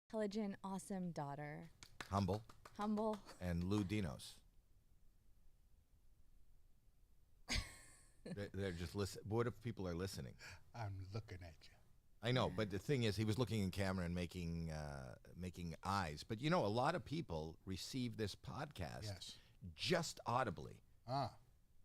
intelligent, awesome daughter. Humble. Humble. And Lou Dinos. They're just listening. What if people are listening? I'm looking at you. I know, but the thing is, he was looking in camera and making eyes. But you know, a lot of people receive this podcast just audibly.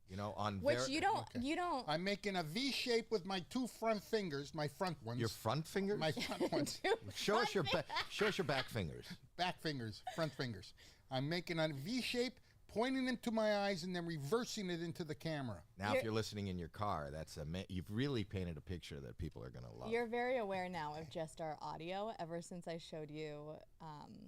You know, on which you don't. Okay. You don't. I'm making a V shape with my two front fingers, my front ones. Your front fingers? My front ones. Show us your back fingers. Back fingers, front fingers. I'm making a V shape, pointing into my eyes, and then reversing it into the camera. Now, if you're listening in your car, you've really painted a picture that people are going to love. You're very aware now of just our audio ever since I showed you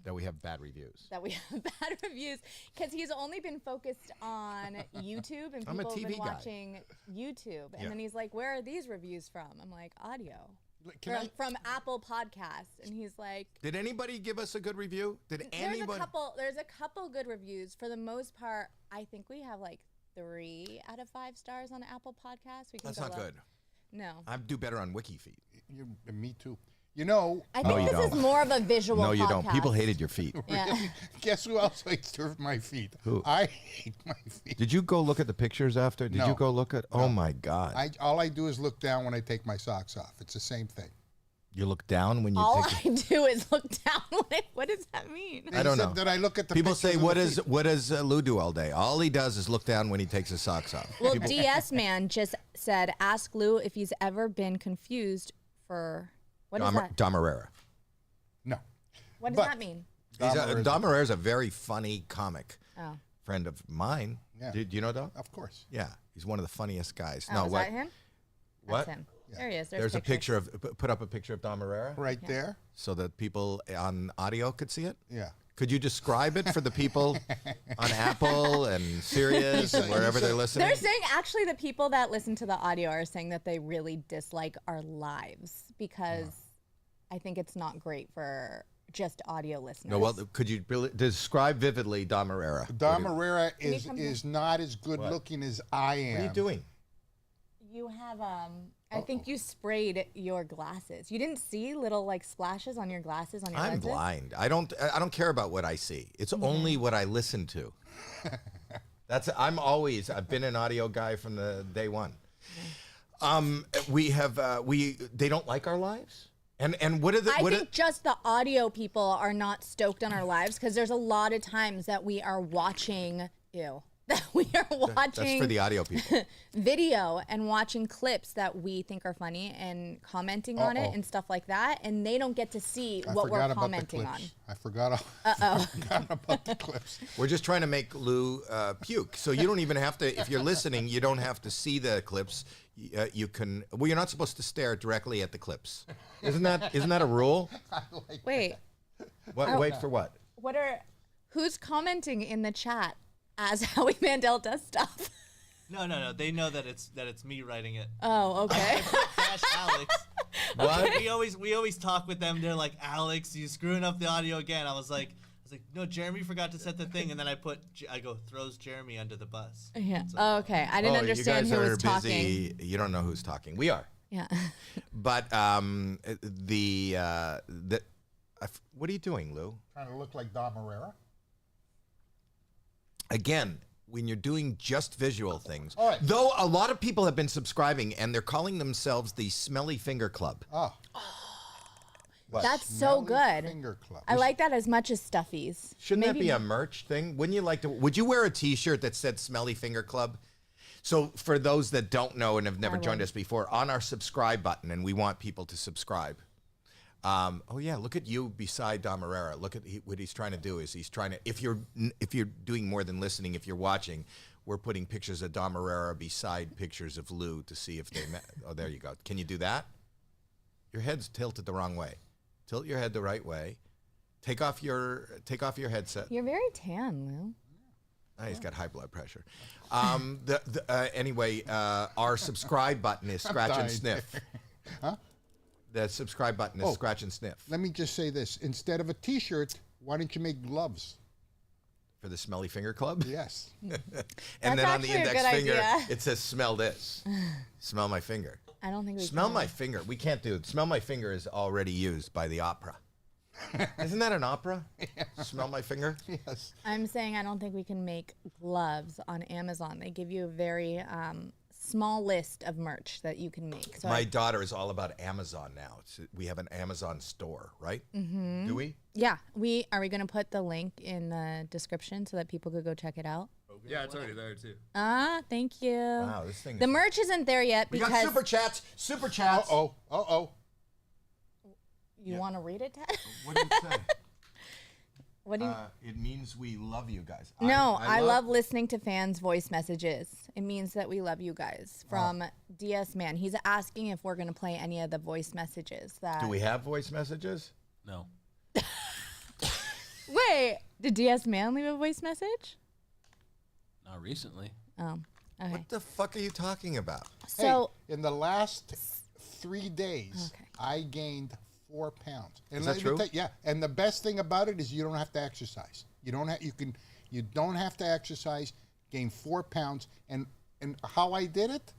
that we have bad reviews. That we have bad reviews because he's only been focused on YouTube and I'm a people have TV been guy. watching YouTube. And then he's like, where are these reviews from? I'm like, audio. From Apple Podcasts, and he's like, did anybody give us a good review? Did anybody? There's a couple good reviews. For the most part, I think we have like 3 out of 5 stars on Apple Podcasts. That's not good. No, I do better on WikiFeet. Me too. You know, I think this is more of a visual. No, you podcast. don't. People hated your feet. Yeah. Guess who else hates my feet? Who? I hate my feet. Did you go look at the pictures after? Did you go look at? No. Oh my God! All I do is look down when I take my socks off. It's the same thing. You look down when you. All I do is look down. What does that mean? I don't know. That I look at the people say, what does feet. Lou do all day? All he does is look down when he takes his socks off. Well, DS Man just said, ask Lou if he's ever been confused for what is that? Dom Herrera. No. What does that mean? Dom Herrera is a very funny comic. Oh. Friend of mine. Yeah. Do you know Dom? Of course. Yeah, he's one of the funniest guys. Oh, is that him? What? That's him. Yeah. There he is. There's a picture of, put up a picture of Dom Herrera. Right there. So that people on audio could see it? Yeah. Could you describe it for the people on Apple and Sirius and wherever they're listening? They're saying actually the people that listen to the audio are saying that they really dislike our lives because I think it's not great for just audio listeners. No, well, could you describe vividly Dom Herrera? Dom Herrera is not as good looking as I am. What are you doing? You have I think you sprayed your glasses. You didn't see little like splashes on your glasses on your lenses? I'm blind. I don't care about what I see. It's only what I listen to. I've been an audio guy from the day one. They don't like our lives? And what are the? I think just the audio people are not stoked on our lives because there's a lot of times that we are watching. That we are watching. That's for the audio people. Video and watching clips that we think are funny and commenting on it and stuff like that, and they don't get to see what we're commenting on. I forgot about the clips. We're just trying to make Lou puke, so you don't even have to. If you're listening, you don't have to see the clips. You can. Well, you're not supposed to stare directly at the clips. Isn't that a rule? Wait. Wait for what? Who's commenting in the chat as Howie Mandel does stuff? No. They know that it's me writing it. Oh, okay. Dash Alex. What? We always talk with them. They're like, Alex, you screwing up the audio again. I was like, no, Jeremy forgot to set the thing, and then I go throws Jeremy under the bus. Yeah. So, okay. I didn't understand who was talking. You don't know who's talking. We are. Yeah. But what are you doing, Lou? Trying to look like Dom Herrera. Again, when you're doing just visual things. All right. Though a lot of people have been subscribing and they're calling themselves the Smelly Finger Club. Oh. That's so good. Finger Club. I like that as much as Stuffies. Shouldn't that be a merch thing? Wouldn't you like to? Would you wear a T-shirt that said Smelly Finger Club? So for those that don't know and have never joined us before, on our subscribe button, and we want people to subscribe. Oh yeah, look at you beside Dom Herrera. Look at what he's trying to do. Is he's trying to? If you're doing more than listening, if you're watching, we're putting pictures of Dom Herrera beside pictures of Lou to see if they met. Oh, there you go. Can you do that? Your head's tilted the wrong way. Tilt your head the right way. Take off your headset. You're very tan, Lou. Oh, he's got high blood pressure. Anyway, our subscribe button is scratch and sniff. Huh? The subscribe button is scratch and sniff. Let me just say this. Instead of a T-shirt, why don't you make gloves? For the Smelly Finger Club? Yes. And then on the index finger, idea. it says, smell this. Smell my finger. I don't think we Smell can. my finger. We can't do it. Smell my finger is already used by the opera. Isn't that an opera? Smell my finger? Yes. I'm saying I don't think we can make gloves on Amazon. They give you a very small list of merch that you can make. So My daughter is all about Amazon now. We have an Amazon store, right? Mm-hmm. Do we? yeah, are we going to put the link in the description so that people could go check it out? Yeah, it's already there too. Thank you. Wow, this thing. The merch isn't there yet We because got super chats. Super chats. Uh-oh. you want to read it, Ted? What did it say? What do you? It means we love you guys. No, I love listening to fans' voice messages. It means that we love you guys. From DS Man, he's asking if we're going to play any of the voice messages. Do we have voice messages? No. Wait, did DS Man leave a voice message? Not recently. Oh, okay. What the fuck are you talking about? So Hey, in the last 3 days, Okay. I gained 4 pounds. And Is that let me true? yeah. And the best thing about it is you don't have to exercise. You don't have to exercise. Gain 4 pounds. And how I did it?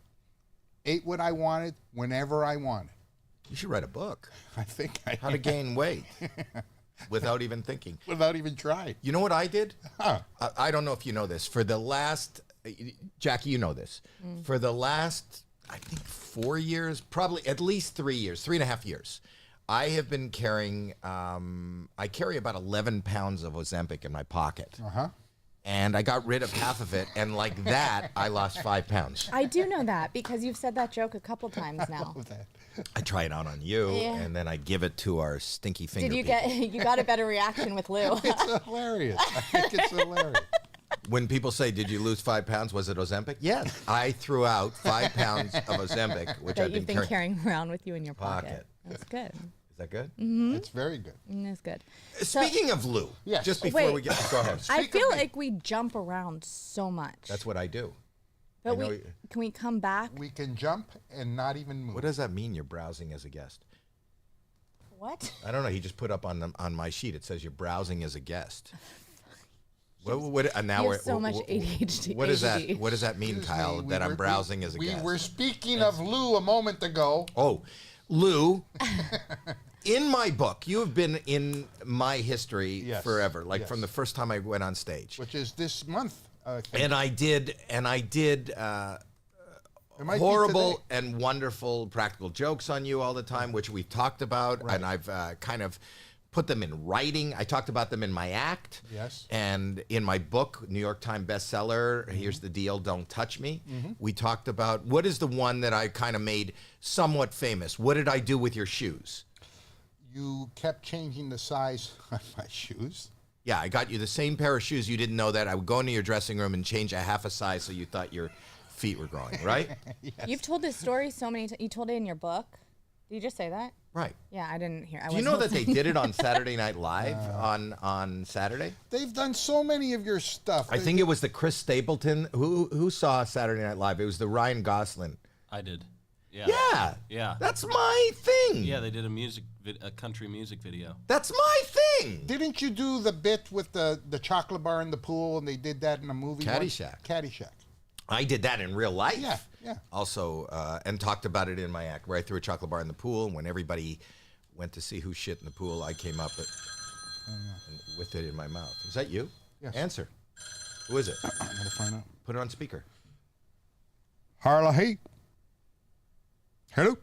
Ate what I wanted whenever I wanted. You should write a book. I think I How to gain weight without even thinking. without even trying. You know what I did? Huh. I don't know if you know this. For the last, Jackie, you know this. For the last, I think 4 years, probably at least 3 years, 3.5 years, I have been carrying, I carry about 11 pounds of Ozempic in my pocket. Uh-huh. And I got rid of half of it. And like that, I lost 5 pounds. I do know that because you've said that joke a couple times now. With that. I try it out on you, Yeah. and then I give it to our stinky finger Did you people. you got a better reaction with Lou? It's hilarious. I think it's hilarious. When people say, did you lose 5 pounds? Was it Ozempic? Yes. I threw out 5 pounds of Ozempic, which that I've you've been been carrying. carrying around with you in your pocket. Pocket. That's good. Is that good? It's very good. That's good. Speaking of Lou, Yes. just before Wait. we get, go ahead. I Speak of feel me. like we jump around so much. That's what I do. but I know can we come back? We can jump and not even move. What does that mean? You're browsing as a guest. What? I don't know. He just put up on my sheet. It says you're browsing as a guest. What, and now You we're have so much ADHD. What does that? ADD. What does that mean, Excuse Kyle? me, That I'm browsing as a we guest. were speaking of Lou a moment ago. Oh, Lou, in my book, you have been in my history Yes, forever, like yes. from the first time I went on stage. Which is this month. And I did It might be horrible today. and wonderful practical jokes on you all the time, which we've talked about, Right. and I've kind of put them in writing. I talked about them in my act. Yes. And in my book, New York Times bestseller, Here's the Deal, Don't Touch Me. We talked about what is the one that I kind of made somewhat famous. What did I do with your shoes? You kept changing the size on my shoes. Yeah, I got you the same pair of shoes. You didn't know that. I would go into your dressing room and change a half a size so you thought your feet were growing, right? You've told this story so many times. You told it in your book. Did you just say that? Right. Yeah, I didn't hear. Do you know that they did it on Saturday Night Live on Saturday? They've done so many of your stuff. I think it was the Chris Stapleton who saw Saturday Night Live. It was the Ryan Gosling. I did. Yeah. Yeah. Yeah. That's my thing. Yeah, they did a country music video. That's my thing. Didn't you do the bit with the chocolate bar in the pool, and they did that in a movie? Caddyshack. Caddyshack. I did that in real life. Yeah, yeah. Also, and talked about it in my act where I threw a chocolate bar in the pool. And when everybody went to see who shit in the pool, I came up with it in my mouth. Is that you? Yes. Answer. Who is it? I'm gonna find out. Put it on speaker. Harla, hey. Hello.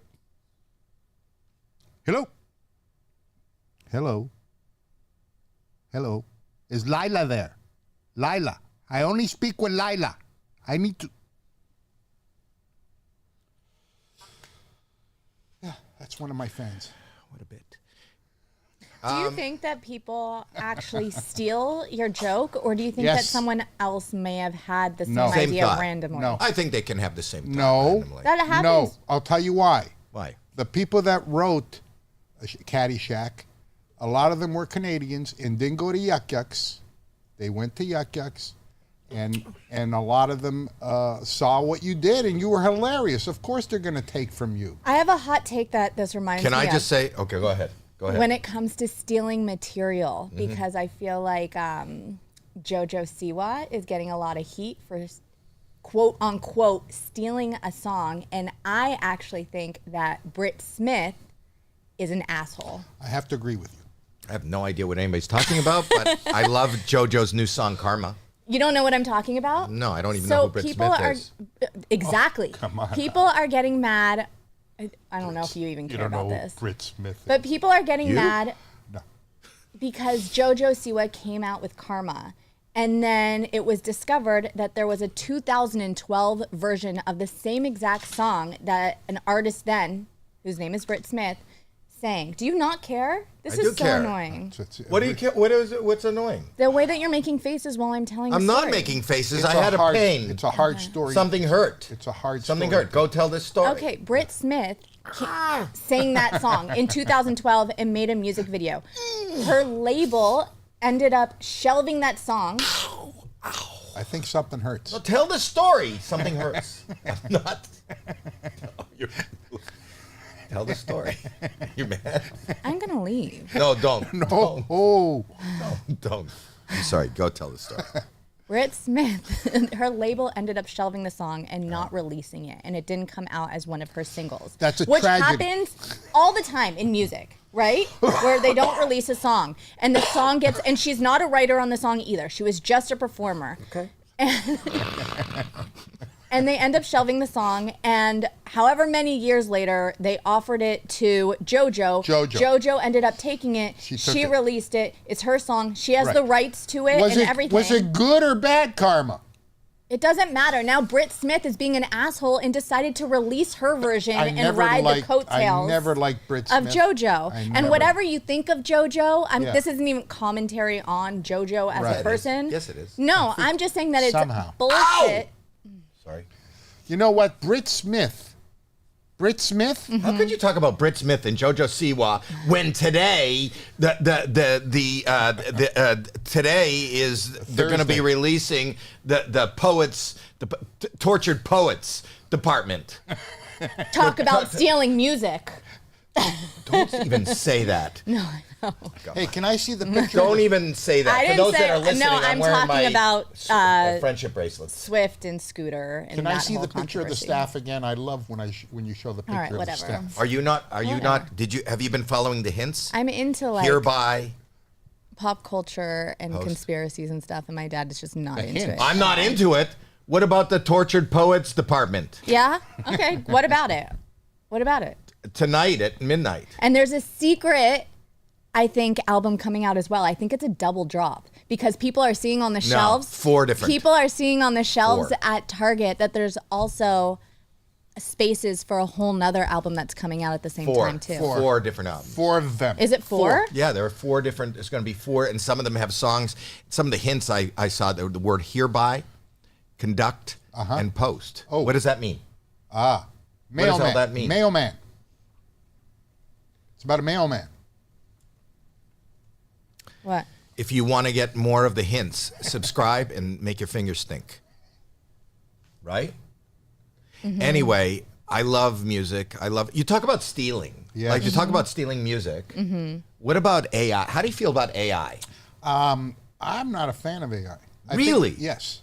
Hello. Hello. Hello. Is Lila there? Lila. I only speak with Lila. I need to. Yeah, that's one of my fans. What a bit. Do you think that people actually steal your joke, or do you think that Yes. someone else may have had the same No. Same idea thought. randomly? No. I think they can have the same thought No. randomly. That happens. No, I'll tell you why. Why? The people that wrote Caddyshack, a lot of them were Canadians and didn't go to Yuck Yucks. They went to Yuck Yucks, and a lot of them saw what you did, and you were hilarious. Of course, they're going to take from you. I have a hot take that this reminds Can me I of. just say? Okay, go ahead. Go ahead. When it comes to stealing material, Mm-hmm. because I feel like JoJo Siwa is getting a lot of heat for quote unquote stealing a song, and I actually think that Britt Smith is an asshole. I have to agree with you. I have no idea what anybody's talking about, but I love JoJo's new song, Karma. You don't know what I'm talking about? No, I don't even know who Britt Smith is. Exactly. come on. People are getting mad. I don't know if you even You care don't about know this. who Britt Smith is. But people are getting You? mad No. because JoJo Siwa came out with Karma. And then it was discovered that there was a 2012 version of the same exact song that an artist then, whose name is Britt Smith, sang. Do you not care? This I is do so care. annoying. What do you care? What is it? What's annoying? The way that you're making faces while I'm telling I'm the not story. making faces. It's I had a hard, pain. It's a hard story. Something hurt. It's a hard Something story. hurt. Go tell this story. Okay, Britt Smith sang that song in 2012 and made a music video. Her label ended up shelving that song. I think something hurts. Well, tell the story. Something hurts. I'm not. Tell the story. You mad? I'm gonna leave. No, don't. No. Oh. Don't. I'm sorry. Go tell the story. Britt Smith, her label ended up shelving the song and not releasing it, and it didn't come out as one of her singles. That's a which tragedy. happens all the time in music, right? Where they don't release a song, and the song gets, and she's not a writer on the song either. She was just a performer. Okay. And they end up shelving the song, and however many years later, they offered it to JoJo. JoJo ended up taking it. She it. released it. It's her song. She has Right. the rights to it and everything. Was it good or bad karma? It doesn't matter. Now Britt Smith is being an asshole and decided to release her version and ride the coattails I never liked Britt of Smith. JoJo. And whatever you think of JoJo, Yeah. this isn't even commentary on JoJo as Right. a person. Yes, it is. No, I'm just saying that it's Somehow. bullshit. Sorry. You know what? Britt Smith. Britt Smith? Mm-hmm. How could you talk about Britt Smith and JoJo Siwa when today today is they're going to be Thursday. releasing the poets, tortured poets department. Talk about stealing music. Don't even say that. No, I know. Hey, can I see the picture? Don't even say that. I For didn't those say- that are listening, no, I'm I'm wearing talking my about, my friendship bracelets. Swift and Scooter. And Can I that see whole the picture of the controversy. staff again? I love when you show the picture right, of whatever. the staff. Are you not? Are you Whatever. not? Have you been following the hints? I'm into like Hereby. pop culture and Post. conspiracies and stuff, and my dad is just not into hint. it. I'm not into it. What about the tortured poets department? Yeah? Okay. What about it? What about it? Tonight at midnight. And there's a secret, I think, album coming out as well. I think it's a double drop because people are seeing on the shelves. 4 different. People are seeing on the shelves 4. at Target that there's also spaces for a whole nother album that's coming out at the same 4. time too. 4 different albums. 4 of them. Is it 4? Yeah, there are 4 different. There's going to be 4, and some of them have songs. Some of the hints I saw, the word hereby, conduct, and post. Oh. What does that mean? Ah. What does all Mailman. that mean? Mailman. It's about a mailman. What? If you want to get more of the hints, subscribe and make your fingers stink. Right? Mm-hmm. Anyway, I love music. You talk about stealing. Yes. Like you talk about stealing music. Mm-hmm. What about AI? How do you feel about AI? I'm not a fan of AI. I think- Really? yes.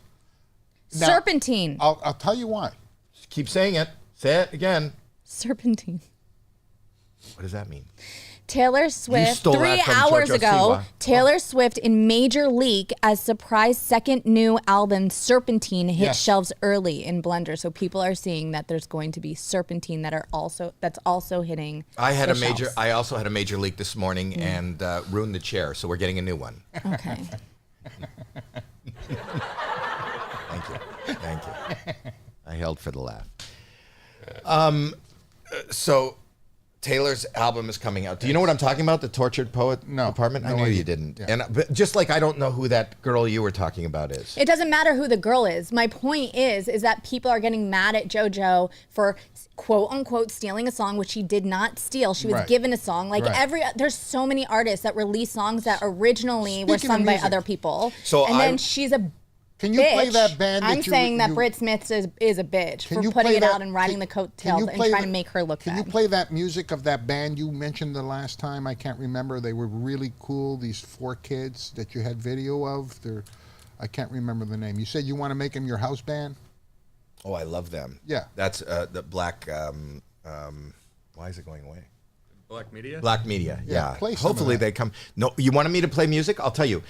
Now, Serpentine. I'll tell you why. Just keep saying it. Say it again. Serpentine. What does that mean? Taylor Swift, stole 3 that from hours JoJo ago, Siwa. Taylor Swift in major leak as surprise second new album Serpentine hit Yes. shelves early in Blender. So people are seeing that there's going to be Serpentine that's also hitting. I the also had a major leak this morning and ruined the chair, so we're getting a new one. shelves. Okay. Thank you. Thank you. I held for the laugh. So Taylor's album is coming out. Do you know what I'm talking about? The Tortured Poet No, Department? I no knew idea. you didn't. Yeah. And but just like I don't know who that girl you were talking about is. It doesn't matter who the girl is. My point is that people are getting mad at JoJo for quote unquote stealing a song, which she did not steal. She was Right. given a song. Like Right. there's so many artists that release songs that originally were Speaking of sung by music. other people. So and then she's a Can you bitch. play that band? I'm that you, saying that you, Britt Smith is a bitch Can for you putting play it that- out and riding can- the can coattails you and play trying that- to make her look Can bad. you play that music of that band you mentioned the last time? I can't remember. They were really cool. These 4 kids that you had video of. I can't remember the name. You said you want to make them your house band. Oh, I love them. Yeah. That's the black. Why is it going away? Black Media? Black Media, yeah. play some of Hopefully that. they come. No, you wanted me to play music? I'll tell you.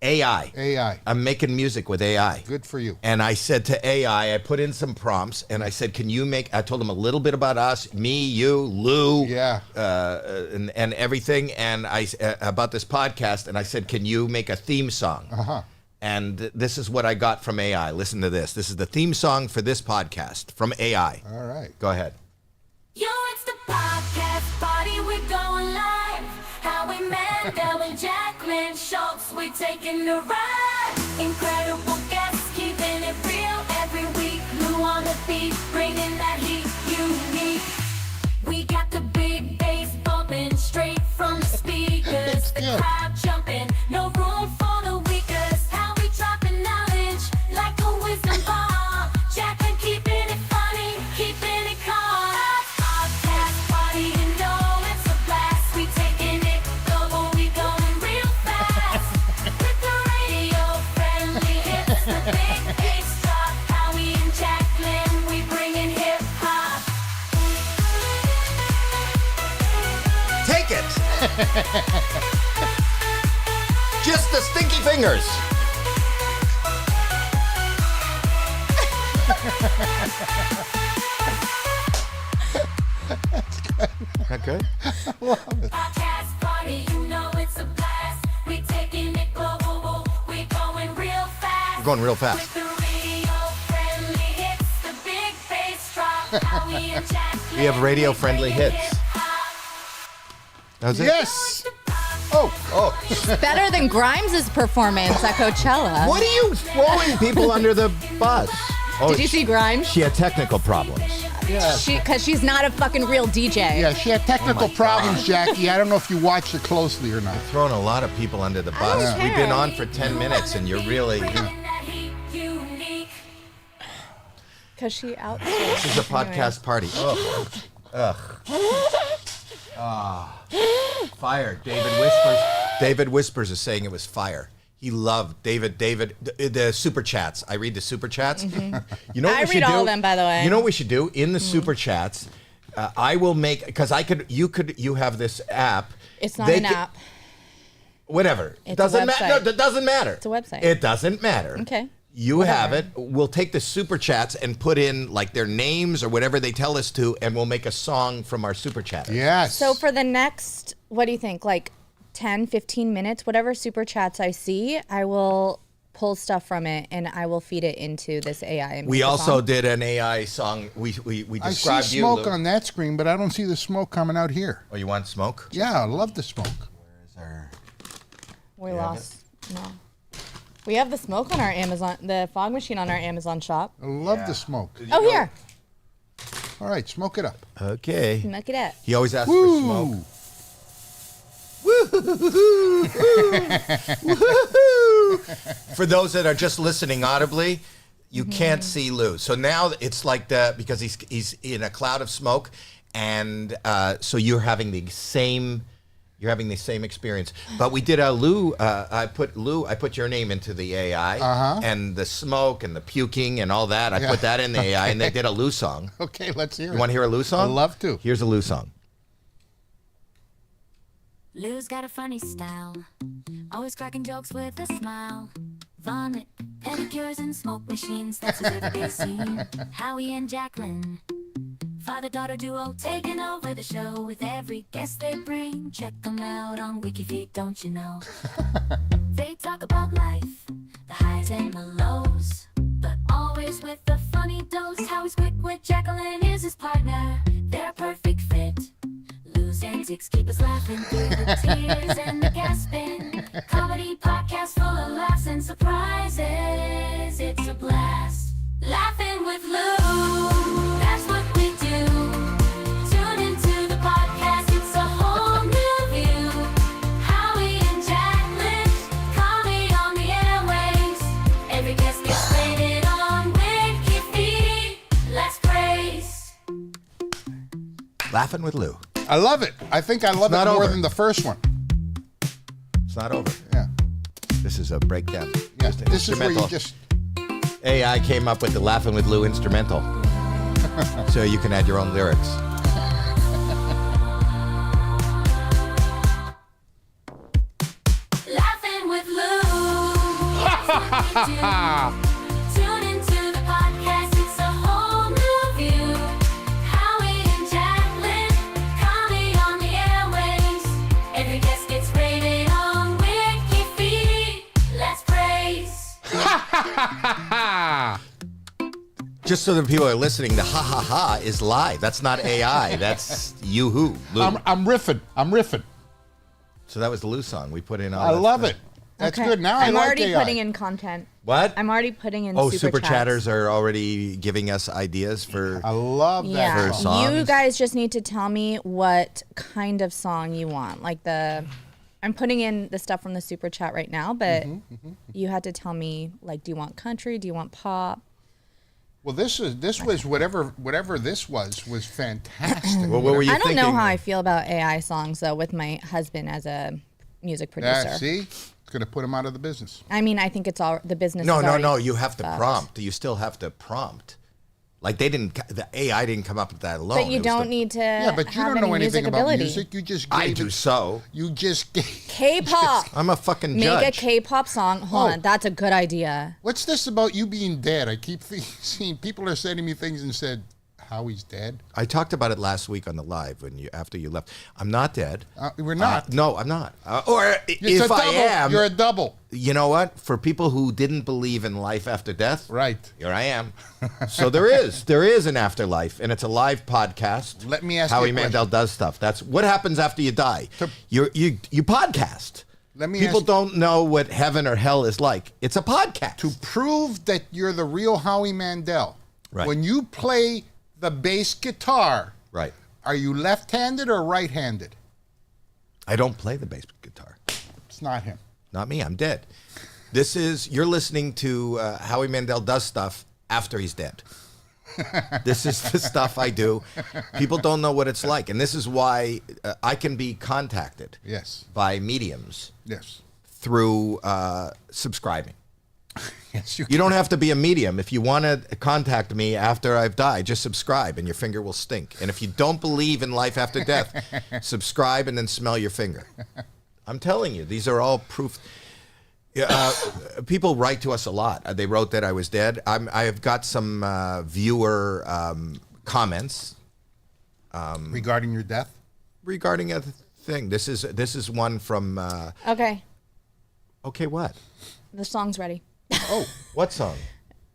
AI. AI. I'm making music with AI. Good for you. And I said to AI, I put in some prompts, and I said, can you make, I told him a little bit about us, me, you, Lou, Yeah. and everything, and about this podcast, and I said, can you make a theme song? Uh-huh. And this is what I got from AI. Listen to this. This is the theme song for this podcast from AI. All right. Go ahead. Yo, it's the podcast party, we're going live. Howie Mandel and Jacqueline Schultz, we're taking a ride. Incredible guests, keeping it real every week. Lou on the beat, bringing that heat unique. We got the big bass bumping straight from the speakers. The good. crowd jumping, no room for the weakest. How we dropping knowledge like a wisdom bomb. Jacqueline keeping it funny, keeping it calm. Podcast party, you know it's a blast. We taking it global, we going real fast. With the radio friendly hits, the big bass drop. Howie and Jacqueline, we bringing hip hop. Take it. Just the stinky fingers. That good? Podcast party, you know it's a blast. We taking it global, we going real fast. We're going real fast. With the radio friendly hits, the big bass drop. Howie and Jacqueline, We have radio-friendly we bringing hits. hip-hop. That was it? Yes. Oh, Better than Grimes' performance at Coachella. What are you throwing people under the bus? Oh, Did you see Grimes? She had technical problems. Because she's not a fucking real DJ. yeah. She had technical Oh my problems, God. Jackie. I don't know if you watched it closely or not. Throwing a lot of people under the bus. don't We've been care. on for 10 minutes and you're really... Bringing that heat unique. Because she out. This is a podcast party. Ugh. Ugh. Ah. Fire. David Whispers is saying it was fire. He loved the super chats. I read the super chats. You know what I we should read all do? of them, by the way. You know what we should do in the super chats? I will make, because you have this app. It's not They an could- app. Whatever. It's a doesn't matter. No, website. that doesn't matter. It's a website. It doesn't matter. Okay. You have it. We'll take the super chats and put in like their names or whatever they tell us to, and we'll make a song from our super chat. Yes. So for the next, what do you think, like 10, 15 minutes, whatever super chats I see, I will pull stuff from it and I will feed it into this AI. And We make a also song. did an AI song. We I see described you. smoke Lou. on that screen, but I don't see the smoke coming out here. Oh, you want smoke? Yeah, I love the smoke. Where's our... We You have lost. No. We have the smoke on our Amazon, the fog machine on our Amazon shop. I love the smoke. Oh, here. All right, smoke it up. Okay. Smoke it up. He always asks for smoke. Woo! For those that are just listening audibly, you can't see Lou. So now it's like because he's in a cloud of smoke, and so you're having the same experience. But we did a Lou. I put your name into the AI, and the smoke and the puking and all that. I put that in the AI, and they did a Lou song. Okay, let's hear it. You want to hear a Lou song? I'd love to. Here's a Lou song. Lou's got a funny style, always cracking jokes with a smile. Vomit, pedicures and smoke machines, that's his everyday scene. Howie and Jacqueline, father-daughter duo, taking over the show with every guest they bring. Check them out on WikiFeed, don't you know? They talk about life, the highs and the lows, but always with a funny dose. Howie's quick with Jacqueline is his partner, they're a perfect fit. Lou's antics keep us laughing through the tears and the gasping. Comedy podcast full of laughs and surprises. It's a blast. Laughing with Lou, that's what we do. Tune into the podcast, it's a whole new view. Howie and Jacqueline, comedy on the airwaves. Every guest gets rated on WikiFeed. Let's praise. Laughing with Lou. I love it. I think I love it not more over. than the first one. It's not over. Yeah. This is a breakdown. Yeah. Just an This is where you instrumental. just AI came up with the Laughing with Lou instrumental. So you can add your own lyrics. Tune into the podcast, it's a whole new view. Howie and Jacqueline, comedy on the airwaves. Every guest gets rated on WikiFeed. Let's praise. Just so that people are listening, the ha ha ha is live. That's not AI. That's Yoo-hoo. Lou. I'm riffing. So that was the Lou song we put in. I love it. That's Okay. good. Now I'm I like already AI. putting in content. What? I'm already putting in Super chats. chatters are already giving us ideas for. I love that Yeah, For song. songs. you guys just need to tell me what kind of song you want. I'm putting in the stuff from the super chat right now, but you had to tell me, like, do you want country? Do you want pop? Well, this was whatever this was fantastic. Well, what were you I don't thinking? know how I feel about AI songs, though, with my husband as a music producer. See, it's gonna put him out of the business. I mean, I think it's all the business. No, is no, already no. You have to fucked. prompt. You still have to prompt. Like the AI didn't come up with that alone. But you It was don't the- need to. Yeah, but you have don't know any anything music about ability. music. You just I gave do it- so. You just gave. K-pop. I'm a fucking Make a judge. K-pop song. Hold Oh. on, that's a good idea. What's this about you being dead? I keep seeing people are sending me things and said Howie's dead. I talked about it last week on the live after you left. I'm not dead. We're not. No, I'm not. Or It's if a I double. am, You're a double. you know what? For people who didn't believe in life after death, Right. here I am. So there is an afterlife, and it's a live podcast. Let me ask you Howie a Mandel question. does stuff. That's what happens after you die. You podcast. Let me People ask- don't know what heaven or hell is like. It's a podcast. To prove that you're the real Howie Mandel, Right. when you play the bass guitar, Right. are you left-handed or right-handed? I don't play the bass guitar. It's not him. Not me. I'm dead. You're listening to Howie Mandel does stuff after he's dead. This is the stuff I do. People don't know what it's like. And this is why I can be contacted Yes. by mediums Yes. through subscribing. Yes, you You don't have to be a medium. If you want to contact me after I've died, just subscribe and your finger will stink. And if you don't believe in life after death, subscribe and then smell your finger. I'm telling you, these are all proof. People write to us a lot. They wrote that I was dead. I have got some viewer comments regarding your death. regarding a thing. This is one from. Okay, Okay, what? the song's ready. Oh, what song?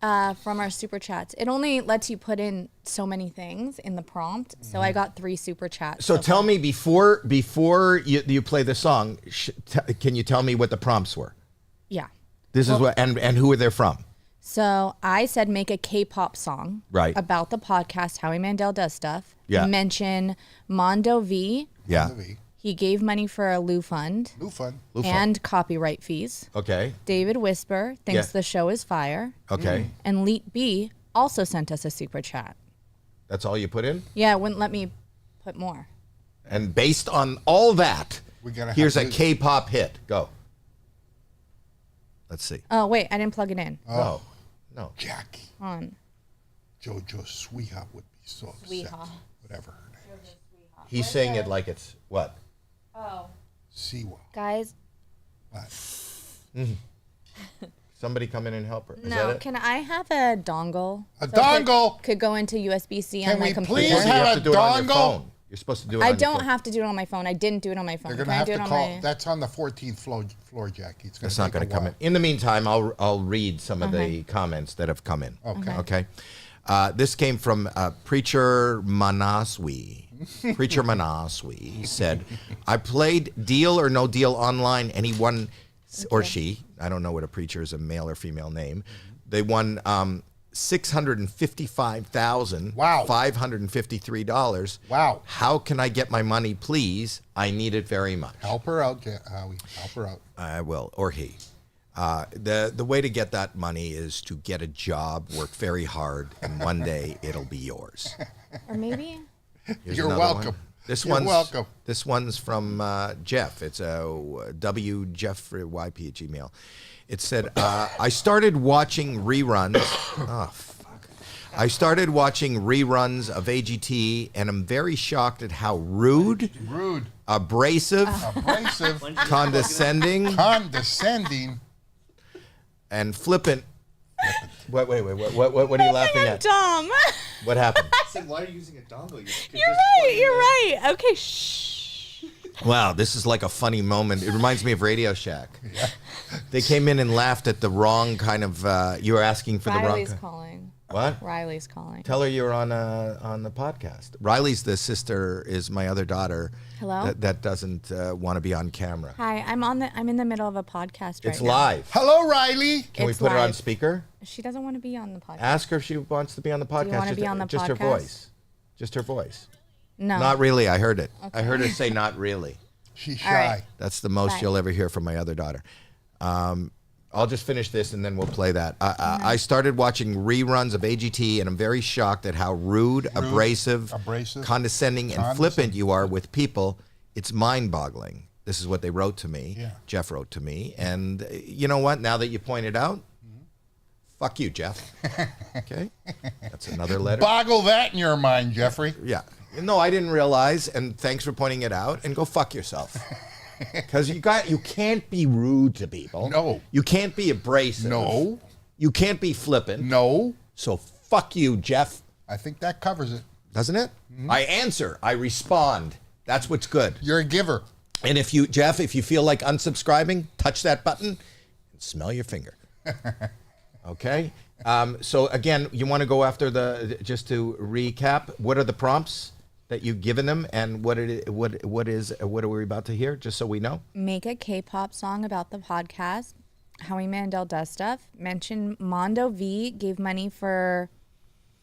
From our super chats. It only lets you put in so many things in the prompt. So I got 3 super chats. So tell me before you play the song, can you tell me what the prompts were? Yeah. This is what and who are they from? So I said make a K-pop song Right. about the podcast Howie Mandel Does Stuff. Yeah. Mention Mondo V. Yeah. He gave money for a Lou Fund Lou fun. and copyright fees. Okay. David Whisper thinks Yeah. the show is fire. Okay. And Leet B also sent us a super chat. That's all you put in? Yeah, it wouldn't let me put more. And based on all that, We gotta have here's a music. K-pop hit. Go. Let's see. Oh, wait, I didn't plug it in. No. No. Jackie. On. JoJo Sweetheart would be so upset. Sweetheart. Whatever her name is. He's saying it like it's what? Oh. Siwa. Guys, What? Somebody come in and help her. Is no, that it? can I have a dongle? A So it dongle? Could go into USB-C Can on my we computer. please Or do you have have a to do it on your dongle? phone? You're supposed to do it I on your don't phone. have to do it on my phone. I didn't do it on my phone. They're Can gonna I have do to it on call. my? That's on the 14th floor, Jackie. It's gonna It's not take going a to come while. in. In the meantime, I'll read some of the comments that have come in. Okay. Okay. This came from Preacher Manaswi. Preacher Manaswi said, "I played Deal or No Deal online. Anyone or she, I don't know what a preacher is, a male or female name. They won $655,000. Wow. $553. Wow. How can I get my money, please? I need it very much." Help her out, Howie. Help her out. I will, or he. The way to get that money is to get a job, work very hard, and one day it'll be yours. Or maybe? Here's You're another welcome. one. This You're one's welcome. This one's from Jeff. It's a WJeffYP at Gmail. It said, "I started watching reruns." Oh fuck! I started watching reruns of AGT, and I'm very shocked at how rude, abrasive, Abrasive. condescending, Condescending. and flippant. Wait. What are you laughing at? Dumb. What happened? Why are you using a dongle? You're right. Okay, shh. Wow, this is like a funny moment. It reminds me of Radio Shack. They came in and laughed at the wrong kind of. You were asking for Riley's the wrong. calling. What? Riley's calling. Tell her you're on the podcast. Riley's the sister. Is my other daughter. Hello? That doesn't want to be on camera. Hi, I'm in the middle of a podcast right It's now. live. Hello, Riley. Can we It's put her on live. speaker? She doesn't want to be on the podcast. Ask her if she wants to be on the podcast. you wanna just be on the just her podcast? voice. Just her voice. No. Not really. I heard it. I heard her say not really. She's All right. shy. That's the most Bye. you'll ever hear from my other daughter. I'll just finish this and then we'll play that. I started watching reruns of AGT and I'm very shocked at how rude, abrasive, condescending, and flippant you are with people. It's mind-boggling. This is what they wrote to me. Yeah. Jeff wrote to me. And you know what? Now that you pointed out, fuck you, Jeff. Okay? That's another letter. Boggle that in your mind, Jeffrey. Yeah. No, I didn't realize, and thanks for pointing it out, and go fuck yourself. Because you can't be rude to people. No. You can't be abrasive. No. You can't be flippant. No. So fuck you, Jeff. I think that covers it. Doesn't it? I answer. I respond. That's what's good. You're a giver. And if you, Jeff, if you feel like unsubscribing, touch that button and smell your finger. Okay? So again, you want to go after just to recap, what are the prompts that you've given them and what are we about to hear, just so we know? Make a K-pop song about the podcast. Howie Mandel does stuff. Mention Mondo V gave money for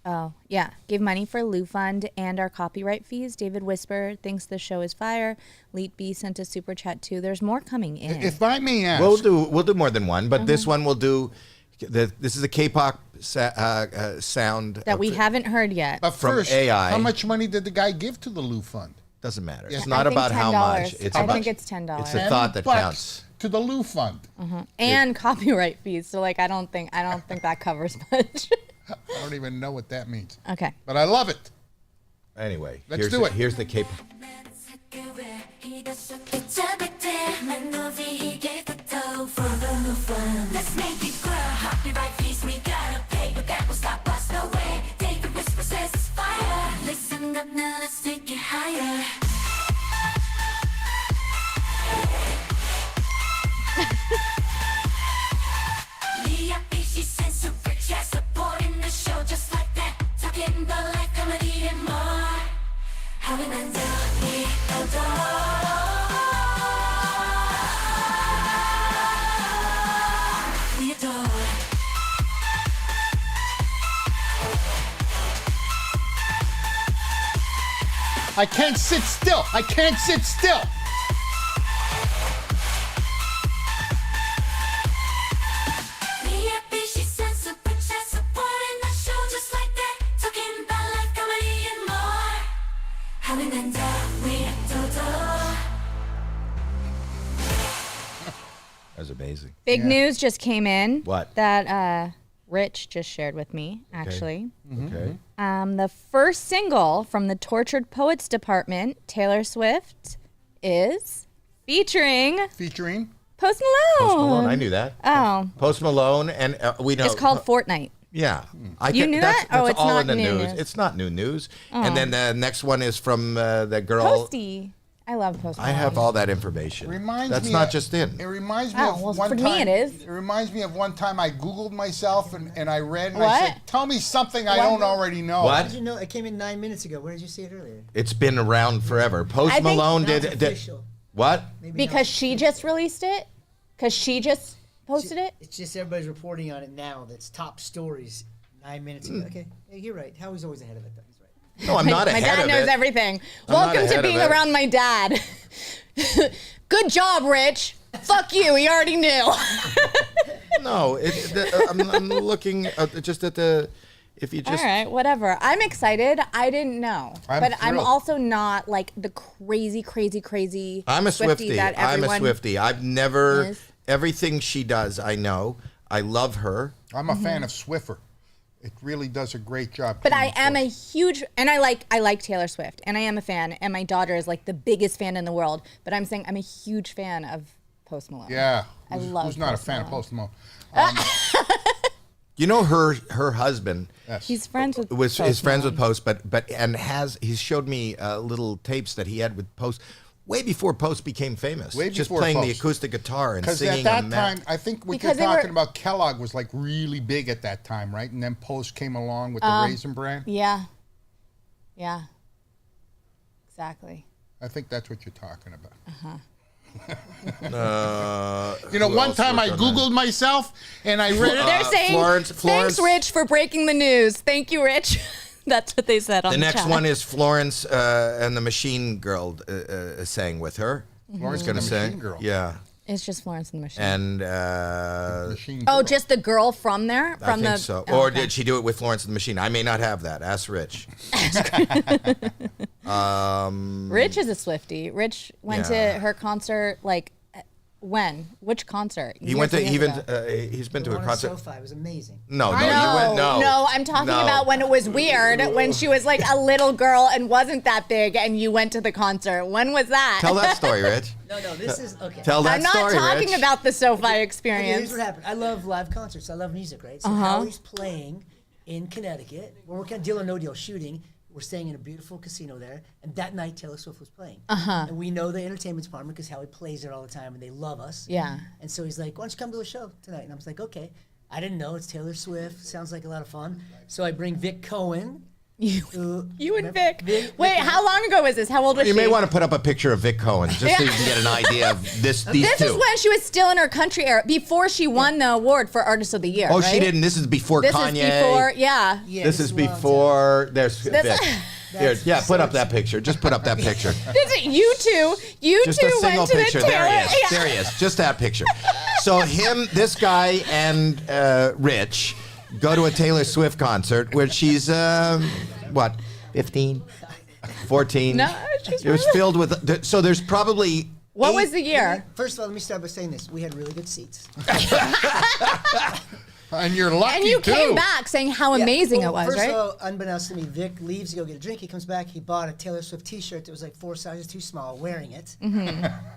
Lou Fund and our copyright fees. David Whisper thinks the show is fire. Leet B sent a super chat too. There's more coming in. If I may ask. We'll do more than one, but this one we'll do. This is a K-pop sound that we haven't heard yet. But from first, AI. how much money did the guy give to the Lou Fund? Doesn't matter. Yeah. It's not I think about how much. $10. It's I about, think it's $10. It's the thought that $10 counts. to the Lou Fund. And copyright fees. So like I don't think that covers much. I don't even know what that means. Okay. But I love it. Anyway, Let's do it. Here's the K-pop. Let's make it grow. Copyright fees we gotta pay, but that will stop us no way. David Whisper says it's fire. Listen up now, let's take it higher. Leah B, she sent super chat supporting the show just like that. Talking about life, comedy, and more. Howie Mandel, we adore. We adore. I can't sit still. I can't sit still. Leah B, she sent super chat supporting the show just like that. Talking about life, comedy, and more. Howie Mandel, we adore. That was amazing. Big news just came in. What? That Rich just shared with me, actually. Okay. The first single from the Tortured Poets department, Taylor Swift, is featuring Featuring. Post Malone. Post Malone, I knew that. Oh, Post Malone, and we know it's called Fortnite. Yeah, You knew that's, that? Oh, that's it's all not in the new news. news. It's not new news. And then the next one is from the girl. Posty. I love Post Malone. I have all that information. Reminds That's me not of- just in. It reminds me Oh, of well, one for me time. it is. It reminds me of one time I Googled myself and I read and I What? said, "Tell me something I don't already know." What? Did you know it came in 9 minutes ago? Where did you see it earlier? It's been around forever. Post I think- Malone Now it's did official. what? Maybe Because not. she just released it? Because she just posted it? It's just everybody's reporting on it now. That's top stories 9 minutes ago. Okay, yeah, you're right. Howie's always ahead of it. Though. He's right. No, I'm not My ahead dad of knows it. everything. I'm not Welcome to ahead of being it. around my dad. Good job, Rich. Fuck you. He already knew. No, I'm looking just at the. If you just All right, whatever. I'm excited. I didn't know. I'm but I'm thrilled. also not like the crazy I'm a Swiftie Swiftie. that I'm a everyone Swiftie. I've never is. everything she does. I know. I love her. I'm a fan of Swiffer. It really does a great job. But I cleaning am a floors. huge, and I like Taylor Swift, and I am a fan, and my daughter is like the biggest fan in the world. But I'm saying I'm a huge fan of Post Malone. Yeah. I love Who's not a Post fan of Malone. Post Malone? You know her husband Yes. He's friends with was Post is friends with Malone. Post, but he's showed me little tapes that he had with Post way before Post became famous. Way just before playing the Post. acoustic guitar and Because singing. at that on time, I think what Because you're they were- talking about, Kellogg was like really big at that time, right? And then Post came along with the Raisin Bran. Yeah. Yeah. Exactly. I think that's what you're talking about. You You know, one time I Googled myself and I read it. They're saying, Florence- thanks, Rich, for breaking the news. Thank you, Rich. That's what they said on The the next chat. one is Florence and the Machine Girl sang with her. Florence Going to and the sing. Machine Girl. Yeah. It's just Florence and the Machine. And Machine Oh, Girl. just the girl from there? I From think the so. oh, Or okay. did she do it with Florence and the Machine? I may not have that. Ask Rich. Rich is a Swiftie. Rich went Yeah. to her concert like when? Which concert? He went to Years even. ago. He's been The to a one on concert. SoFi was amazing. No, No, you went. No, I'm talking No. about when it was weird, when she was like a little girl and wasn't that big, and you went to the concert. When was that? Tell that story, Rich. No, this is okay. Tell that I'm not story, talking Rich. about the SoFi Okay, experience. here's what happened. I love live concerts. I love music, right? So Howie's playing in Connecticut. We're working on Deal or No Deal shooting. We're staying in a beautiful casino there. And that night, Taylor Swift was playing. And we know the entertainment department because Howie plays there all the time and they love us. Yeah. And so he's like, why don't you come to a show tonight? And I was like, okay. I didn't know. It's Taylor Swift. Sounds like a lot of fun. So I bring Vic Cohen. You and Vic. Vic- Wait, how long ago was this? How old was You she? may want to put up a picture of Vic Cohen just so you can get an idea of these This two. is when she was still in her country era, before she won the award for Artist of the Year. Oh, right? she didn't. This is before This Kanye. is before, yeah. Yeah, This is a long time. before. There's Vic. Here, yeah, put up so that picture. Just put up that picture. This is, you two Just a single went to picture. the There he Taylor. is. Yeah. There he is. Just that picture. So this guy, and Rich go to a Taylor Swift concert where she's what, 15, 14. No, she's It was really- filled with. So there's probably. What 8 was the year? First of all, let me start by saying this. We had really good seats. And you're lucky, And you too. came back saying how amazing Well, it was, first right? of all, unbeknownst to me, Vic leaves to go get a drink. He comes back. He bought a Taylor Swift T-shirt that was like 4 sizes too small, wearing it.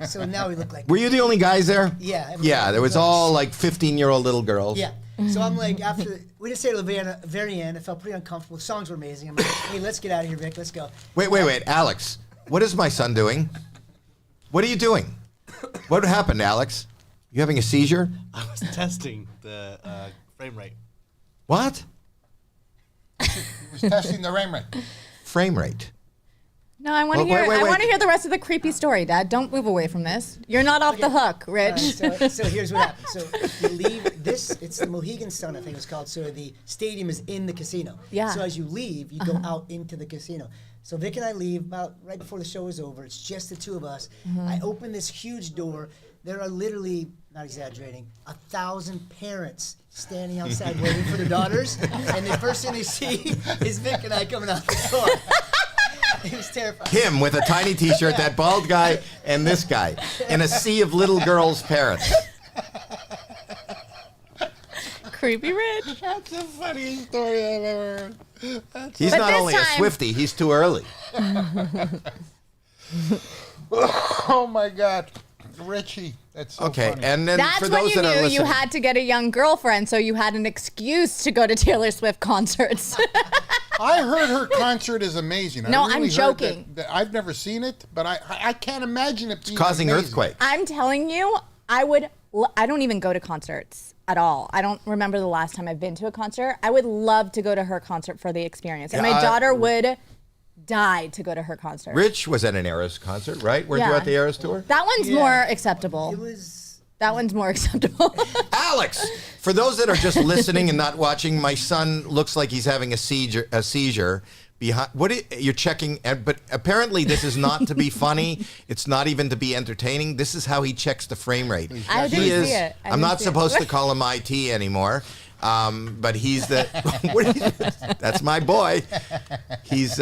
So now we look like. Were you the only guys there? Yeah, everybody Yeah, there was all like 15-year-old little girls. Yeah. So I'm like, after we just stayed to the very end, I felt pretty uncomfortable. The songs were amazing. I'm like, hey, let's get out of here, Vic. Let's go. Wait, Alex. What is my son doing? What are you doing? What happened, Alex? You having a seizure? I was testing the frame rate. What? He was testing the rain rate. Frame rate. No, I want to Well, hear. wait. I want to hear the rest of the creepy story, Dad. Don't move away from this. You're not off the hook, All Rich. right, so here's what happened. So you leave this, it's the Mohegan Sun, I think it's called. So the stadium is in the casino. Yeah. So as you leave, you go out into the casino. So Vic and I leave about right before the show is over. It's just the two of us. I open this huge door. There are literally, not exaggerating, 1,000 parents standing outside waiting for their daughters. And the first thing they see is Vic and I coming out the door. It was terrifying. Him with a tiny T-shirt, that bald guy, and this guy, in a sea of little girls' parents. Creepy Rich. That's the funniest story I've ever heard. He's But not this only a time- Swiftie, he's too early. Oh, my God. Richie. That's so Okay, funny. and then That's for when those you that are knew you listening, had to get a young girlfriend, so you had an excuse to go to Taylor Swift concerts. I heard her concert is amazing. No, I I'm really heard joking. that I've never seen it, but I can't imagine it being causing amazing. earthquake. I'm telling you, I don't even go to concerts at all. I don't remember the last time I've been to a concert. I would love to go to her concert for the experience. And Yeah, my daughter would die to go to her concert. Rich was at an Eras concert, right? Weren't you Yeah. at the Eras tour? That one's more acceptable. It was. That one's more acceptable. Alex, for those that are just listening and not watching, my son looks like he's having a seizure behind. You're checking? But apparently, this is not to be funny. It's not even to be entertaining. This is how he checks the frame rate. I didn't He is. see it. I I'm didn't not see it. supposed to call him IT anymore. But he's the. That's my boy. He's.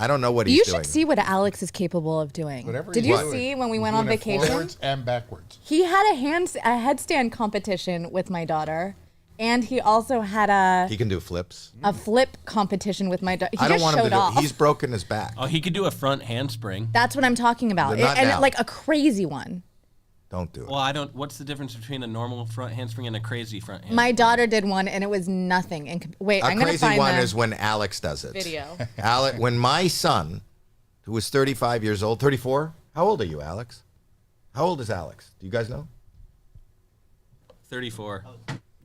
I don't know what he's You doing. should see what Alex is capable of doing. Whatever Did he's you doing. see when we He's went on doing it vacation? forwards and backwards. He had a headstand competition with my daughter, and he also had He can do flips. a flip competition with my daughter. He I don't just want him showed to do. off. He's broken his back. Oh, he could do a front handspring. That's what I'm talking about, But not now. like a crazy one. Don't do it. Well, I don't. What's the difference between a normal front handspring and a crazy front handspring? My daughter did one, and it was nothing. And wait, I'm A gonna crazy find one the is when Alex does it. video. When my son, who was 35 years old, 34. How old are you, Alex? How old is Alex? Do you guys know? 34.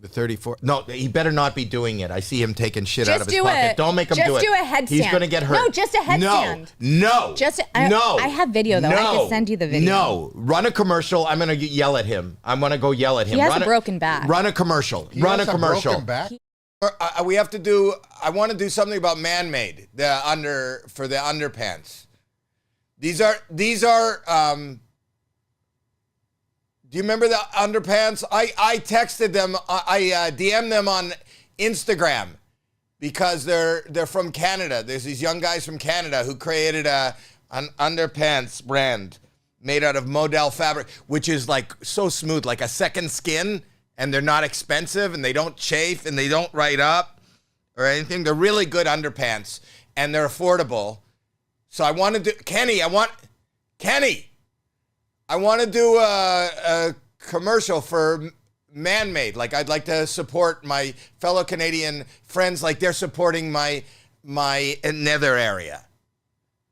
The 34. No, he better not be doing it. I see him taking shit out of his do pocket. it. Don't make him Just do it. do a headstand. He's going to get hurt. No, just a headstand. No. No. I have video, though. I can send you the video. No. Run a commercial. I'm going to yell at him. I'm going to go yell at him. He has Run a broken back. Run a commercial. He Run has a commercial. broken back? We have to do. I want to do something about man-made for the underpants. These are. Do you remember the underpants? I texted them. I DM'd them on Instagram because they're from Canada. There's these young guys from Canada who created an underpants brand made out of modal fabric, which is like so smooth, like a second skin, and they're not expensive, and they don't chafe, and they don't write up or anything. They're really good underpants, and they're affordable. So I want to do, Kenny, I want to do a commercial for Man-Made. Like, I'd like to support my fellow Canadian friends like they're supporting my nether area.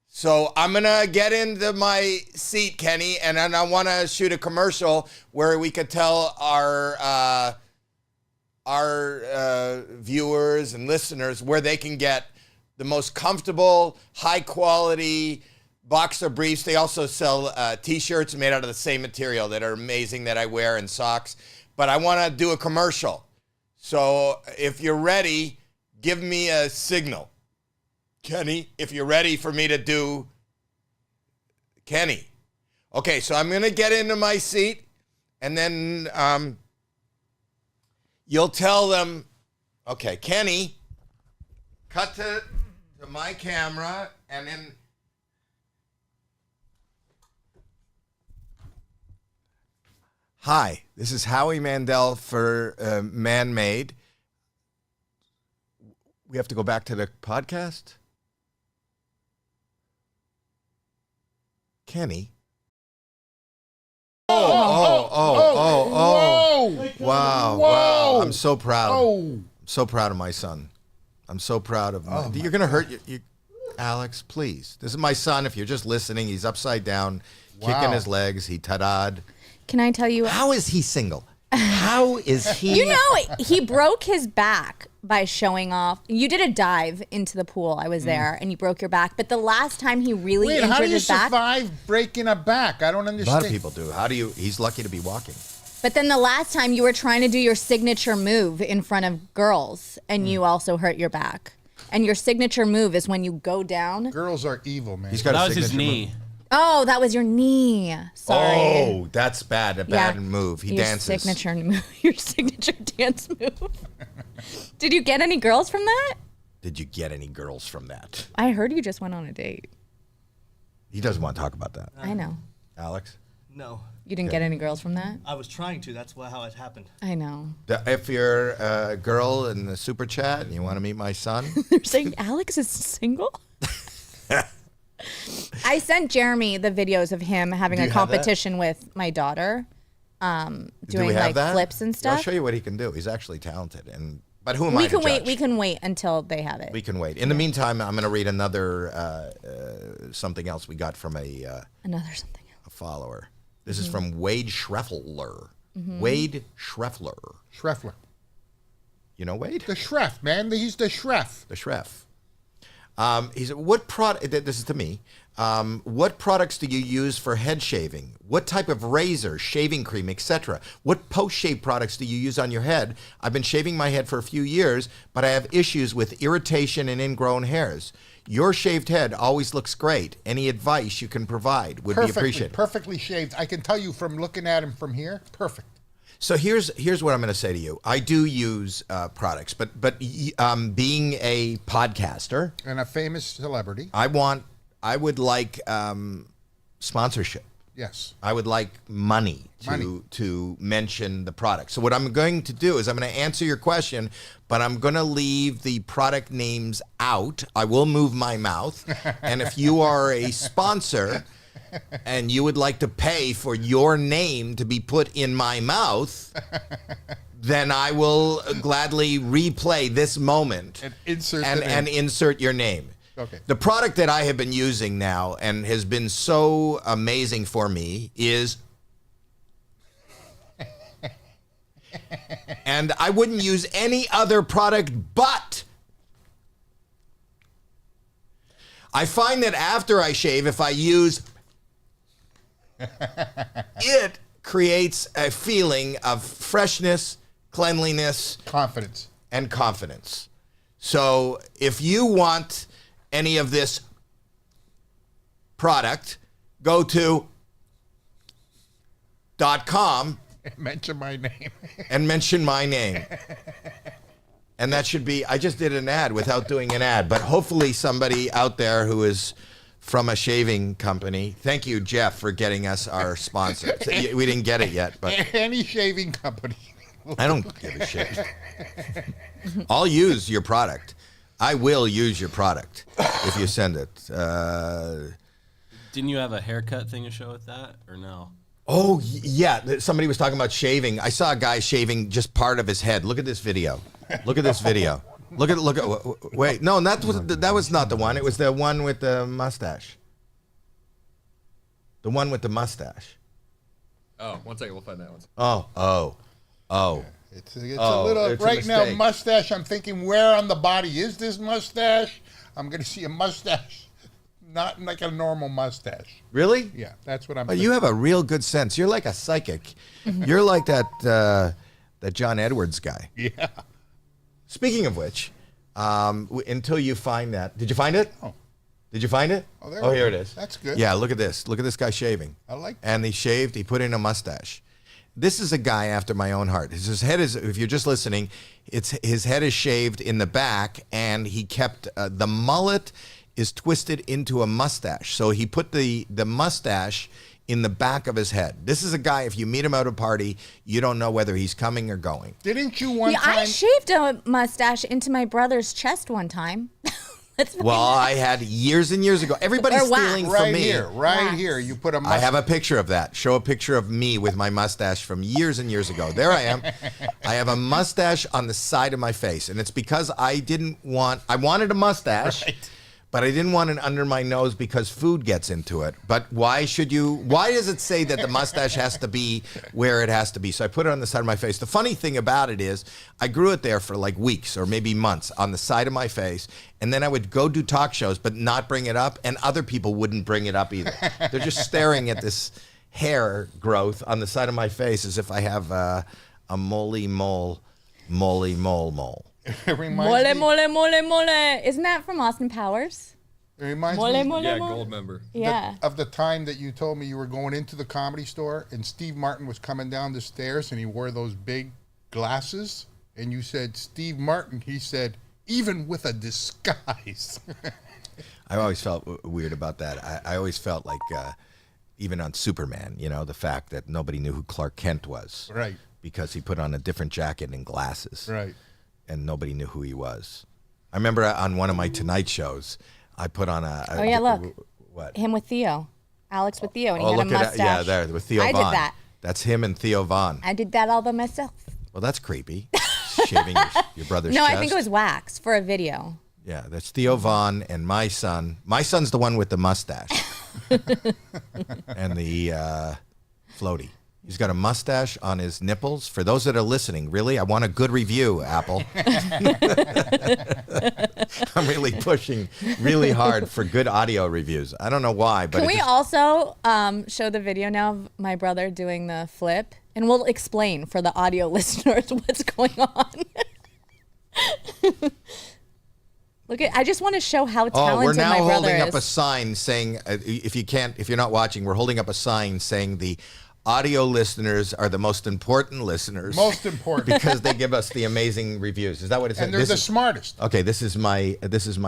So I'm going to get into my seat, Kenny, and then I want to shoot a commercial where we could tell our viewers and listeners where they can get the most comfortable, high-quality boxer briefs. They also sell T-shirts made out of the same material that are amazing that I wear, and socks. But I want to do a commercial. So if you're ready, give me a signal. Kenny, if you're ready for me to do... Kenny. Okay, so I'm going to get into my seat, and then you'll tell them... Okay, Kenny, cut to my camera, and then... Hi, this is Howie Mandel for Man-Made. We have to go back to the podcast? Kenny? Oh. Wow. I'm so proud. I'm so proud of my son. I'm so proud of my... You're going to hurt you, Alex, please. This is my son. If you're just listening, he's upside down, kicking his legs. He ta-da'd. Can I tell you? How is he single? How is he? You know, he broke his back by showing off. You did a dive into the pool. I was there, and you broke your back. But the last time he really injured how do you his back. survive breaking a back? I don't A understand. lot of people do. How do you? He's lucky to be walking. But then the last time you were trying to do your signature move in front of girls, and you also hurt your back. And your signature move is when you go down. Girls are evil, man. He's got That a was his signature knee. move. Oh, that was your knee. Sorry. Oh, that's bad. A bad move. He your dances. Signature move. Your signature dance move. Did you get any girls from that? Did you get any girls from that? I heard you just went on a date. He doesn't want to talk about that. I know. Alex? No, You didn't get any girls from that? I was trying to. That's how it happened. I know. If you're a girl in the super chat and you want to meet my son, They're saying Alex is single? I sent Jeremy the videos of him having Do a you have that? competition with my daughter, do doing we have like that? flips and Yeah, I'll stuff. show you what he can do. He's actually talented. But who am I We to can wait. judge? We can wait until they have it. We can wait. In the meantime, I'm going to read another something else we got from a Another something else. follower. This is from Wade Schreffler. Mm-hmm. Wade Schreffler. Schreffler. You know Wade? The Schreff, man. He's the Schreff. The Schreff. He said, "What product?" This is to me. What products do you use for head shaving? What type of razor, shaving cream, etc.? What post-shave products do you use on your head? I've been shaving my head for a few years, but I have issues with irritation and ingrown hairs. Your shaved head always looks great. Any advice you can provide would be appreciated. Perfectly shaved. I can tell you from looking at him from here, perfect. So here's what I'm going to say to you. I do use products, but being a podcaster And a famous celebrity. I would like sponsorship. Yes. I would like money to mention the product. So what I'm going to do is I'm going to answer your question, but I'm going to leave the product names out. I will move my mouth. And if you are a sponsor, and you would like to pay for your name to be put in my mouth, then I will gladly replay this moment And insert and insert your name. Okay. The product that I have been using now and has been so amazing for me is, and I wouldn't use any other product but, I find that after I shave, if I use, it creates a feeling of freshness, cleanliness, confidence. and confidence. So if you want any of this product, go to .com Mention my name. and mention my name. And that should be, I just did an ad without doing an ad, but hopefully somebody out there who is from a shaving company. Thank you, Jeff, for getting us our sponsor. We didn't get it yet, but Any shaving company. I don't give a shit. I'll use your product. I will use your product if you send it. Didn't you have a haircut thing to show with that, or no? Oh, yeah. Somebody was talking about shaving. I saw a guy shaving just part of his head. Look at this video. Look at this video. Look at. Wait, no, that was not the one. It was the one with the mustache. The one with the mustache. Oh, one second, we'll find that one. Oh. It's a little, it's a right now, mistake. mustache. I'm thinking, where on the body is this mustache? I'm going to see a mustache, not like a normal mustache. Really? Yeah, that's what I'm Oh, thinking. you have a real good sense. You're like a psychic. You're like that John Edwards guy. Yeah. Speaking of which, until you find that, did you find it? Oh. Did you find it? Oh, there Oh, it here is. it is. That's good. Yeah, look at this. Look at this guy shaving. I like that. And he shaved. He put in a mustache. This is a guy after my own heart. His head is, if you're just listening, his head is shaved in the back, and he kept the mullet is twisted into a mustache. So he put the mustache in the back of his head. This is a guy, if you meet him at a party, you don't know whether he's coming or going. Didn't you one Yeah, time? I shaved a mustache into my brother's chest one time. That's Well, I had years and years ago. Everybody's Or wax. stealing from right me. here, right Wax. here. You put a I mustache. have a picture of that. Show a picture of me with my mustache from years and years ago. There I am. I have a mustache on the side of my face, and it's because I wanted a mustache, but I didn't want it under my nose because food gets into it. But why does it say that the mustache has to be where it has to be? So I put it on the side of my face. The funny thing about it is I grew it there for like weeks or maybe months on the side of my face, and then I would go do talk shows but not bring it up, and other people wouldn't bring it up either. They're just staring at this hair growth on the side of my face as if I have a moly mole. It reminds mole, me, mole, mole, mole. Isn't that from Austin Powers? it reminds Mole, me mole, Yeah, mole. gold member. Yeah. of the time that you told me you were going into the Comedy Store and Steve Martin was coming down the stairs and he wore those big glasses. And you said, Steve Martin, he said, even with a disguise. I always felt weird about that. I always felt like, even on Superman, the fact that nobody knew who Clark Kent was. Right. Because he put on a different jacket and glasses. Right. And nobody knew who he was. I remember on one of my Tonight shows, I put on Oh, yeah, look. What? Him with Theo. Alex with Theo, and he Oh, had a look at mustache. that. Yeah, there, with Theo I Vaughn. did that. That's him and Theo Vaughn. I did that all by myself. Well, that's creepy. Shaving your brother's No, chest. I think it was wax for a video. Yeah, that's Theo Vaughn and my son. My son's the one with the mustache. And the floaty. He's got a mustache on his nipples. For those that are listening, really, I want a good review, Apple. I'm really pushing really hard for good audio reviews. I don't know why, but Can we also show the video now of my brother doing the flip? And we'll explain for the audio listeners what's going on. I just want to show how talented we're now my brother holding is. up a sign saying, if you're not watching, we're holding up a sign saying the audio listeners are the most important listeners. Most important. Because they give us the amazing reviews. Is that what it says? And they're the smartest. Okay, this is my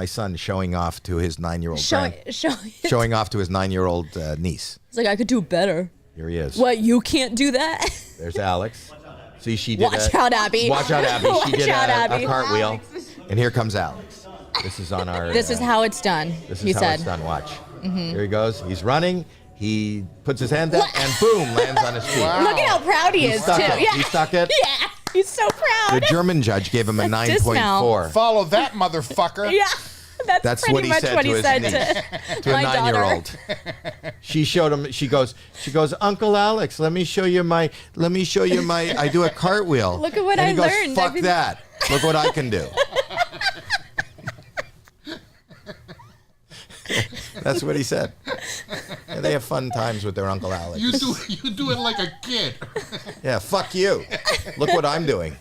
son showing off to his 9-year-old showing off to his 9-year-old niece. It's like, I could do better. Here he is. What, you can't do that? There's Alex. See, she did Watch out, Abby. Watch out, Abby. She Watch did out, a Abby. cartwheel. And here comes Alex. This is on our. This is how it's done, This he is how said. it's done. Watch. Here he goes. He's running. He puts his hand out and boom, lands on his feet. Wow. Look at how proud he is, too. Stuck it. Yeah. He stuck it. Yeah, he's so proud. The German judge gave him a Dismount. 9.4. Follow that motherfucker. Yeah, That's pretty what he much said what to he his said niece, to a my daughter. 9-year-old. She showed him. She goes, Uncle Alex, let me show you my. I do a cartwheel. Look at what and I he goes, learned. Fuck that. Look what I can do. That's what he said. And they have fun times with their Uncle Alex. You do it like a kid. Yeah, fuck you. Look what I'm doing.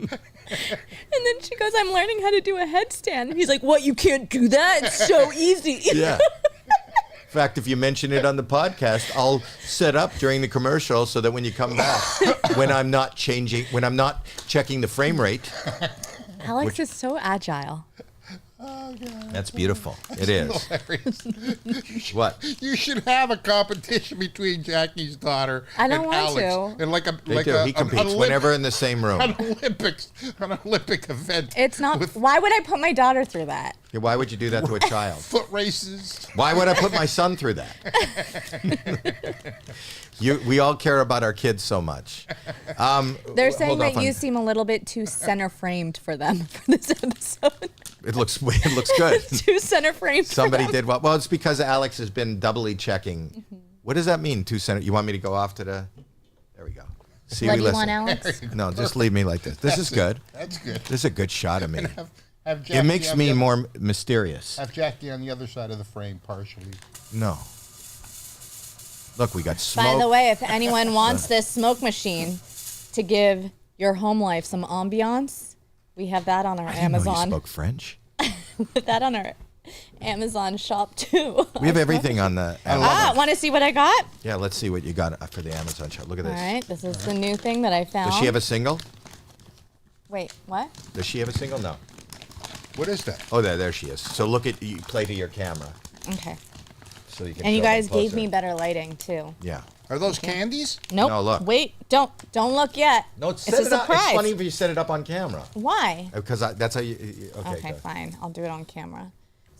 And then she goes, I'm learning how to do a headstand. And he's like, what, you can't do that? It's so easy. Yeah. In fact, if you mention it on the podcast, I'll set up during the commercial so that when you come back, when I'm not checking the frame rate. Alex is so agile. Oh, God. That's beautiful. It is. What? You should have a competition between Jackie's daughter I don't and want Alex. to. And like a They like do. a He competes an whenever in the same room. an Olympic event. It's not. Why would I put my daughter through that? Yeah, why would you do that to a child? Foot races. Why would I put my son through that? We all care about our kids so much. They're saying hold off that you on- seem a little bit too center framed for them for this episode. It looks good. Too center framed. Somebody did well. Well, it's because Alex has been doubly checking. Mm-hmm. What does that mean? 2 center. You want me to go off to the? There we go. See, What we do you listen. want, Alex? No, just leave me like this. This is good. That's good. This is a good shot of me. Have Jackie It makes on me the other- more mysterious. Have Jackie on the other side of the frame partially. No. Look, we got smoke. By the way, if anyone wants this smoke machine to give your home life some ambiance, we have that on our I didn't know you Amazon. spoke French. Put that on our Amazon shop too. We have everything on the. Want to see what I got? Yeah, let's see what you got for the Amazon shop. Look at All this. right, this is the new thing that I found. Does she have a single? Wait, what? Does she have a single? No. What is that? Oh, there she is. So look at you. Play to your camera, Okay. so you can. And you show them guys gave closer. me better lighting too. Yeah. Are those candies? Nope. No, look. Wait, don't look yet. No, it's set a it up. surprise. It's funny if you set it up on camera. Why? Because that's how you. Okay. Okay, good. fine. I'll do it on camera.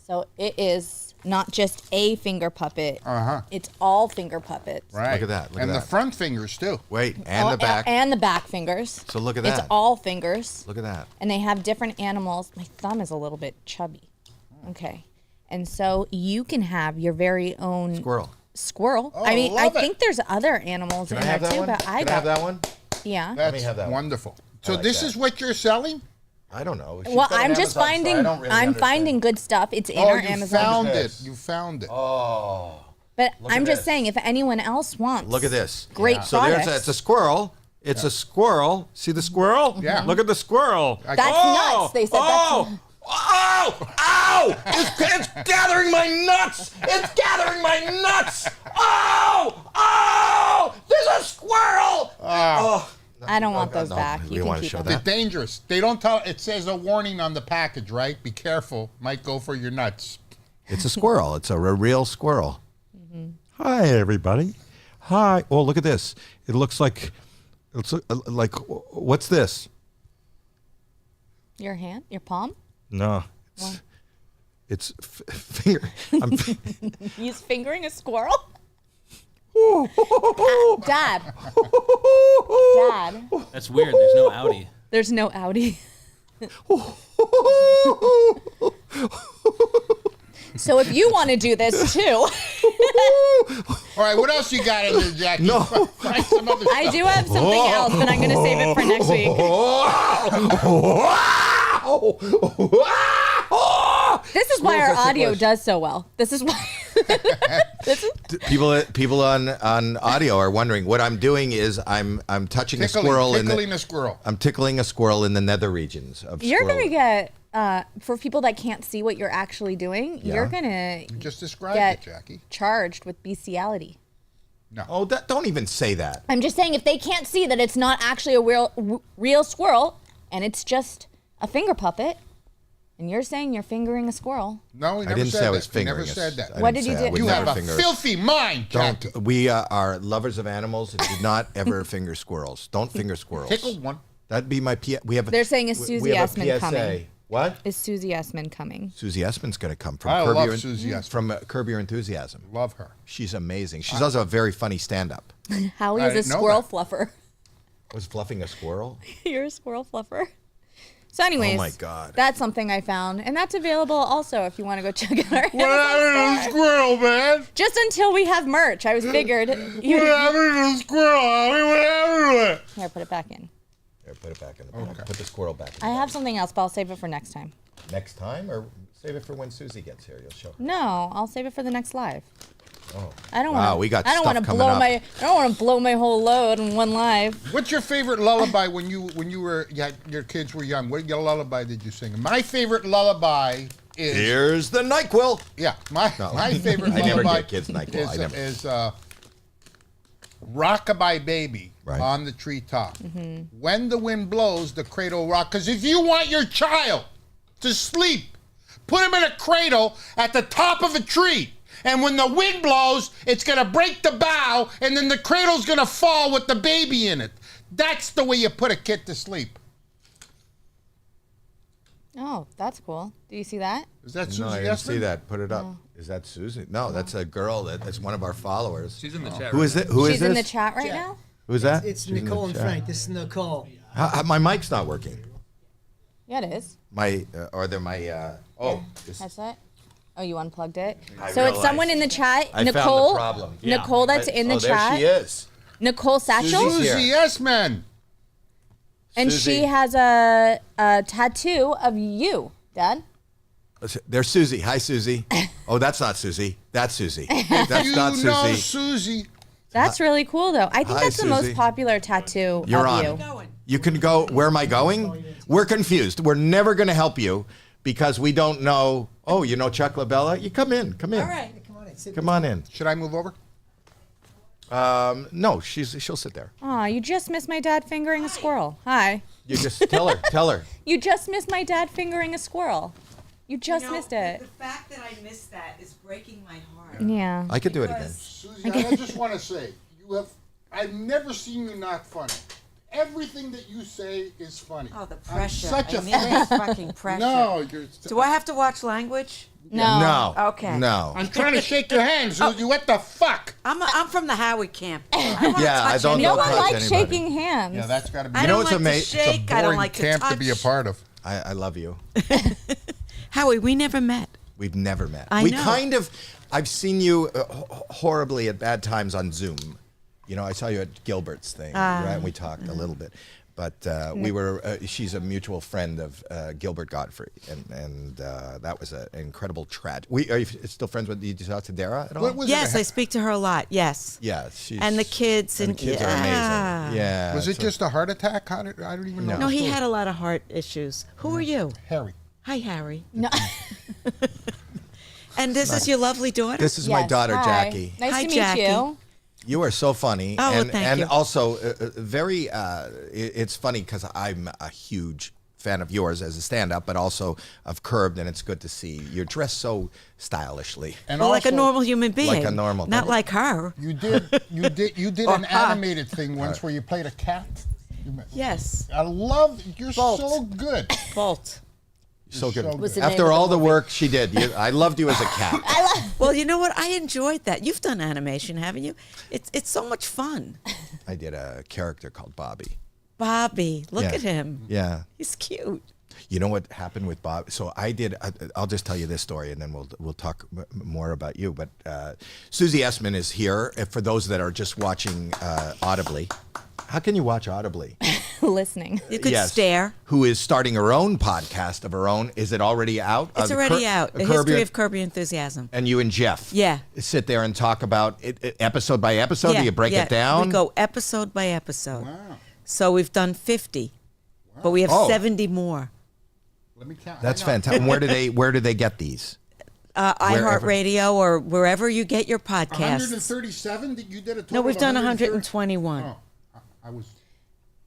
So it is not just a finger puppet. Uh-huh. It's all finger puppets. Right. Look at that, look and at the that. front fingers too. Wait, and the back. And the back fingers. So look at It's that. all fingers. Look at that. And they have different animals. My thumb is a little bit chubby. Okay. And so you can have your very own Squirrel. Oh, I mean, I love it. think there's other animals Can in I there have that too, one? but I Can got I have that one? Yeah. That's have that one. wonderful. So like this that. is what you're selling? I don't know. Well, I'm just finding I'm finding good stuff. It's in our you Amazon. found it. This. You found it. Oh. But Look I'm at just this. saying, if anyone else wants, Look at this. Great So products. it's a squirrel. It's a squirrel. See the squirrel? Yeah. Look at the squirrel. That's nuts. They said oh, that's. Oh! Ow! It's gathering my nuts! It's gathering my nuts! Oh! Oh! There's a squirrel! Oh! I don't want those no, back. we You can wanna keep show them. They're that. dangerous. They don't tell. It says a warning on the package, right? Be careful. Might go for your nuts. It's a squirrel. It's a real squirrel. Hi, everybody. Hi. Oh, look at this. It looks like. It's like. What's this? Your hand, your palm. No. It's finger. I'm. He's fingering a squirrel. Dad. Dad. That's weird. There's no outie. There's no outie. So if you want to do this too, All right, what else you got in there, Jackie? No. Find some other I do have something else, but I'm going to save it for next week. This is why our audio does so well. This is why. People on audio are wondering what I'm doing is I'm touching a squirrel tickling a squirrel. I'm tickling a squirrel in the nether regions of You're squirrel. going to get, for people that can't see what you're actually doing, you're going to Just described get it, Jackie. charged with bestiality. Oh, don't even say that. I'm just saying, if they can't see that it's not actually a real squirrel and it's just a finger puppet, and you're saying you're fingering a squirrel. No, he I never didn't said say I that. was He fingering. never said that. What did you do? You have a filthy mind, Jackie. Don't. We are lovers of animals and do not ever finger squirrels. Don't finger squirrels. Tickle one. That'd be my we have. They're saying a we Susie have Essman PSA. coming. What? Is Susie Essman coming? Susie Essman's going to come from I Curb love Your Susie Essman. From Curb Your Enthusiasm. Love her. She's amazing. She's also a very funny stand-up. Howie I is a didn't know squirrel that. fluffer. Was fluffing a squirrel? You're a squirrel fluffer. So anyways, Oh my God. that's something I found. And that's available also if you want to go check out our What happened Amazon to the store. squirrel, man? Just until we have merch. I was figured. What happened to the squirrel, Howie? What happened to it? Here, put it back in. Here, put it back in the bag. Put the squirrel back in the I bag. have something else, but I'll save it for next time. Next time, or save it for when Susie gets here. You'll show her. No, I'll save it for the next live. Oh. I don't Wow, want. we got I don't stuff want to coming blow up. I don't want to blow my whole load in one live. What's your favorite lullaby when you were your kids were young? What lullaby did you sing? My favorite lullaby is Here's the NyQuil. yeah. My favorite I never lullaby get kids NyQuil. is Rockabye Baby Right. on the treetop. When the wind blows, the cradle rock. Because if you want your child to sleep, put him in a cradle at the top of a tree. And when the wind blows, it's going to break the bough, and then the cradle's going to fall with the baby in it. That's the way you put a kid to sleep. Oh, that's cool. Do you see that? Is that Susie No, I didn't Essman? see that. Put it up. Is that Susie? No, that's a girl. That's one of our followers. She's in the chat. Who is it? Who is She's this? in the chat right Yeah. now. Who's that? It's She's in the Nicole and chat. Frank. This is Nicole. My mic's not working. Yeah, it is. My this, Headset. Oh, you unplugged it. I So it's realized. someone in the chat. I found the Nicole. problem. Nicole, that's in the oh, chat. there she is. Nicole Satchel. Susie's here. Susie Essman. And Susie. she has a tattoo of you, Dad. There's Susie. Hi, Susie. Oh, that's not Susie. That's Susie. That's You not know Susie. Susie. That's really cool, though. I think Hi, that's the most Susie. popular tattoo You're of on. you. You can go. Where am I going? We're confused. We're never going to help you because we don't know. Oh, you know Chuck LaBella? You come in. Come in. All right, come on in. Sit Come on in. Should I move over? No, she'll sit there. Aw, you just missed my dad fingering a squirrel. Hi. You just tell her. Tell her. You just missed my dad fingering a squirrel. You just missed it. The fact that I missed that is breaking my heart. Yeah. I could do it again. Susie, I just want to say, I've never seen you not funny. Everything that you say is funny. Oh, the I'm pressure. such a I mean, it's fucking pressure. No, you're. Do I have to watch language? No. No. Okay. No. I'm trying to shake your hand, Susie. What the fuck? I'm from the Howie camp. I don't wanna Yeah, I touch don't anyone. No Don't one touch likes anybody. shaking hands. Yeah, that's got to be. I know don't what's like to amazing? shake. It's a I don't boring like to camp touch. to be a part of. I love you. Howie, we never met. We've never met. I we know. kind of. I've seen you horribly at bad times on Zoom. You know, I saw you at Gilbert's thing, right? And we talked a little bit. But we were. She's a mutual friend of Gilbert Godfrey, and that was an incredible tragedy. Are you still friends with? Did you talk to Dara at all? What was Yes, it? I speak to her a lot. Yes. Yeah, she's, And the kids and the kids are amazing. Yeah. Was it so- just a heart attack? I don't even know. No, the he story. had a lot of heart issues. Who are you? Harry. Hi, Harry. No. And this is your lovely daughter? This is my Yes, daughter, hi. Jackie. Nice Hi, to meet Jackie. you. You are so funny, Oh, well, and thank you. also very. It's funny because I'm a huge fan of yours as a stand-up, but also of Curbed, and it's good to see you're dressed so stylishly. And Well, like a also, normal human being. Like a normal- Not like her. You did Or an her. animated thing once where you played a cat. Yes. I love. You're Bolt. so good. Bolt. So good. so Was the After name of all the the work she did, I loved you as a cat. Well, you know what? I enjoyed that. You've done animation, haven't you? It's so much fun. I did a character called Bobby. Bobby, look Yeah. at him. Yeah. He's cute. You know what happened with Bob? So I did. I'll just tell you this story, and then we'll talk more about you. But Susie Essman is here. For those that are just watching audibly, how can you watch audibly? Listening. You could Yes. stare. Who is starting her own podcast of her own? Is it already out? It's already out. The history of Curb Your Enthusiasm. And you and Jeff, Yeah. sit there and talk about it episode by episode. Do you break it down? We go episode by episode. Wow. So we've done 50, but we have Oh. 70 more. Let me count. That's Hang on. fantastic. Where do they get these? iHeart Radio or wherever you get your podcasts. 137. You did a total. No, we've of done 130? 121. Oh, I was.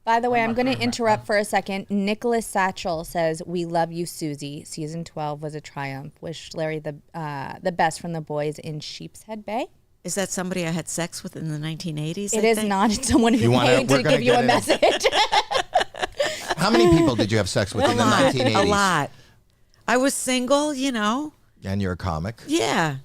By the way, I'm not going to gonna- interrupt for a second. Nicholas Satchel says, "We love you, Susie. Season 12 was a triumph. Wish Larry the best from the boys in Sheepshead Bay." Is that somebody I had sex with in the 1980s? It I is think? not. It's someone who wanna- paid we're to gonna give you get a in. message. How many people did you have sex with in the 1980s? A lot. I was single, you know. And you're a comic. Yeah.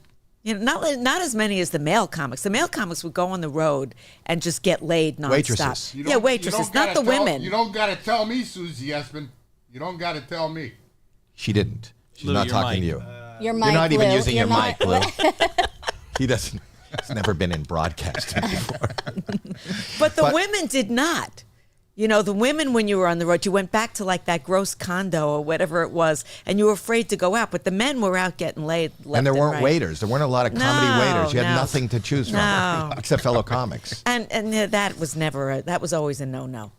You know, not as many as the male comics. The male comics would go on the road and just get laid nonstop. Waitresses. Yeah, waitresses, not the women. You don't got to tell me, Susie Essman. You don't got to tell me. She didn't. She's Lou, not your talking to mic. you. Your mic, You're not even Lou. using You're your not- mic, Lou. He doesn't. He's never been in broadcasting before. But the women did not. You know, the women, when you were on the road, you went back to like that gross condo or whatever it was, and you were afraid to go out. But the men were out getting laid left And there weren't right. waiters. There weren't a lot of comedy No, waiters. You had no. nothing to choose from No. except fellow comics. And that was never, that was always a no-no.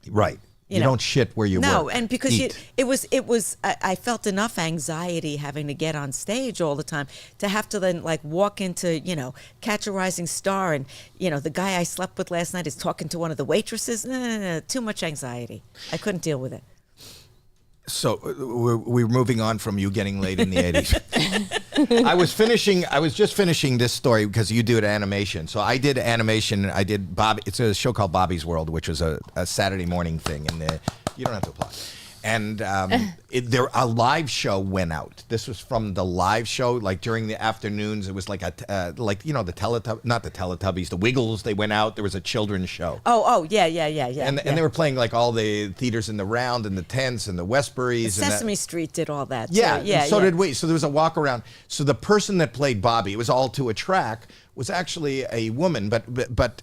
Right. You know. don't shit where you No, work. and because Eat. it was I felt enough anxiety having to get on stage all the time to have to then like walk into, you know, Catch a Rising Star, and you know the guy I slept with last night is talking to one of the waitresses. No, too much anxiety. I couldn't deal with it. So we're moving on from you getting laid in the 80s. I was just finishing this story because you do it animation. So I did animation. I did it's a show called Bobby's World, which was a Saturday morning thing. And you don't have to apply. And a live show went out. This was from the live show, like during the afternoons. It was like like you know the not the Teletubbies, the Wiggles. They went out. There was a children's show. Oh yeah. And they were playing like all the theaters in the Round and the Tents and the Westburys. Sesame Street did all that. Yeah, too. Yeah. So did we. So there was a walk around. So the person that played Bobby, it was all to a track, was actually a woman, but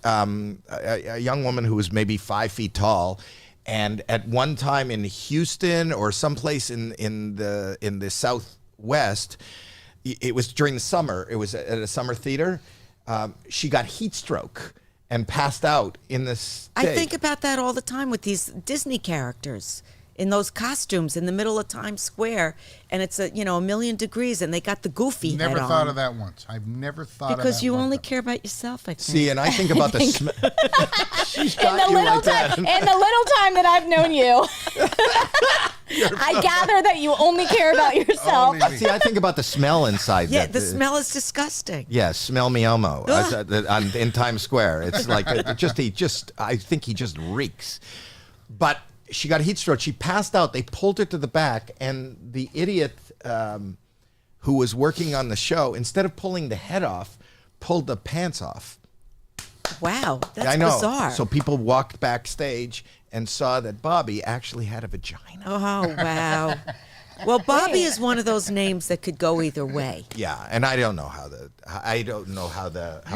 a young woman who was maybe 5 feet tall. And at one time in Houston or someplace in the Southwest, it was during the summer. It was at a summer theater. She got heat stroke and passed out in this. I think about that all the time with these Disney characters in those costumes in the middle of Times Square, and it's a 1,000,000 degrees, and they got the goofy head Never on. thought of that once. I've never thought of that. Because you once. only care about yourself, I think. See, and I think about the smell. She's In got the you little like time, that. in the little time that I've known you, I gather that you only care about yourself. Only me. See, I think about the smell inside. Yeah, that, the smell is disgusting. Yeah, smell me Elmo in Times Square. It's like I think he just reeks. But she got heat stroke. She passed out. They pulled her to the back, and the idiot who was working on the show, instead of pulling the head off, pulled the pants off. Wow, that's I know. bizarre. So people walked backstage and saw that Bobby actually had a vagina. Oh, wow. Well, Bobby is one of those names that could go either way. Yeah, and I don't know how You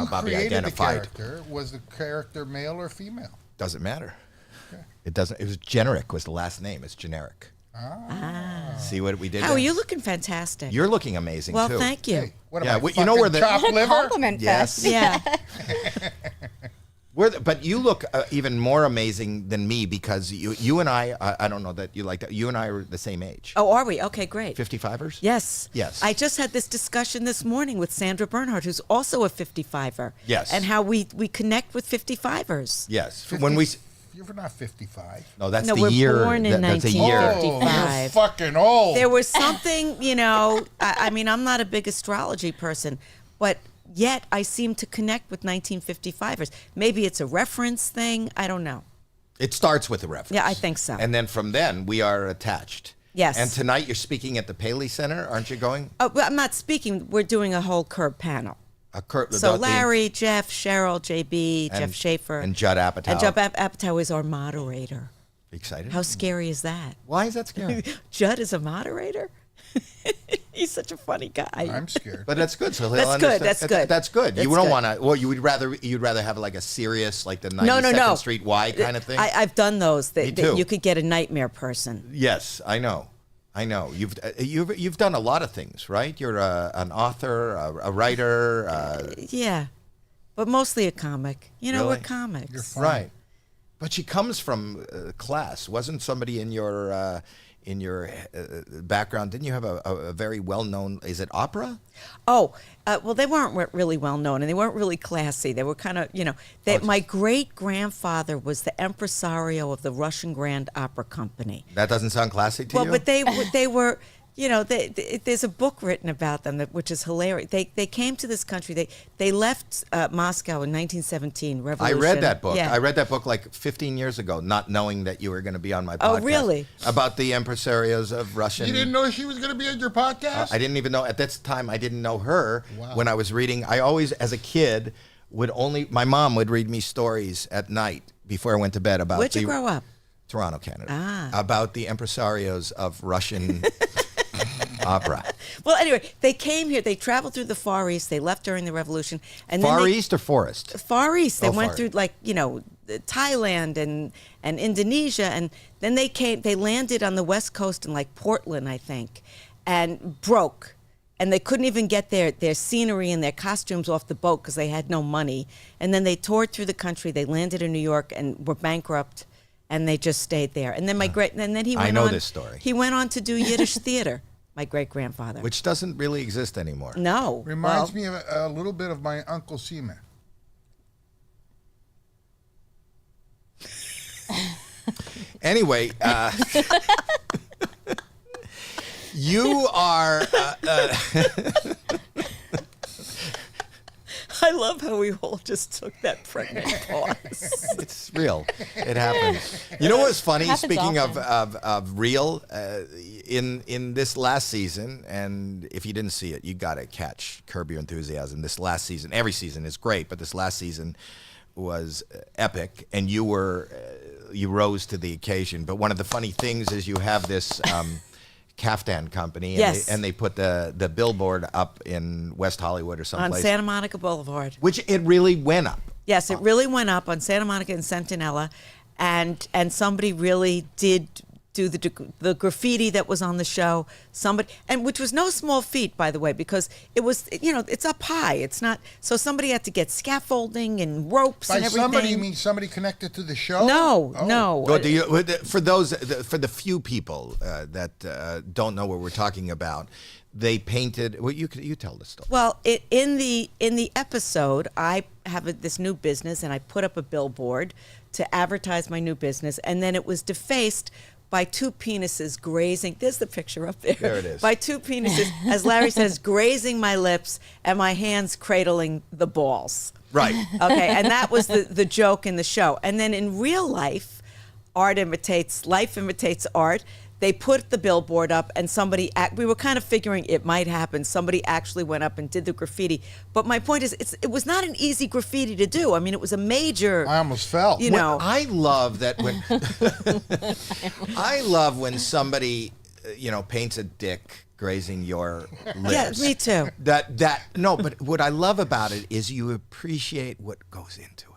Bobby created identified. the character. Was the character male or female? Doesn't matter. It doesn't. It was generic. Was the last name? It's generic. Ah. See what we did? How there? are you looking fantastic? You're looking amazing well, too. thank you. Hey, what Yeah, am I, you know where fucking the- chopped What a liver? compliment Yes. fest. Yeah. But you look even more amazing than me because you and I don't know that you like that. You and I are the same age. Oh, are we? Okay, great. 55ers? Yes. Yes. I just had this discussion this morning with Sandra Bernhardt, who's also a 55er. Yes. And how we connect with 55ers. Yes. 50 When we You're not 55. no, that's No, the we're year. born in that's a year. 1950. You're fucking old. There was something, I mean, I'm not a big astrology person, but yet I seem to connect with 1955ers. Maybe it's a reference thing. I don't know. It starts with a reference. Yeah, I think so. And then from then we are attached. Yes. And tonight you're speaking at the Paley Center, aren't you going? Oh, but I'm not speaking. We're doing a whole curb panel. So the- Larry, Jeff, Cheryl, JB, And- Jeff Schaefer. and Judd Apatow. And Judd Apatow is our moderator. Excited? How scary is that? Why is that scary? Judd is a moderator? He's such a funny guy. I'm scared. But that's good. So he'll That's good, understand- that's good. That's good. That's You don't good. want to. Well, you'd rather have like a serious, like the 92nd No. Street Y kind of thing. I've done those. Me too. You could get a nightmare person. Yes, I know. You've done a lot of things, right? You're an author, a writer. Yeah, but mostly a comic. We're Really? comics. You're fine. Right. But she comes from class. Wasn't somebody in your background? Didn't you have a very well-known? Is it opera? Oh, well, they weren't really well known, and they weren't really classy. They were kind of, my great grandfather was the impresario of the Russian Grand Opera Company. That doesn't sound classy to Well, you. but they you know, there's a book written about them which is hilarious. They came to this country. They left Moscow in 1917. Revolution. I read that book. Yeah. I read that book like 15 years ago, not knowing that you were going to be on my podcast. Oh, really? About the impresarios of Russian. You didn't know she was going to be on your podcast? I didn't even know. At that time, I didn't know her. Wow. When I was reading, I always, as a kid, my mom would read me stories at night before I went to bed about. Where'd you grow up? Toronto, Canada. Ah. About the impresarios of Russian opera. Well, anyway, they came here. They traveled through the Far East. They left during the Revolution. And Far then East or Forest? Far East. They Oh, went Far through Thailand and Indonesia, and then they came. They landed on the West Coast in Portland, I think, and broke. And they couldn't even get their scenery and their costumes off the boat because they had no money. And then they toured through the country. They landed in New York and were bankrupt, and they just stayed there. And then he went I know on, this story. He went on to do Yiddish theater. My great-grandfather. Which doesn't really exist anymore. No. Reminds me of a little bit of my Uncle Seaman. Anyway, you are. I love how we all just took that pregnant pause. It's real. It happens. You know what's funny? Happens Speaking often. of real, in this last season, and if you didn't see it, you got to catch Curb Your Enthusiasm. This last season, every season is great, but this last season was epic, and you rose to the occasion. But one of the funny things is you have this. Caftan company, and, yes. they put the billboard up in West Hollywood or someplace. On Santa Monica Boulevard. Which it really went up. Yes, it really went up on Santa Monica and Centinela, and somebody really did do the graffiti that was on the show. Which was no small feat, by the way, because it was, it's up high. It's not, so somebody had to get scaffolding and ropes By and everything. somebody, you mean somebody connected to the show? No, Oh. no. Well, for the few people that don't know what we're talking about, they painted. Well, you tell the story. Well, in the episode, I have this new business, and I put up a billboard to advertise my new business, and then it was defaced by two penises grazing. There's the picture up there. There it is. By two penises, as Larry says, grazing my lips and my hands cradling the balls. Right. Okay, and that was the joke in the show. And then in real life, life imitates art. They put the billboard up, and we were kind of figuring it might happen. Somebody actually went up and did the graffiti. But my point is, it was not an easy graffiti to do. I mean, it was a major. I almost fell. I love that when I love when somebody paints a dick grazing your lips. Yeah, me too. But what I love about it is you appreciate what goes into it.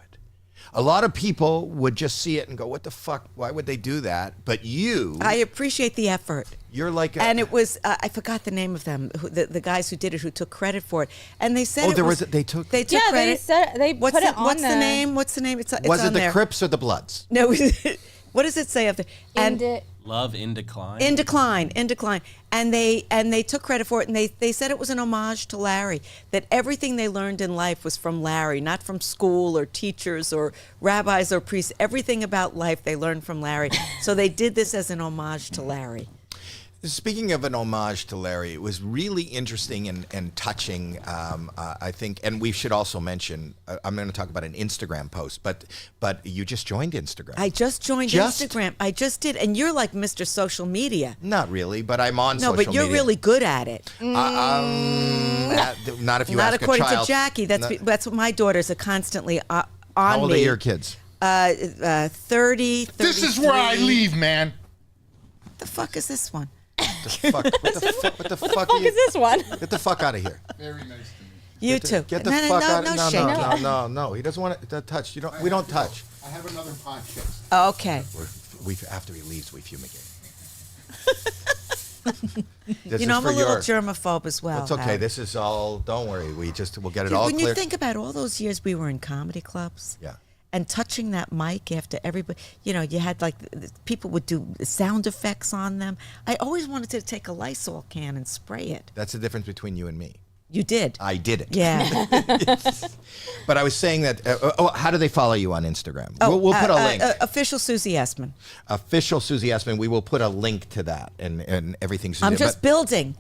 A lot of people would just see it and go, "What the fuck? Why would they do that?" But I appreciate the effort. You're like, and it was I forgot the name of them, the guys who did it, who took credit for it, and they said, they took credit. They said they put it on. What's the name? What's the name? It's was on it the there. Crips or the Bloods? No, what does it say up there? Love in decline. In decline. And they took credit for it, and they said it was an homage to Larry, that everything they learned in life was from Larry, not from school or teachers or rabbis or priests. Everything about life they learned from Larry. So they did this as an homage to Larry. Speaking of an homage to Larry, it was really interesting and touching, I think, and we should also mention, I'm going to talk about an Instagram post, but you just joined Instagram. I just joined Instagram. I just did, and you're like Mr. Social Media. Not really, but I'm on social media. No, but you're really good at it. Not if you Not ask a according child. to Jackie. That's what my daughters are constantly on me. How old are your kids? 30, 33. This is where I leave, man. What the fuck is this one? What the fuck is this one? Get the fuck out of here. Very nice to me. You too. Get the fuck out of here. No. He doesn't want to touch. We don't touch. I have another podcast. Okay. After he leaves, we fumigate. I'm a little germaphobe as well. It's okay. Harry. This is all. Don't worry. We'll get it all when clear. you think about all those years we were in comedy clubs. Yeah. And touching that mic after everybody, you had people would do sound effects on them. I always wanted to take a Lysol can and spray it. That's the difference between you and me. You did. I did it. Yeah. But I was saying that. How do they follow you on Instagram? We'll put a link. Official Susie Essman. Official Susie Essman. We will put a link to that and everything. Susie, I'm just building.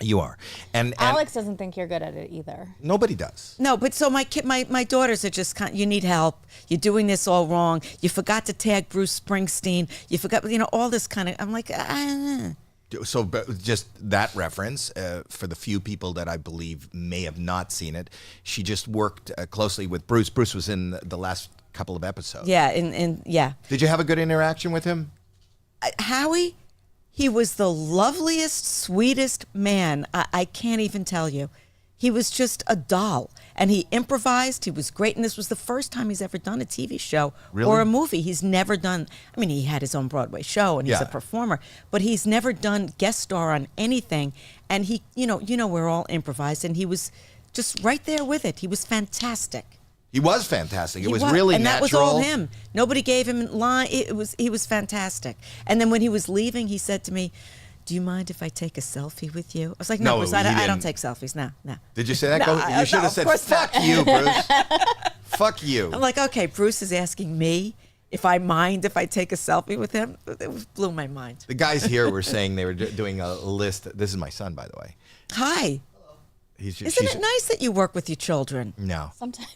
You are, and Alex doesn't think you're good at it either. Nobody does. No, but so my daughters are just you need help. You're doing this all wrong. You forgot to tag Bruce Springsteen. You forgot, all this kind of. I'm like, So just that reference, for the few people that I believe may have not seen it, she just worked closely with Bruce. Bruce was in the last couple of episodes. Yeah, and yeah. Did you have a good interaction with him? Howie, he was the loveliest, sweetest man. I can't even tell you. He was just a doll. And he improvised. He was great. And this was the first time he's ever done a TV show or a movie. He's never done, he had his own Broadway show and he's a performer, but he's never done guest star on anything. And he, we're all improvised. And he was just right there with it. He was fantastic. He was fantastic. It was really and natural. And that was all him. Nobody gave him line. He was fantastic. And then when he was leaving, he said to me, "Do you mind if I take a selfie with you?" I was like, "No, Bruce, I don't take selfies. No." Did you say that? No, you should have said, "Fuck you, Bruce." Fuck you. I'm like, okay, Bruce is asking me if I mind if I take a selfie with him. It blew my mind. The guys here were saying they were doing a list. This is my son, by the way. Hi. Isn't it nice that you work with your children? No. Sometimes.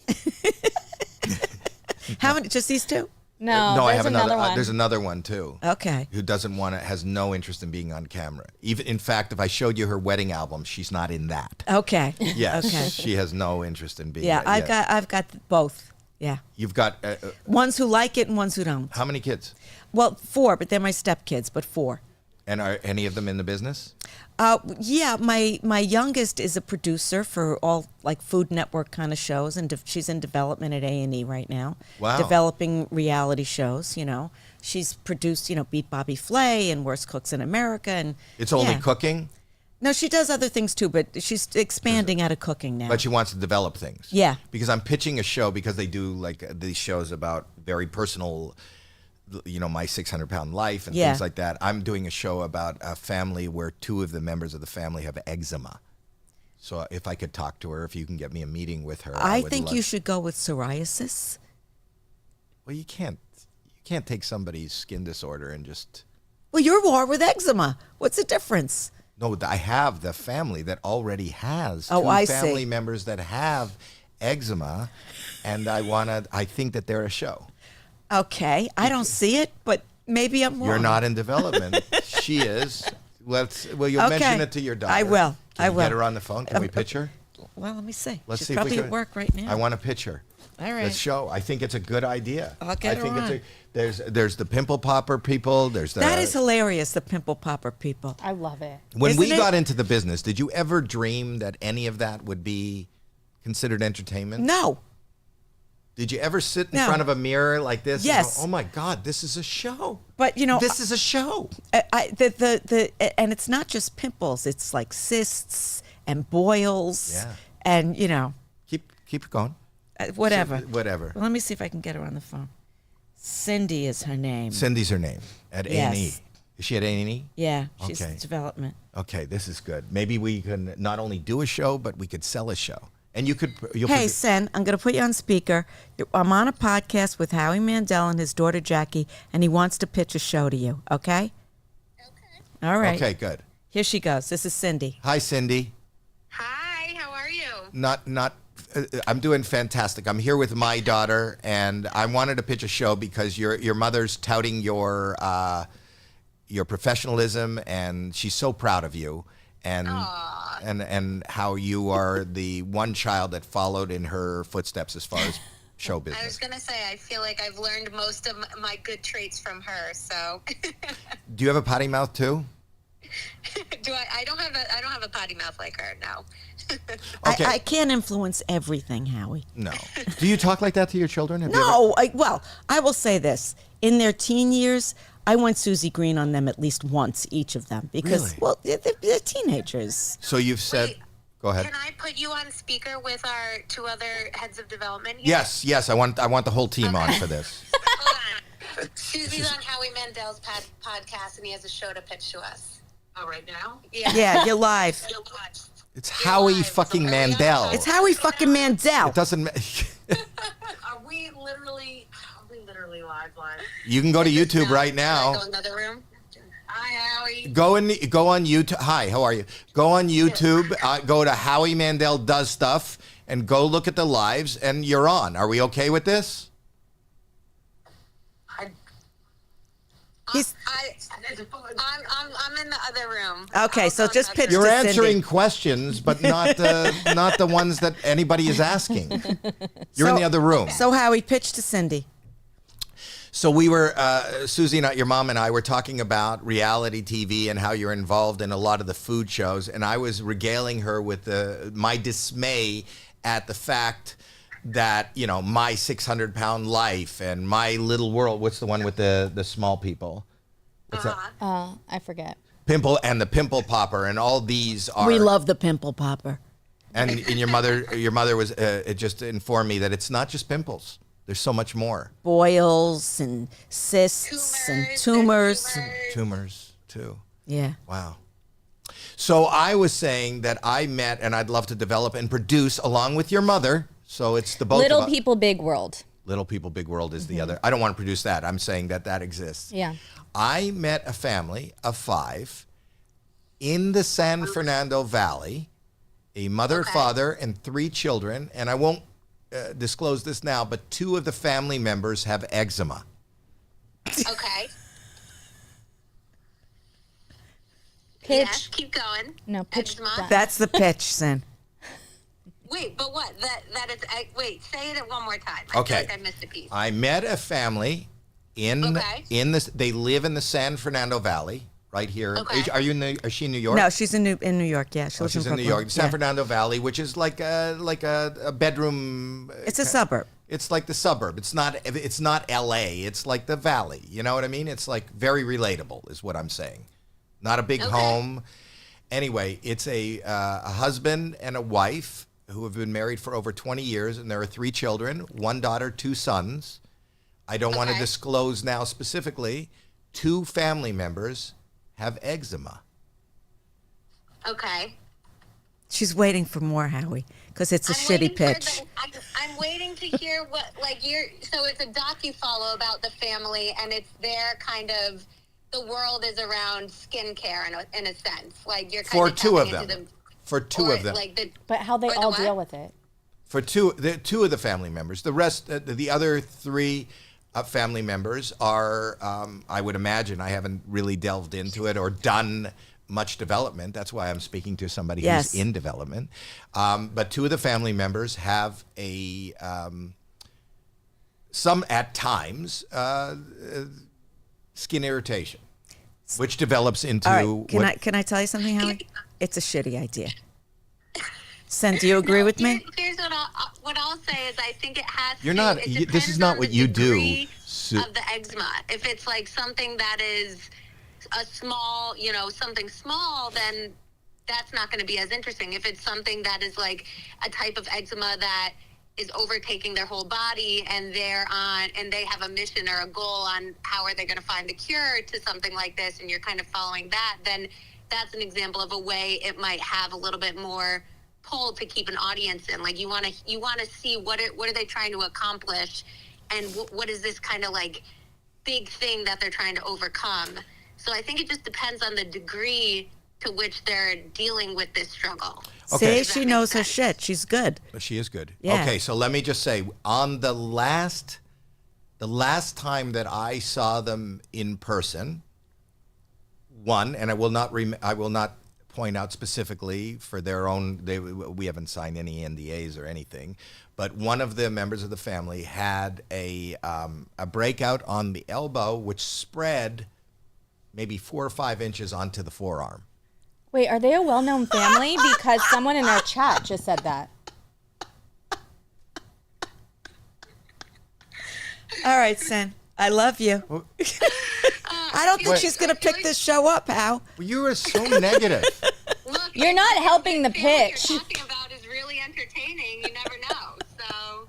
How many? Just these two? No, I have another one. There's another one too. Okay. Who has no interest in being on camera. Even in fact, if I showed you her wedding album, she's not in that. Okay. Yes. Okay. She has no interest in being. Yeah, I've got both. Yeah. You've got ones who like it and ones who don't. How many kids? Well, 4, but they're my stepkids, but 4. And are any of them in the business? Yeah, my youngest is a producer for all like Food Network kind of shows, and she's in development at A&E right now. Wow. Developing reality shows, She's produced, Beat Bobby Flay and Worst Cooks in America. And it's only cooking? No, she does other things too, but she's expanding out of cooking now. But she wants to develop things. Yeah. Because I'm pitching a show because they do like these shows about very personal, my 600-pound life and things like that. I'm doing a show about a family where 2 of the members of the family have eczema. So if I could talk to her, if you can get me a meeting with her, I think you should go with psoriasis. Well, you can't take somebody's skin disorder and just. Well, you're war with eczema. What's the difference? No, I have the family that already has 2 I family see. members that have eczema, and I think that they're a show. Okay, I don't see it, but maybe I'm wrong. You're not in development. She is. You'll mention it to your daughter. I will. Can you get her on the phone? Can we pitch her? Well, let me see. Let's She's see if we probably can. at work right now. I want to pitch her. All right. Let's show. I think it's a good idea. I'll get her on. There's the pimple popper people. That is hilarious, the pimple popper people. I love it. When we got into the business, did you ever dream that any of that would be considered entertainment? No. Did you ever sit in front of a mirror like this? Yes. And go, oh my God, this is a show. But this is a show. And it's not just pimples. It's like cysts and boils. Yeah. And Keep it going. Whatever. Whatever. Well, let me see if I can get her on the phone. Cindy is her name. Cindy's her name at Yes. A&E. Is she at A&E? Yeah, she's Okay. development. Okay, this is good. Maybe we can not only do a show, but we could sell a show. And Hey, Sen, I'm going to put you on speaker. I'm on a podcast with Howie Mandel and his daughter Jackie, and he wants to pitch a show to you, okay? Okay. All right. Okay, good. Here she goes. This is Cindy. Hi, Cindy. Hi, how are you? I'm doing fantastic. I'm here with my daughter, and I wanted to pitch a show because your mother's touting your professionalism, and she's so proud of you. And how you are the one child that followed in her footsteps as far as show business. I was gonna say I feel like I've learned most of my good traits from her. So. Do you have a potty mouth too? Do I? I don't have a potty mouth like her. No. Okay. I can't influence everything, Howie. No. Do you talk like that to your children? No. I will say this. In their teen years, I went Susie Green on them at least once, each of them, because, Really? they're teenagers. So you've said, go ahead. Can I put you on speaker with our 2 other heads of development here? Yes. I want the whole team on for this. Hold on. Susie's on Howie Mandel's podcast, and he has a show to pitch to us. Oh, right now? Yeah. Yeah, you're live. It's Howie fucking Mandel. It's Howie fucking Mandel. It doesn't. Are we literally live? You can go to YouTube right Should now. I go in another room? Hi, Howie. Go on YouTube. Hi, how are you? Go on YouTube. Go to Howie Mandel Does Stuff and go look at the lives, and you're on. Are we okay with this? I'm in the other room. Okay, so just pitch You're to answering Cindy. questions, but not the ones that anybody is asking. You're in the other room. So Howie, pitch to Cindy. So we were, Susie, not your mom, and I were talking about reality TV and how you're involved in a lot of the food shows, and I was regaling her with my dismay at the fact that, you know, My 600-Pound Life and My Little World. What's the one with the small people? What's that? Oh, I forget. Pimple and the Pimple Popper, and all these are. We love the pimple popper. And your mother was it just informed me that it's not just pimples. There's so much more. Boils and cysts and tumors. Tumors too. Yeah. Wow. So I was saying that I met, and I'd love to develop and produce along with your mother. So it's the both Little of us. People, Big World. Little People, Big World is the other. I don't want to produce that. I'm saying that exists. Yeah. I met a family of 5 in the San Fernando Valley, a mother, father, and 3 children. And I won't disclose this now, but 2 of the family members have eczema. Okay. Pitch. Yes, keep going. No, pitch. Eczema. That's the pitch, Sin. Wait, but what? That it's wait. Say it one more time. Okay. I feel like I missed a piece. I met a family in this. They live in the San Fernando Valley, right here. Okay. Are you in the? Is she in New York? No, she's in New York. Yeah, she lives She's in New Brooklyn. York. San Yeah. Fernando Valley, which is like a bedroom. It's a suburb. It's like the suburb. It's not L.A. It's like the valley. You know what I mean? It's like very relatable, is what I'm saying. Not a big home. Anyway, it's a husband and a wife who have been married for over 20 years, and there are 3 children, 1 daughter, 2 sons. I don't want to disclose now specifically. 2 family members have eczema. Okay. She's waiting for more, Howie, because it's a shitty pitch. I'm waiting to hear what, so it's a docu-follow about the family, and it's their kind of, the world is around skincare in a sense. Like you're kind For of 2 of tapping them. into For 2 of them. But how they all deal with it. For 2 of the family members. The rest, the other 3 family members are, I would imagine, I haven't really delved into it or done much development. That's why I'm speaking to somebody who's in development. But 2 of the family members have some at times, skin irritation, which develops into. All right. Can I tell you something, Howie? It's a shitty idea. Sen, do you agree with me? Here's what I'll say is I think it has You're to. not. It This is depends not on what the you do. degree of the eczema. If it's like something that is a small, something small, then that's not going to be as interesting. If it's something that is like a type of eczema that is overtaking their whole body and they have a mission or a goal on how are they going to find the cure to something like this, and you're kind of following that, then that's an example of a way it might have a little bit more pull to keep an audience in. Like you want to see what are they trying to accomplish, and what is this kind of like big thing that they're trying to overcome. So I think it just depends on the degree to which they're dealing with this struggle. Okay. See, she knows her shit. She's good. She is good. Yeah. Okay, so let me just say, on the last time that I saw them in person, and I will not point out specifically for their own. We haven't signed any NDAs or anything, but one of the members of the family had a breakout on the elbow, which spread maybe 4 or 5 inches onto the forearm. Wait, are they a well-known family? Because someone in our chat just said that. All right, Sen. I love you. I don't think she's going to pick this show up, Hal. You are so negative. Look, You're not helping the what pitch. you're talking about is really entertaining. You never know. So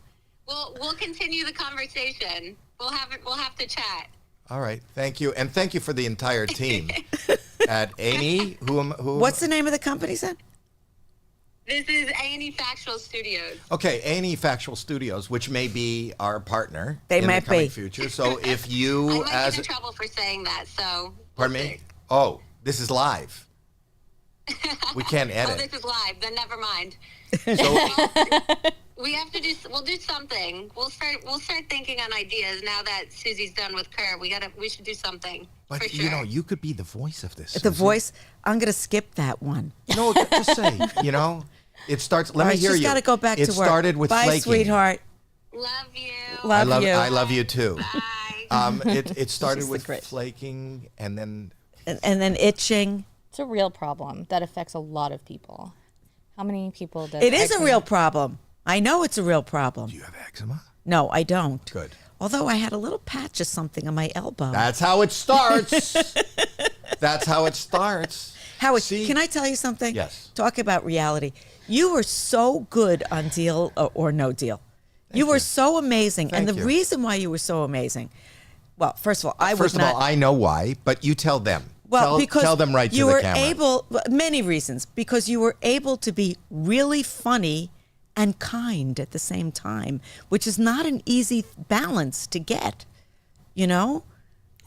we'll continue the conversation. We'll have to chat. All right, thank you, and thank you for the entire team at Amy. Who? What's the name of the company, Sen? This is A&E Factual Studios. Okay, A&E Factual Studios, which may be our partner They in might the coming be. future. So if you, I might get in trouble for saying that, so. pardon me? Oh, this is live. We can't Oh, edit. this is live. Then never mind. So We'll do something. We'll start thinking on ideas now that Susie's done with Kerr. We should do something. but for sure. you know, you could be the voice of this. The Susie. voice. I'm gonna skip that one. No, just say, you know, it starts. Let All me right, hear she's you. got to go back it to work. started with Bye, flaking. sweetheart. Love you. Love you. I love you too. Bye. It started She's with great. flaking, and then And then itching. It's a real problem that affects a lot of people. How many people does It is a eczema- real problem. I know it's a real problem. do you have eczema? No, I don't. Good. Although I had a little patch of something on my elbow. That's how it starts. That's how it starts. Howard, See? can I tell you something? Yes. Talk about reality. You were so good on Deal or No Deal. You were so amazing. Thank and the you. reason why you were so amazing, well, first of all, I First would of not. all, I know why, but you tell them. Well, because tell them right to you the were camera. able, many reasons, because you were able to be really funny and kind at the same time, which is not an easy balance to get, you know,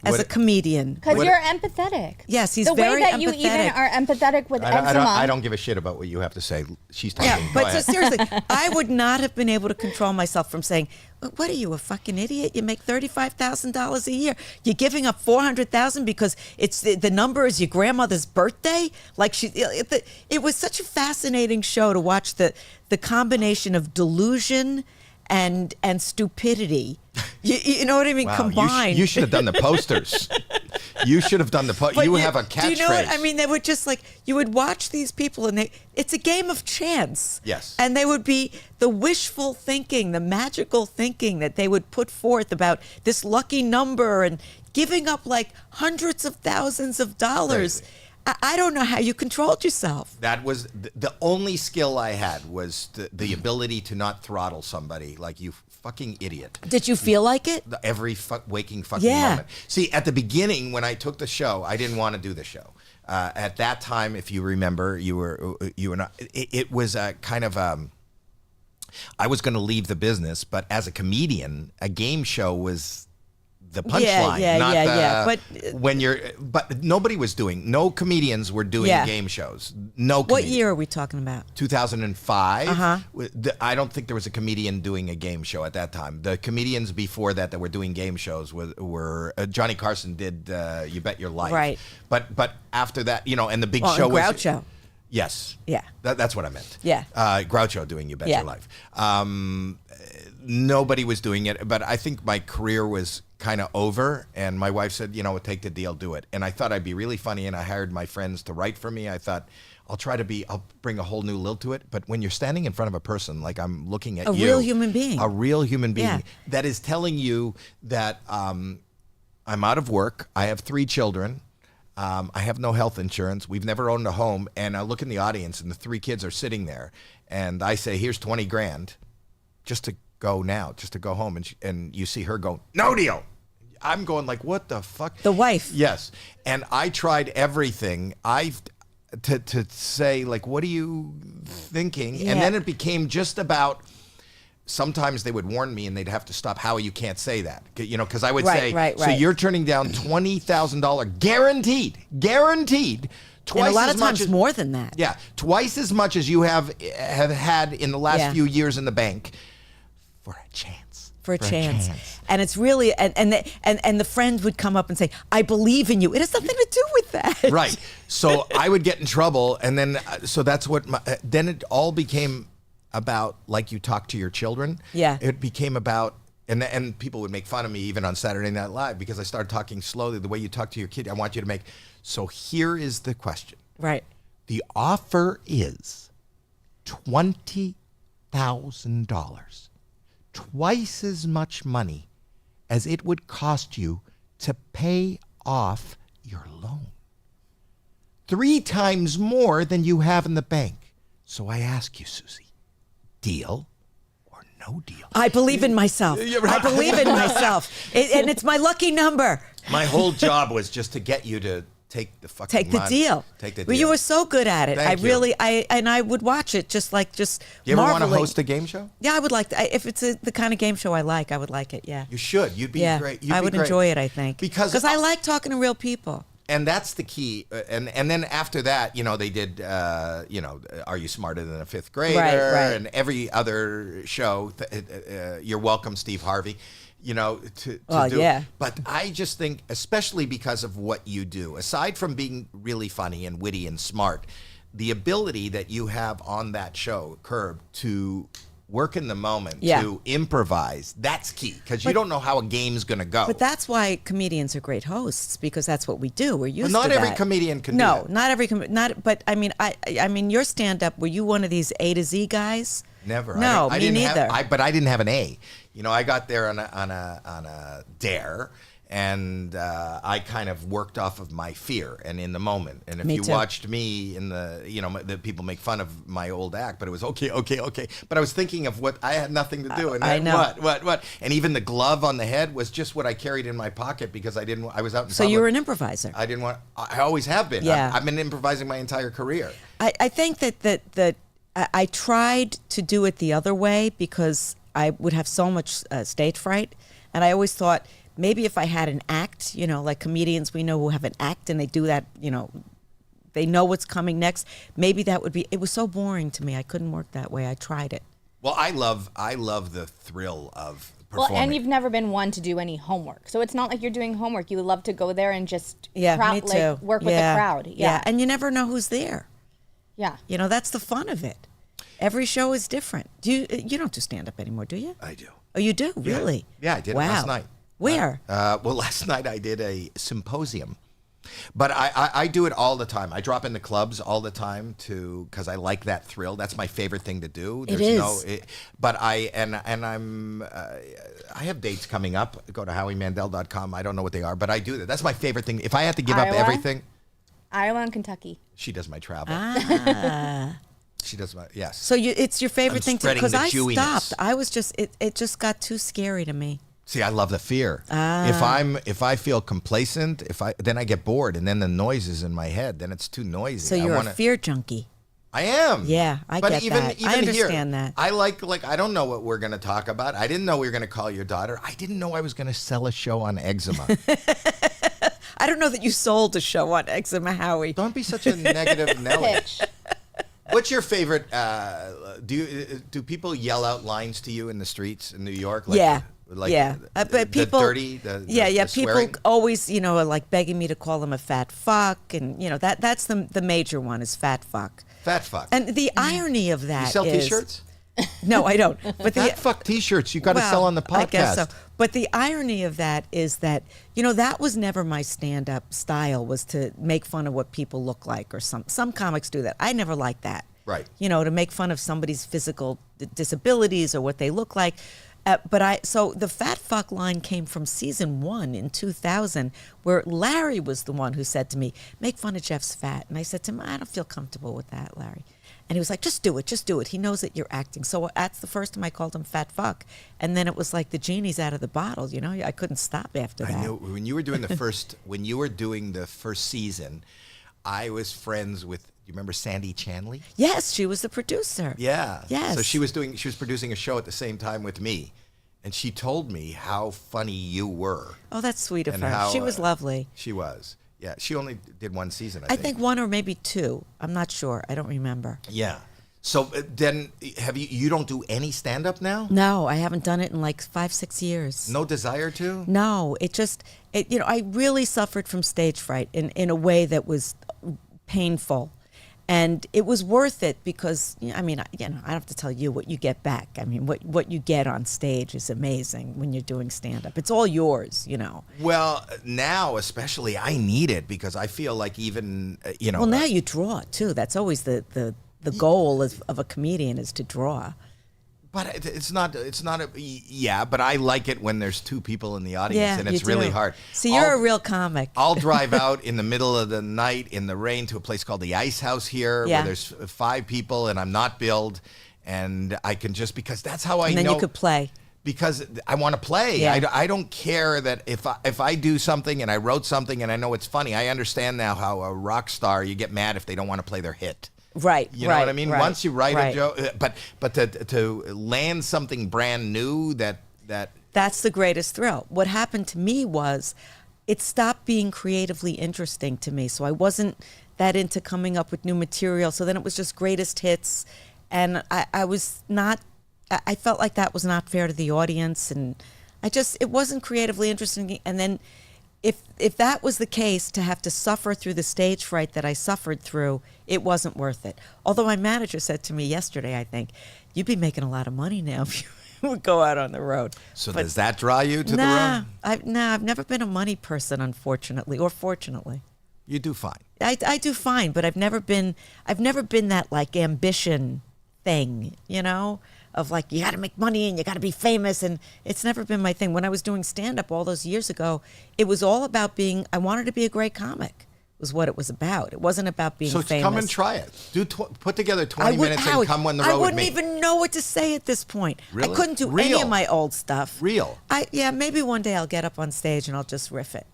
as What- a comedian. Because What- you're empathetic. Yes, he's the very way that you even empathetic. are empathetic with eczema. I don't give a shit about what you have to say. She's talking. Yeah, Go but so ahead. seriously, I would not have been able to control myself from saying, "What are you, a fucking idiot? You make $35,000 a year. You're giving up $400,000 because it's the number is your grandmother's birthday." Like it was such a fascinating show to watch the combination of delusion and stupidity. You know what I mean? Wow, Combined. You should have done the posters. You should have done the But You would have a catchphrase. Do you know what I mean? They would just like you would watch these people, and it's a game of chance. Yes. And they would be the wishful thinking, the magical thinking that they would put forth about this lucky number and giving up like hundreds of thousands of dollars. Crazy. I don't know how you controlled yourself. That was the only skill I had was the ability to not throttle somebody like you fucking idiot. Did you feel like it? Every waking fucking Yeah. moment. See, at the beginning when I took the show, I didn't want to do the show. At that time, if you remember, you were not. It was a kind of I was going to leave the business, but as a comedian, a game show was the punchline. Yeah. But nobody was doing. No comedians were doing Yeah. game shows. No. What comedians. year are we talking about? 2005. Uh-huh. I don't think there was a comedian doing a game show at that time. The comedians before that were doing game shows were Johnny Carson did You Bet Your Life. Right. But after that, and the big Well, show and was Groucho. Yes. Yeah. That's what I meant. Yeah. Groucho doing You Bet Yeah. Your Life. Nobody was doing it, but I think my career was kind of over, and my wife said, take the deal, do it. And I thought I'd be really funny, and I hired my friends to write for me. I thought, I'll bring a whole new lilt to it. But when you're standing in front of a person, like I'm looking at A you. real human being. A real human being Yeah. that is telling you that I'm out of work. I have 3 children. I have no health insurance. We've never owned a home. And I look in the audience, and the 3 kids are sitting there. And I say, here's 20 grand just to go now, just to go home. And you see her go, no deal. I'm going like, what the fuck? The wife. Yes. And I tried everything. To say, like, what are you thinking? Yeah. And then it became just about, sometimes they would warn me and they'd have to stop. Howie, you can't say that. Because I would say, so right. you're turning down $20,000 guaranteed, twice And a lot as of much times as, more than that. Yeah, twice as much as you have had in the last Yeah. few years in the bank for a chance. For a chance. And it's really and the friends would come up and say, "I believe in you." It has nothing to do with that. Right. So I would get in trouble, and then so that's what. Then it all became about, like, you talk to your children. Yeah. It became about, and people would make fun of me even on Saturday Night Live because I started talking slowly, the way you talk to your kid. I want you to make. So here is the question. Right. The offer is $20,000. Twice as much money as it would cost you to pay off your loan. 3 times more than you have in the bank. So I ask you, Susie, deal or no deal? I believe in myself. You're right. I believe in myself. And it's my lucky number. My whole job was just to get you to take the fucking Take the money. deal. Take the deal. Well, you were so good at it. Thank you. I would watch it just You ever want to marveling. host a game show? Yeah, I would like to. If it's the kind of game show I like, I would like it. Yeah. You should. You'd be Yeah, great. You'd I be would great. enjoy it. I think Because I like talking to real people. And that's the key. And then after that, they did, Are You Smarter Than a Fifth Grader? Right. And every other show, You're Welcome, Steve Harvey, to Well, do. yeah. But I just think, especially because of what you do, aside from being really funny and witty and smart, the ability that you have on that show, Curb, to work in the moment, Yeah. to improvise, that's key. Because you don't know how a game's going to go. But that's why comedians are great hosts, because that's what we do. We're used But to not every that. comedian can do No, that. not every not. But I mean, your stand-up. Were you one of these A to Z guys? Never. No, I me didn't neither. But I didn't have an A. I got there on a dare, and I kind of worked off of my fear and in the moment. And if Me you too. watched me in the people make fun of my old act, but it was okay. But I was thinking of what I had nothing to do, and I then know. what, and even the glove on the head was just what I carried in my pocket because I was out in So public. you were an improviser. I didn't want. I always have been. Yeah. I've been improvising my entire career. I think that I tried to do it the other way because I would have so much stage fright, and I always thought maybe if I had an act, like comedians we know who have an act and they do that, they know what's coming next. Maybe that would be. It was so boring to me. I couldn't work that way. I tried it. Well, I love the thrill of Well, performing. and you've never been one to do any homework, so it's not like you're doing homework. You love to go there and just Yeah, me too. work with the crowd. Yeah. and you never know who's there. Yeah. That's the fun of it. Every show is different. You don't do stand up anymore, do you? I do. Oh, you do? Really? Yeah, I did it Wow. last night. Where? Well, last night I did a symposium. But I do it all the time. I drop in the clubs all the time because I like that thrill. That's my favorite thing to do. It is. But I have dates coming up. Go to HowieMandel.com. I don't know what they are, but I do that. That's my favorite thing. If I had to give up Iowa? everything, Iowa and Kentucky. she does my travel. Ah. She does my yes. So it's your favorite I'm thing to spreading because the I Jewiness. stopped. I was just it just got too scary to me. See, I love the fear. Ah. If I feel complacent, then I get bored, and then the noise is in my head. Then it's too noisy. So you're a fear junkie. I am. Yeah, I but get even, that. Even I understand here, that. I like I don't know what we're going to talk about. I didn't know we were going to call your daughter. I didn't know I was going to sell a show on eczema. I don't know that you sold a show on eczema, Howie. Don't be such a negative Nelly. Pitch. What's your favorite? Do people yell out lines to you in the streets in New York? Yeah. But people, the dirty, the people swearing? always, are like begging me to call them a fat fuck, and that's the major one is fat fuck. Fat fuck. And the irony of that You sell is- T-shirts? No, I don't. But Fat fuck T-shirts. You got to well, sell on the podcast. I guess so. But the irony of that is that that was never my stand-up style, was to make fun of what people look like, or some comics do that. I never liked that. Right. To make fun of somebody's physical disabilities or what they look like. So the fat fuck line came from season 1 in 2000, where Larry was the one who said to me, make fun of Jeff's fat. And I said to him, I don't feel comfortable with that, Larry. And he was like, just do it. He knows that you're acting. So that's the first time I called him fat fuck. And then it was like the genie's out of the bottle, I couldn't stop after that. I knew when you were doing the first season, I was friends with. You remember Sandy Chanley? Yes, she was the producer. Yeah. Yes. So she was producing a show at the same time with me, and she told me how funny you were. Oh, that's sweet of And her. how, She was lovely. She was. Yeah. She only did one season. I think 1 or maybe 2. I'm not sure. I don't remember. Yeah. So then, you don't do any stand up now? No, I haven't done it in like 5-6 years. No desire to? No, I really suffered from stage fright in a way that was painful. And it was worth it because, I don't have to tell you what you get back. I mean, what you get on stage is amazing when you're doing stand-up. It's all yours, Well, now especially, I need it because I feel like even, Well, now you draw, too. That's always the goal of a comedian is to draw. But it's not but I like it when there's 2 people in the audience and it's really hard. So you're a real comic. I'll drive out in the middle of the night in the rain to a place called the Ice House here where there's 5 people and I'm not billed and I can just because that's how I know. And then you could play. because I want to play. Yeah. I don't care that if I do something and I wrote something and I know it's funny. I understand now how a rock star, you get mad if they don't want to play their hit. Right. You know what I mean? Right, Once you write right. a joke, but to land something brand new that's the greatest thrill. What happened to me was it stopped being creatively interesting to me. So I wasn't that into coming up with new material. So then it was just greatest hits. And I was not, I felt like that was not fair to the audience. And it wasn't creatively interesting. And then if that was the case, to have to suffer through the stage fright that I suffered through, it wasn't worth it. Although my manager said to me yesterday, I think, you'd be making a lot of money now if you would go out on the road. So does that draw you to the road? I've never been a money person, unfortunately, or fortunately. You do fine. I do fine, but I've never been that like ambition thing, of like, you got to make money and you got to be famous. And it's never been my thing. When I was doing stand-up all those years ago, it was all about I wanted to be a great comic, was what it was about. It wasn't about being famous. So come and try it. Put together 20 minutes and come on the road with me. I wouldn't even know what to say at this point. Really? I couldn't do any of my old stuff. Real. Maybe one day I'll get up on stage and I'll just riff it.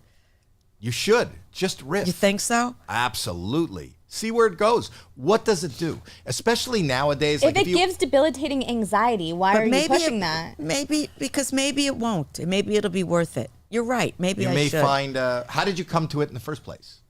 You should. Just riff. You think so? Absolutely. See where it goes. What does it do? Especially nowadays. If it gives debilitating anxiety, why are you pushing that? Maybe it won't. Maybe it'll be worth it. You're right. Maybe you I may should. find. How did you come to it in the first place?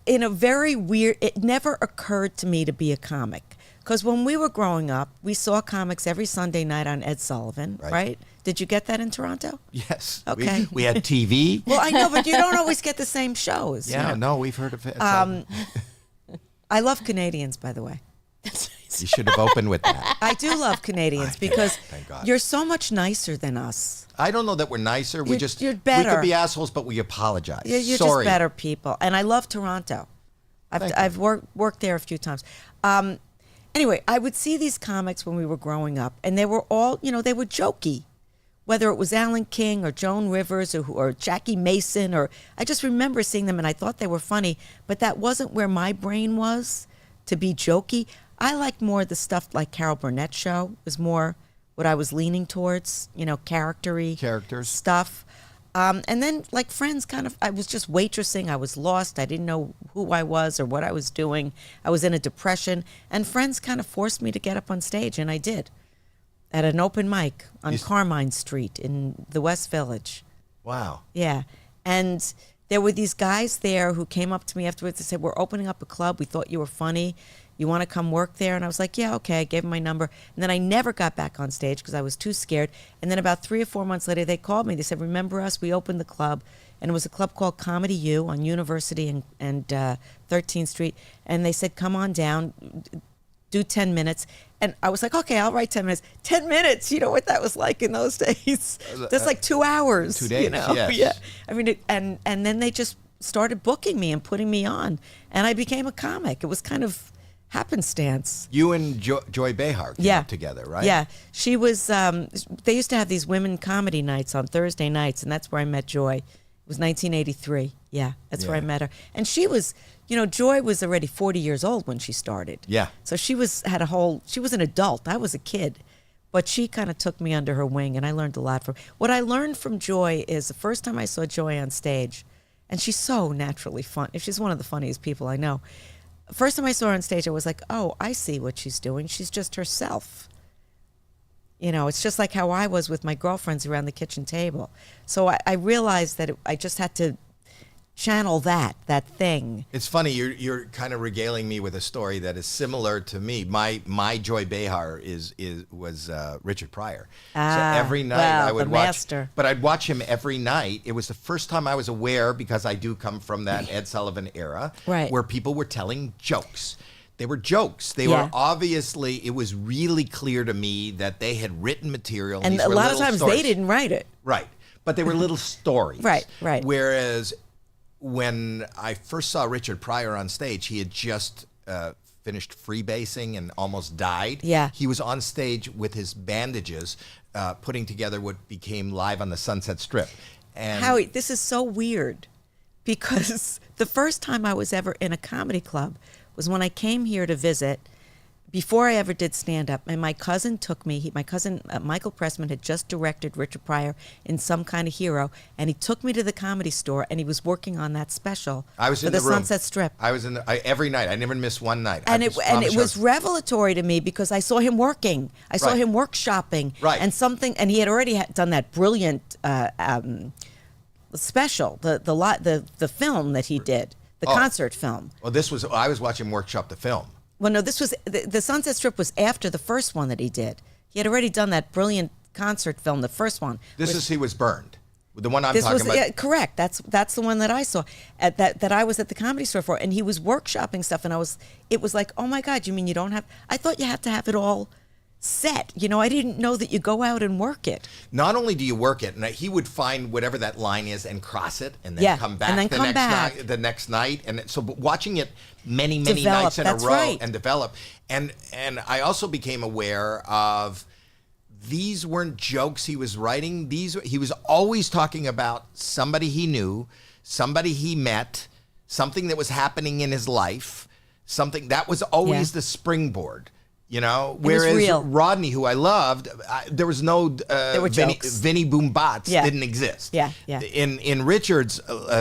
In a very weird. It never occurred to me to be a comic, because when we were growing up, we saw comics every Sunday night on Ed Sullivan. Right? Did you get that in Toronto? Yes. Okay. We had TV. Well, I know, but you don't always get the same shows. Yeah. No, we've heard of it. I love Canadians, by the way. You should have opened with that. I do love Canadians because Thank God. you're so much nicer than us. I don't know that we're nicer. You're better. We could be assholes, but we apologize. You're Sorry. just better people. And I love Toronto. I've worked there a few times. Anyway, I would see these comics when we were growing up, and they were all, they were jokey. Whether it was Alan King or Joan Rivers or Jackie Mason, or I just remember seeing them and I thought they were funny, but that wasn't where my brain was, to be jokey. I liked more the stuff like Carol Burnett's show was more what I was leaning towards, characters stuff. And then like Friends, I was just waitressing. I was lost. I didn't know who I was or what I was doing. I was in a depression, and Friends kind of forced me to get up on stage, and I did. At an open mic on Carmine Street in the West Village. Wow. Yeah. And there were these guys there who came up to me afterwards and said, we're opening up a club. We thought you were funny. You want to come work there? And I was like, yeah, okay. I gave them my number. And then I never got back on stage because I was too scared. And then about 3 or 4 months later, they called me. They said, remember us? We opened the club. And it was a club called Comedy U on University and 13th Street. And they said, come on down, do 10 minutes. And I was like, okay, I'll write 10 minutes. 10 minutes, you know what that was like in those days? That's like 2 hours. 2 days, yes. Yeah. I mean, and then they just started booking me and putting me on. And I became a comic. It was kind of happenstance. You and Joy Behar came together, right? Yeah. She was, they used to have these women comedy nights on Thursday nights, and that's where I met Joy. It was 1983. Yeah, that's where I met her. And she was... Joy was already 40 years old when she started. Yeah. So she was an adult. I was a kid. But she kind of took me under her wing, and I learned a lot from her. What I learned from Joy is the first time I saw Joy on stage, and she's so naturally fun. She's one of the funniest people I know. First time I saw her on stage, I was like, oh, I see what she's doing. She's just herself. It's just like how I was with my girlfriends around the kitchen table. So I realized that I just had to channel that thing. It's funny, you're kind of regaling me with a story that is similar to me. My Joy Behar was Richard Pryor. So every night I would watch, master. But I'd watch him every night. It was the first time I was aware, because I do come from that Ed Sullivan era, right, where people were telling jokes. They were jokes. They were obviously, it was really clear to me that they had written material. And a lot of times stories. they didn't write it. Right. But they were little stories. Right. Whereas when I first saw Richard Pryor on stage, he had just finished freebasing and almost died. Yeah. He was on stage with his bandages, putting together what became Live on the Sunset Strip. And Howie, this is so weird, because the first time I was ever in a comedy club was when I came here to visit. before I ever did stand up, and my cousin took me. My cousin Michael Pressman had just directed Richard Pryor in Some Kind of Hero, and he took me to the Comedy Store, and he was working on that special. I was for in the the room. Sunset Strip. I was in every night. I never missed one night. And it was revelatory to me because I saw him working. I saw Right. him workshopping. Right. And he had already done that brilliant special, the film that he did, the concert film. Well, I was watching Workshop the film. Well, no, this was the Sunset Strip was after the first one that he did. He had already done that brilliant concert film, the first one. He was burned. The one I'm talking about. Yeah, correct. That's the one that I saw that I was at the Comedy Store for, and he was workshopping stuff, and it was like, oh my God, you mean you don't have? I thought you had to have it all set. I didn't know that you go out and work it. Not only do you work it, and he would find whatever that line is and cross it, and then come back the next night. And so watching it many nights in a row and develop. And I also became aware of these weren't jokes he was writing. He was always talking about somebody he knew, somebody he met, something that was happening in his life, something that was always the springboard. Whereas Rodney, who I loved, there was no Vinny Boom Bots didn't exist. Yeah. In Richard's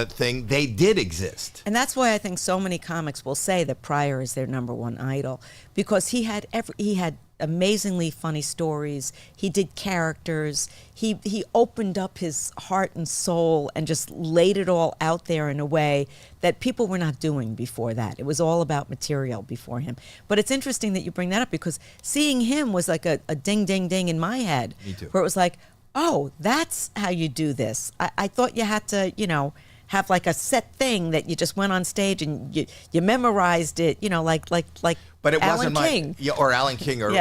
thing, they did exist. And that's why I think so many comics will say that Pryor is their number one idol, because he had amazingly funny stories. He did characters. He opened up his heart and soul and just laid it all out there in a way that people were not doing before that. It was all about material before him. But it's interesting that you bring that up, because seeing him was like a ding, ding, ding in my head. Me too. Where it was like, oh, that's how you do this. I thought you had to, have like a set thing that you just went on stage and you memorized it, like But it Alan wasn't King. or Alan King or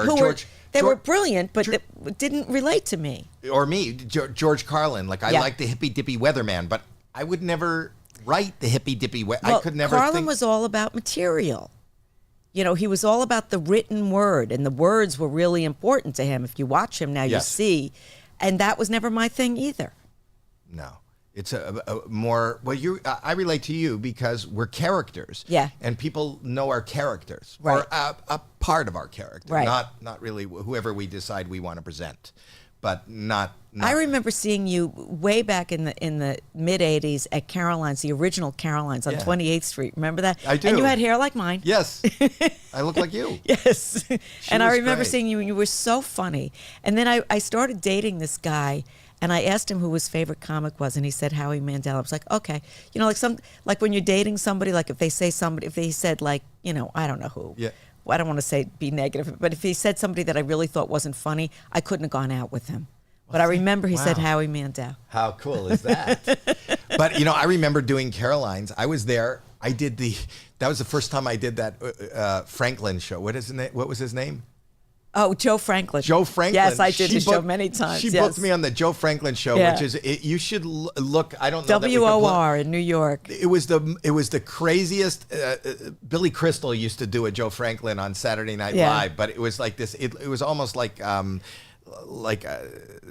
George. They were brilliant, but George, it didn't relate to me. Or me, George Carlin. Like I like the hippy dippy weatherman, but I would never write the hippy dippy. I could never. Carlin was all about material. He was all about the written word, and the words were really important to him. If you watch him now, you see, and that was never my thing either. No. It's a more, I relate to you because we're characters. Yeah. And people know our characters. Right. Or a part of our character. Right. Not really whoever we decide we want to present. But not I remember seeing you way back in the mid 80s at Caroline's, the original Caroline's on 28th Street. Remember that? I do. And you had hair like mine. Yes. I look like you. Yes. And I remember great. seeing you, and you were so funny. And then I started dating this guy, and I asked him who his favorite comic was, and he said Howie Mandel. I was like, okay, like when you're dating somebody, like if they said like, I don't know who. Yeah. Well, I don't want to say be negative, but if he said somebody that I really thought wasn't funny, I couldn't have gone out with him. But I remember he said Howie Mandel. How cool is that? But I remember doing Caroline's. I was there. That was the first time I did that Franklin show. What was his name? Oh, Joe Franklin. Joe Franklin. Yes, I did his show many times. She booked me on the Joe Franklin show, which is you should look. I don't know. WOR in New York. It was the craziest. Billy Crystal used to do a Joe Franklin on Saturday Night Live, but it was like this. It was almost like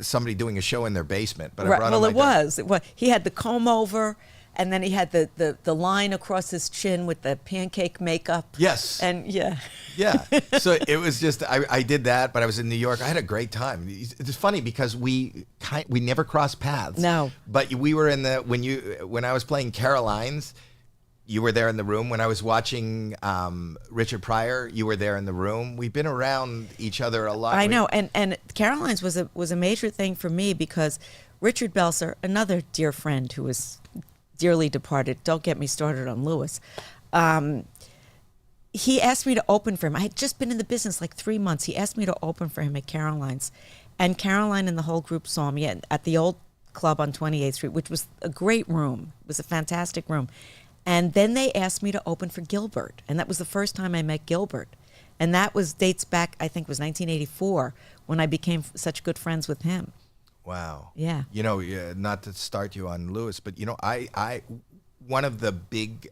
somebody doing a show in their basement. But it was. He had the comb over. And then he had the line across his chin with the pancake makeup. Yes. And yeah. So it was just I did that, but I was in New York. I had a great time. It's funny because we never crossed paths. No. But we were when I was playing Caroline's, you were there in the room. When I was watching Richard Pryor, you were there in the room. We've been around each other a lot. I know, and Caroline's was a major thing for me because Richard Belzer, another dear friend who was dearly departed, don't get me started on Lewis, he asked me to open for him. I had just been in the business like 3 months. He asked me to open for him at Caroline's, and Caroline and the whole group saw me at the old club on 28th Street, which was a great room. It was a fantastic room. And then they asked me to open for Gilbert, and that was the first time I met Gilbert. And that dates back, I think it was 1984, when I became such good friends with him. Wow. Yeah. Not to start you on Lewis, but I one of the big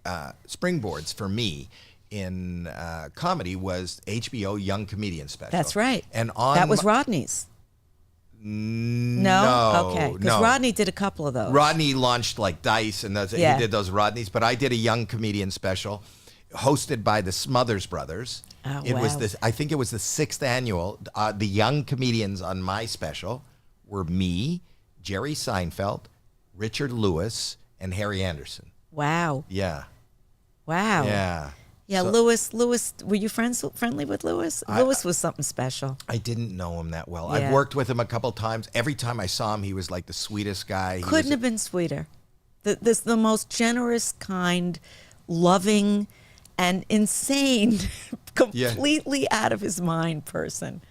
springboards for me in comedy was HBO Young Comedian Special. That's right. And that was Rodney's. No. Okay. Because Rodney did a couple of those. Rodney launched like Dice, and he did those Rodneys. But I did a Young Comedian Special, hosted by the Smothers Brothers. Oh, It was wow. this. I think it was the 6th annual. The young comedians on my special were me, Jerry Seinfeld, Richard Lewis, and Harry Anderson. Wow. Yeah. Wow. Yeah. Yeah, So- Lewis, were you friendly with Lewis? Lewis was something special. I didn't know him that well. Yeah. I've worked with him a couple times. Every time I saw him, he was like the sweetest guy. He Couldn't was- have been sweeter. The most generous, kind, loving, and insane, completely out of his mind person.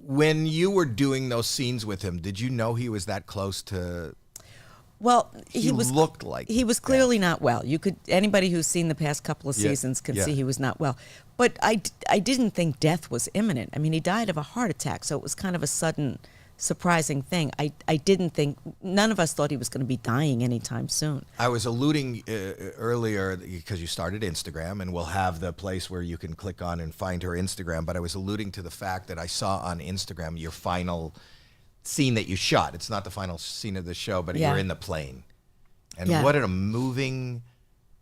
When you were doing those scenes with him, did you know he was that close to? Well, He looked like he was clearly not well. You could anybody who's seen the past couple of Yeah, seasons can yeah. see he was not well. But I didn't think death was imminent. I mean, he died of a heart attack, so it was kind of a sudden, surprising thing. I didn't think none of us thought he was going to be dying anytime soon. I was alluding earlier because you started Instagram, and we'll have the place where you can click on and find her Instagram. But I was alluding to the fact that I saw on Instagram your final scene that you shot. It's not the final scene of the show, but Yeah. you're in the plane, and Yeah. what a moving,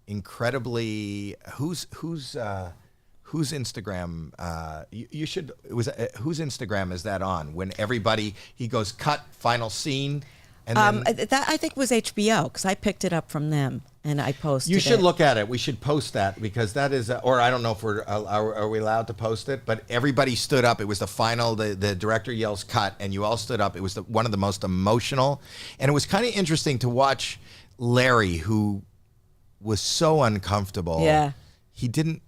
incredibly whose Instagram you should it was whose Instagram is that on when everybody he goes cut final scene and then That I think was HBO because I picked it up from them and I posted. you should it. look at it. We should post that because that is or I don't know if we're are we allowed to post it, but everybody stood up. It was the final. The director yells cut, and you all stood up. It was one of the most emotional, and it was kind of interesting to watch Larry, who was so uncomfortable. Yeah. He didn't.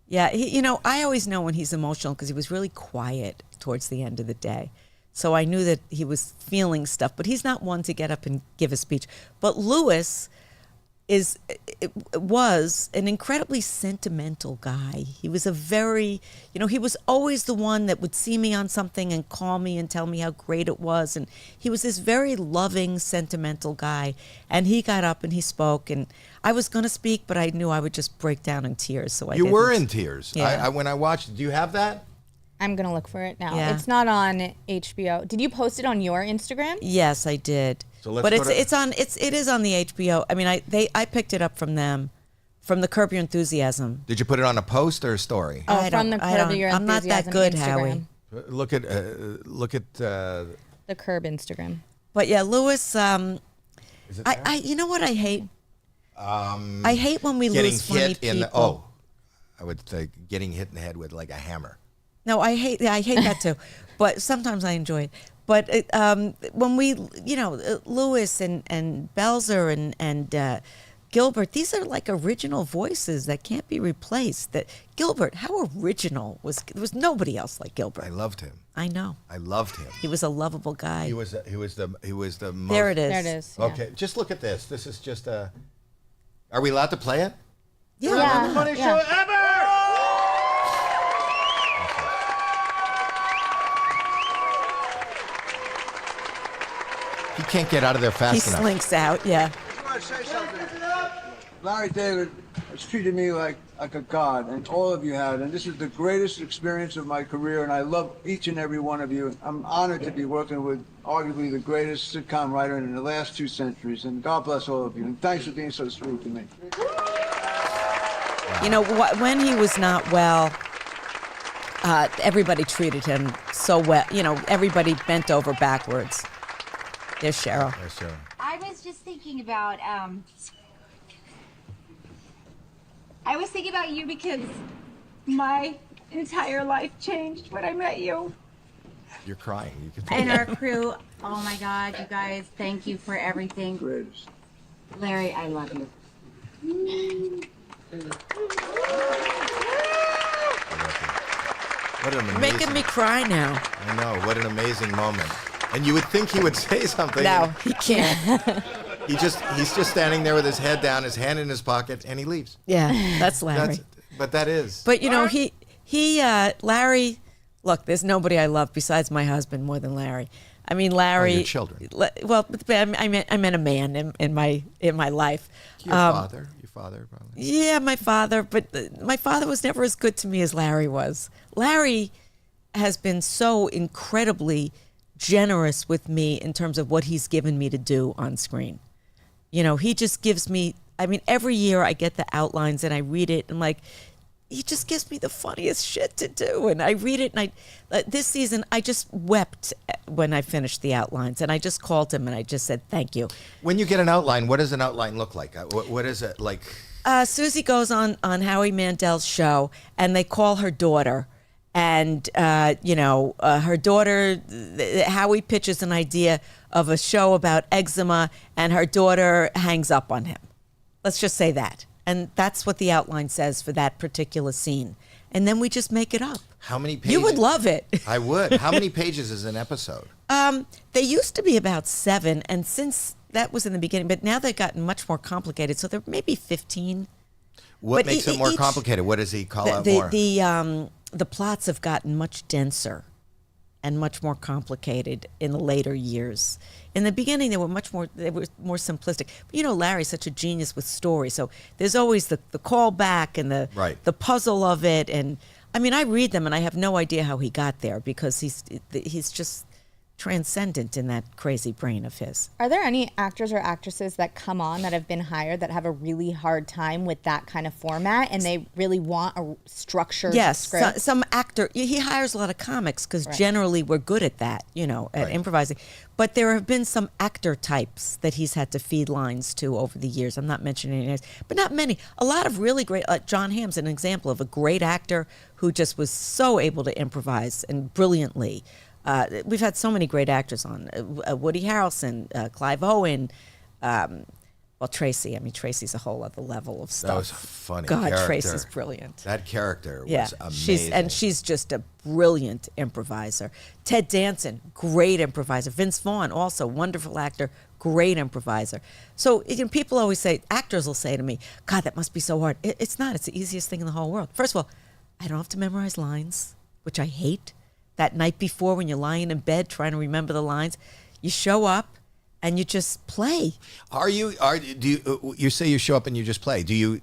Yeah, I always know when he's emotional because he was really quiet towards the end of the day. So I knew that he was feeling stuff, but he's not one to get up and give a speech. But Lewis was an incredibly sentimental guy. He was a very, he was always the one that would see me on something and call me and tell me how great it was. And he was this very loving, sentimental guy. And he got up and he spoke. And I was going to speak, but I knew I would just break down in tears. So I You didn't. were in tears. Yeah. When I watched. Do you have that? I'm going to look for it now. Yeah. It's not on HBO. Did you post it on your Instagram? Yes, I did. So let's but go to- it is on the HBO. I mean, I picked it up from them, from the Curb Your Enthusiasm. Did you put it on a post or a story? Oh, I from don't- the I Curb don't- Your I'm not that Enthusiasm good, Instagram. Howie. Look at. The Curb Instagram. But yeah, Lewis. Is it there? You know what I hate? I hate when we Getting lose funny hit people. in the I would say getting hit in the head with like a hammer. No, I hate that too. But sometimes I enjoy it. But when we, Lewis and Belzer and Gilbert, these are like original voices that can't be replaced. That Gilbert, how original was? There was nobody else like Gilbert. I loved him. I know. I loved him. He was a lovable guy. He was the most. There it is. There it is. Yeah. Okay, just look at this. This is just a. Are we allowed to play it? Yeah. Funniest yeah. show ever! He can't get out of there fast He enough. slinks out. Yeah. I want to say something. Larry David has treated me like a god, and all of you have. And this is the greatest experience of my career, and I love each and every one of you. I'm honored to be working with arguably the greatest sitcom writer in the last 2 centuries, and God bless all of you. And thanks for being so sweet to me. When he was not well, everybody treated him so well. Everybody bent over backwards. There's Cheryl. Yes, sir. I was just thinking about you because my entire life changed when I met you. You're crying. You can. And our crew, oh my God, you guys, thank you for everything. Greatest. Larry, I love you. What an amazing. Making me cry now. I know. What an amazing moment. And you would think he would say something. No, he can't. He's just standing there with his head down, his hand in his pocket, and he leaves. Yeah, that's Larry. But that is. But Larry. Look, there's nobody I love besides my husband more than Larry. I mean, Larry. your children. Well, I meant a man in my life. Your father, probably. Yeah, my father. But my father was never as good to me as Larry was. Larry has been so incredibly generous with me in terms of what he's given me to do on screen. He just gives me. I mean, every year I get the outlines and I read it and he just gives me the funniest shit to do. And I read it, and this season, I just wept when I finished the outlines. And I just called him, and I just said, thank you. When you get an outline, what does an outline look like? What is it like? Susie goes on Howie Mandel's show, and they call her daughter. And, her daughter, Howie pitches an idea of a show about eczema, and her daughter hangs up on him. Let's just say that. And that's what the outline says for that particular scene. And then we just make it up. How many pages? You would love it. I would. How many pages is an episode? They used to be about 7, and since that was in the beginning, but now they've gotten much more complicated, so they're maybe 15. What makes it more complicated? What does he call out more? The plots have gotten much denser and much more complicated in the later years. In the beginning, they were more simplistic. But Larry's such a genius with story, so there's always the callback and the puzzle of it. And I mean, I read them and I have no idea how he got there, because he's just transcendent in that crazy brain of his. Are there any actors or actresses that come on that have been hired that have a really hard time with that kind of format, and they really want a structured script? Yes, some actor, he hires a lot of comics because generally we're good at that, at improvising. But there have been some actor types that he's had to feed lines to over the years. I'm not mentioning any names, but not many. A lot of really great, John Hamm's an example of a great actor who just was so able to improvise and brilliantly. We've had so many great actors on. Woody Harrelson, Clive Owen, Tracy. I mean, Tracy's a whole other level of stuff. That was a funny God, character. Tracy's brilliant. That character was amazing. She's just a brilliant improviser. Ted Danson, great improviser. Vince Vaughn, also wonderful actor, great improviser. So people always say, actors will say to me, God, that must be so hard. It's not. It's the easiest thing in the whole world. First of all, I don't have to memorize lines, which I hate. That night before, when you're lying in bed trying to remember the lines, you show up and you just play. You say you show up and you just play? Do you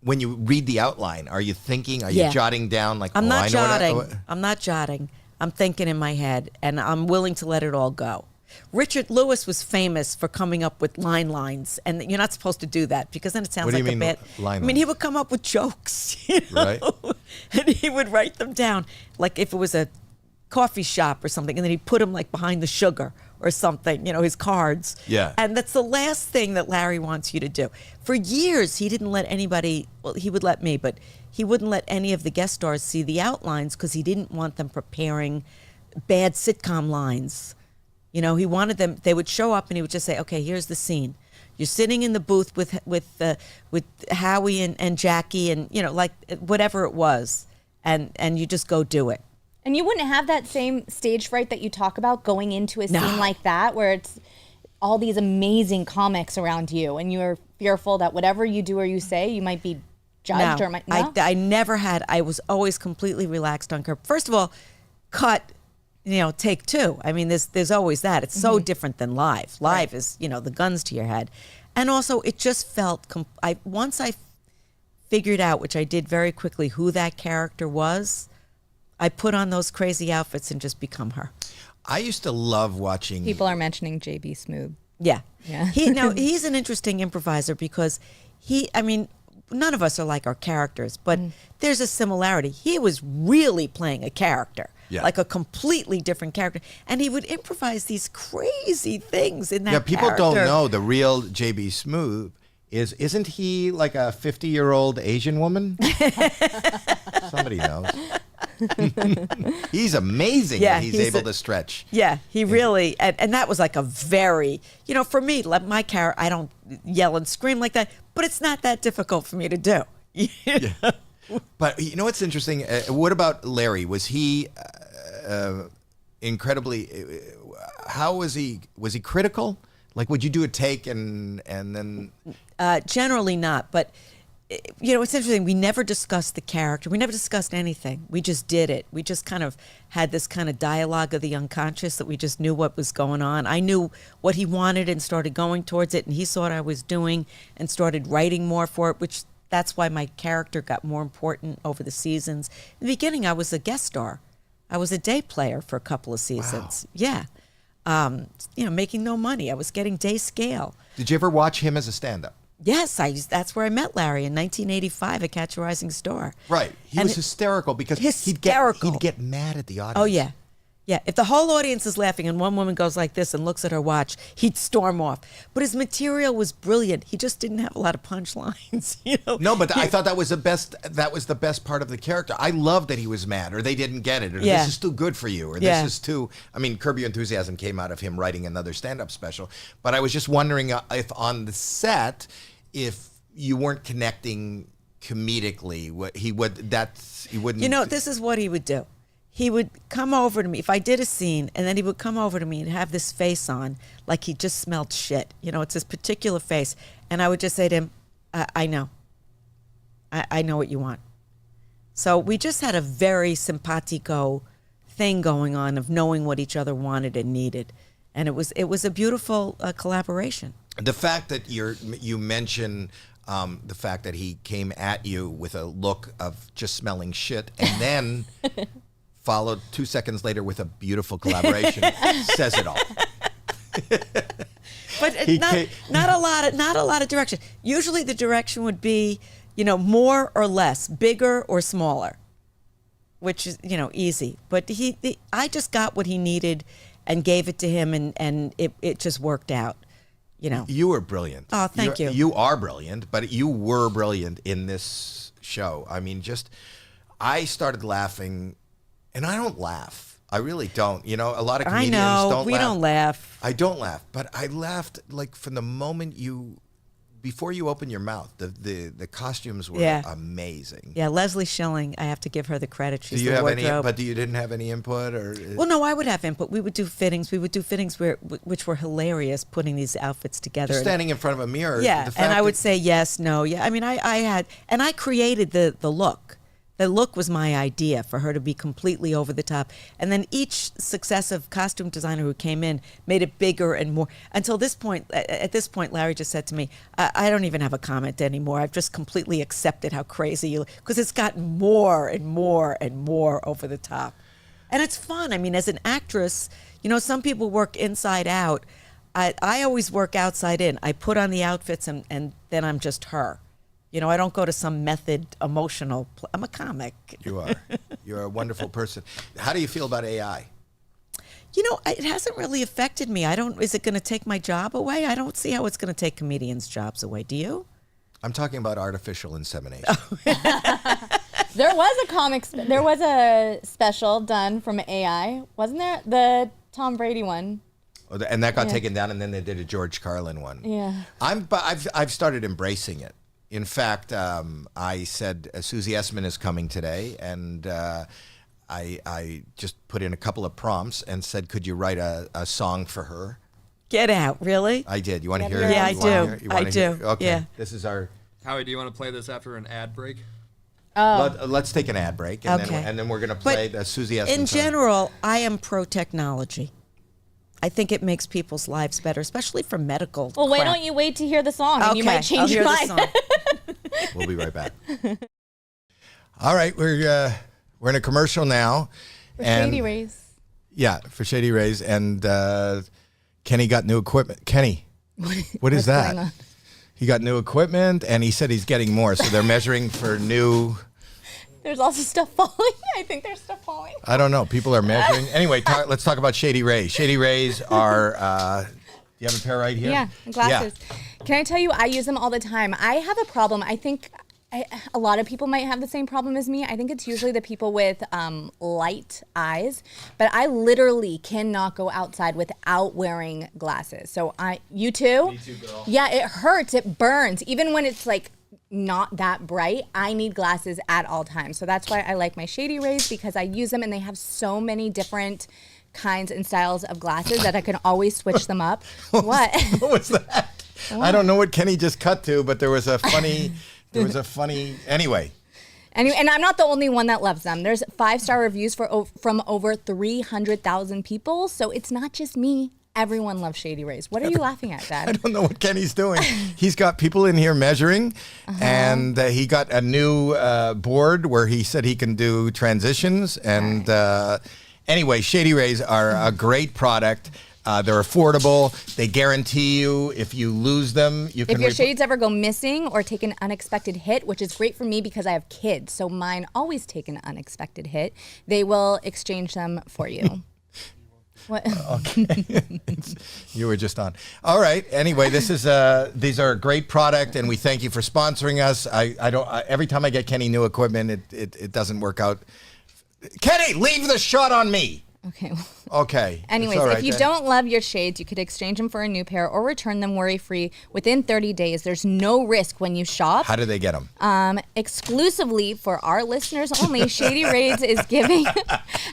when you read the outline, are you thinking? Are you jotting down like? I'm not jotting. I'm not jotting. I'm thinking in my head, and I'm willing to let it all go. Richard Lewis was famous for coming up with lines, and you're not supposed to do that because then it sounds like a bad. I mean, he would come up with jokes, right? And he would write them down, like if it was a coffee shop or something, and then he'd put them like behind the sugar or something, his cards. Yeah. And that's the last thing that Larry wants you to do. For years, he didn't let anybody. Well, he would let me, but he wouldn't let any of the guest stars see the outlines because he didn't want them preparing bad sitcom lines. He wanted them. They would show up, and he would just say, "Okay, here's the scene. You're sitting in the booth with Howie and Jackie, and like whatever it was, and you just go do it." And you wouldn't have that same stage fright that you talk about going into a scene like that, where it's all these amazing comics around you, and you're fearful that whatever you do or you say, you might be judged or might. No? I never had. I was always completely relaxed on curb. First of all, cut. Take 2. I mean, there's always that. It's so different than live. Live is, the guns to your head. And also, it just felt, once I figured out, which I did very quickly, who that character was, I put on those crazy outfits and just become her. I used to love watching. People are mentioning J.B. Smoove. Yeah. He's an interesting improviser because none of us are like our characters, but there's a similarity. He was really playing a character. Yeah. Like a completely different character. And he would improvise these crazy things in that character. Yeah, people don't know the real J.B. Smoove isn't he like a 50-year-old Asian woman? Somebody knows. He's amazing that he's able to stretch. Yeah, he really, and that was like a very, for me, my character, I don't yell and scream like that, but it's not that difficult for me to do. Yeah. But what's interesting? What about Larry? Was he incredibly? How was he? Was he critical? Like, would you do a take and then? Generally not, but it's interesting. We never discussed the character. We never discussed anything. We just did it. We just kind of had this kind of dialogue of the unconscious that we just knew what was going on. I knew what he wanted and started going towards it, and he saw what I was doing and started writing more for it, which. That's why my character got more important over the seasons. In the beginning, I was a guest star. I was a day player for a couple of seasons. Wow. Yeah. Making no money. I was getting day scale. Did you ever watch him as a stand-up? Yes, that's where I met Larry in 1985 at Catch a Rising Star. Right. He And was hysterical because hysterical. he'd get mad at the audience. Oh, yeah. Yeah, if the whole audience is laughing and one woman goes like this and looks at her watch, he'd storm off. But his material was brilliant. He just didn't have a lot of punchlines, you know. No, but I thought that was the best. That was the best part of the character. I loved that he was mad, or they didn't get it, or Yeah. this is too good for you, or Yeah. this is too. I mean, Curb Your Enthusiasm came out of him writing another stand-up special. But I was just wondering if on the set, if you weren't connecting comedically, what he wouldn't. You know, this is what he would do. He would come over to me if I did a scene, and then he would come over to me and have this face on like he just smelled shit. You know, it's this particular face. And I would just say to him, I know. I know what you want. So we just had a very simpatico thing going on of knowing what each other wanted and needed. And it was a beautiful collaboration. The fact that you mention the fact that he came at you with a look of just smelling shit, and then followed 2 seconds later with a beautiful collaboration says it all. But not a lot of direction. Usually the direction would be, you know, more or less, bigger or smaller, which is, you know, easy. But I just got what he needed and gave it to him, and it just worked out. You know, you were brilliant. Oh, thank you. You are brilliant, but you were brilliant in this show. I mean, I started laughing, and I don't laugh. I really don't. You know, a lot of comedians don't laugh. We don't laugh. I don't laugh, but I laughed like from the moment before you open your mouth. The costumes were amazing. Yeah, Leslie Schilling, I have to give her the credit. She's do you the have wardrobe. any? But you didn't have any input, or? Well, no, I would have input. We would do fittings. Which were hilarious, putting these outfits together. Just standing in front of a mirror. Yeah, and I would say yes, no, yeah. I mean, I created the look. The look was my idea for her to be completely over the top. And then each successive costume designer who came in made it bigger and more. Until this point, at this point, Larry just said to me, I don't even have a comment anymore. I've just completely accepted how crazy you, because it's gotten more and more and more over the top. And it's fun. I mean, as an actress, you know, some people work inside out. I always work outside in. I put on the outfits and then I'm just her. You know, I don't go to some method emotional. I'm a comic. You are. You're a wonderful person. How do you feel about AI? You know, it hasn't really affected me. Is it going to take my job away? I don't see how it's going to take comedians' jobs away. Do you? I'm talking about artificial insemination. There was a special done from AI, wasn't there? The Tom Brady one. And that got taken down, and then they did a George Carlin one. Yeah. I've started embracing it. In fact, I said Susie Essman is coming today, and I just put in a couple of prompts and said, could you write a song for her? Get out, really? I did. You want to hear it? Yeah, I do. I do. Okay. Yeah. This is our... Howie, do you want to play this after an ad break? Let's take an ad break, and, Okay. then we're going to play the Susie Essman In song. general, I am pro-technology. I think it makes people's lives better, especially for medical Well, why crap. don't you wait to hear the song, and you might change I'll your hear mind. the song. We'll be right back. All right, we're in a commercial now. For Shady Rays. Yeah, for Shady Rays, and Kenny got new equipment. Kenny, what is What's that? going on? He got new equipment, and he said he's getting more. So they're measuring for new. There's also stuff falling. I think there's stuff falling. I don't know. People are measuring. Anyway, let's talk about Shady Rays. Shady Rays are. Do you have a pair right here? Yeah, glasses. Yeah. Can I tell you, I use them all the time. I have a problem. I think a lot of people might have the same problem as me. I think it's usually the people with light eyes. But I literally cannot go outside without wearing glasses. So you too? Me too, girl. Yeah, it hurts. It burns. Even when it's like not that bright, I need glasses at all times. So that's why I like my Shady Rays, because I use them and they have so many different kinds and styles of glasses that I can always switch them up. What? What was that? What? I don't know what Kenny just cut to, but there was a funny, anyway. And I'm not the only one that loves them. There's 5-star reviews from over 300,000 people. So it's not just me. Everyone loves Shady Rays. What are you laughing at, Dad? I don't know what Kenny's doing. He's got people in here measuring, and he got a new board where he said he can do transitions. And anyway, Shady Rays are a great product. They're affordable. They guarantee you if you lose them, you can. If your shades ever go missing or take an unexpected hit, which is great for me because I have kids, so mine always take an unexpected hit, they will exchange them for you. What? Okay. You were just on. All right. Anyway, these are a great product, and we thank you for sponsoring us. Every time I get Kenny new equipment, it doesn't work out. Kenny, leave the shot on me. Okay. Okay. Anyways, It's all right if you then. don't love your shades, you could exchange them for a new pair or return them worry-free within 30 days. There's no risk when you shop. How do they get them? Exclusively for our listeners only, Shady Rays is giving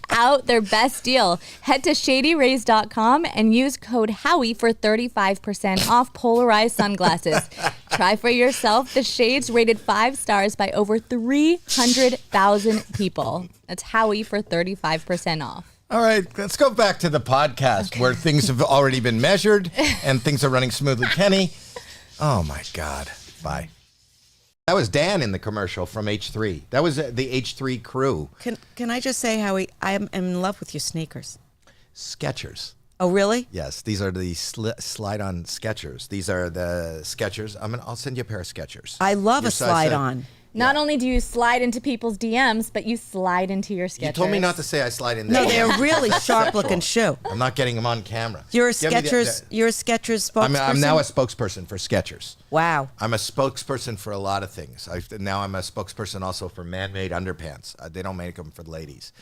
out their best deal. Head to shadyrays.com and use code Howie for 35% off polarized sunglasses. Try for yourself the shades rated 5 stars by over 300,000 people. That's Howie for 35% off. All right, let's go back to the podcast where things have already been measured and things are running smoothly. Kenny, oh my God, bye. That was Dan in the commercial from H3. That was the H3 crew. Can I just say, Howie, I am in love with your sneakers. Skechers. Oh, really? Yes, these are the slide-on Skechers. These are the Skechers. I'll send you a pair of Skechers. I love Your a size slide-on. Not only do you slide into people's DMs, but you slide into your Skechers. You told me not to say I slide in there. No, they're a really sharp-looking shoe. I'm not getting them on camera. You're a Give me the- Skechers spokesperson? I'm now a spokesperson for Skechers. Wow. I'm a spokesperson for a lot of things. Now I'm a spokesperson also for man-made underpants. They don't make them for ladies.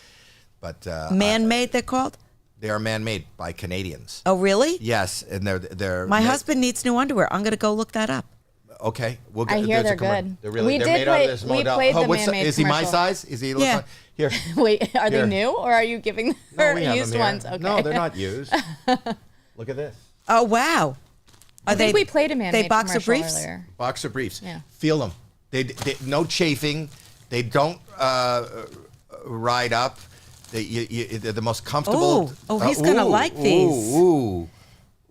But Man-made, they're called? They are man-made by Canadians. Oh, really? Yes, and they're My husband needs new underwear. I'm going to go look that up. Okay, we'll I hear there's they're a good. They're really We they're did made out play- of this we model. played the what's man-made is he my commercial. size? Is he? Yeah. Here. Wait, are Here. they new or are you giving No, her we have used them here. ones? Okay. No, they're not used. Look at this. Oh, wow. I think we played a man-made They boxer commercial briefs? earlier. Boxer briefs. Yeah. Feel them. They no chafing. They don't ride up. They're the most comfortable. Oh, he's gonna like these. Ooh.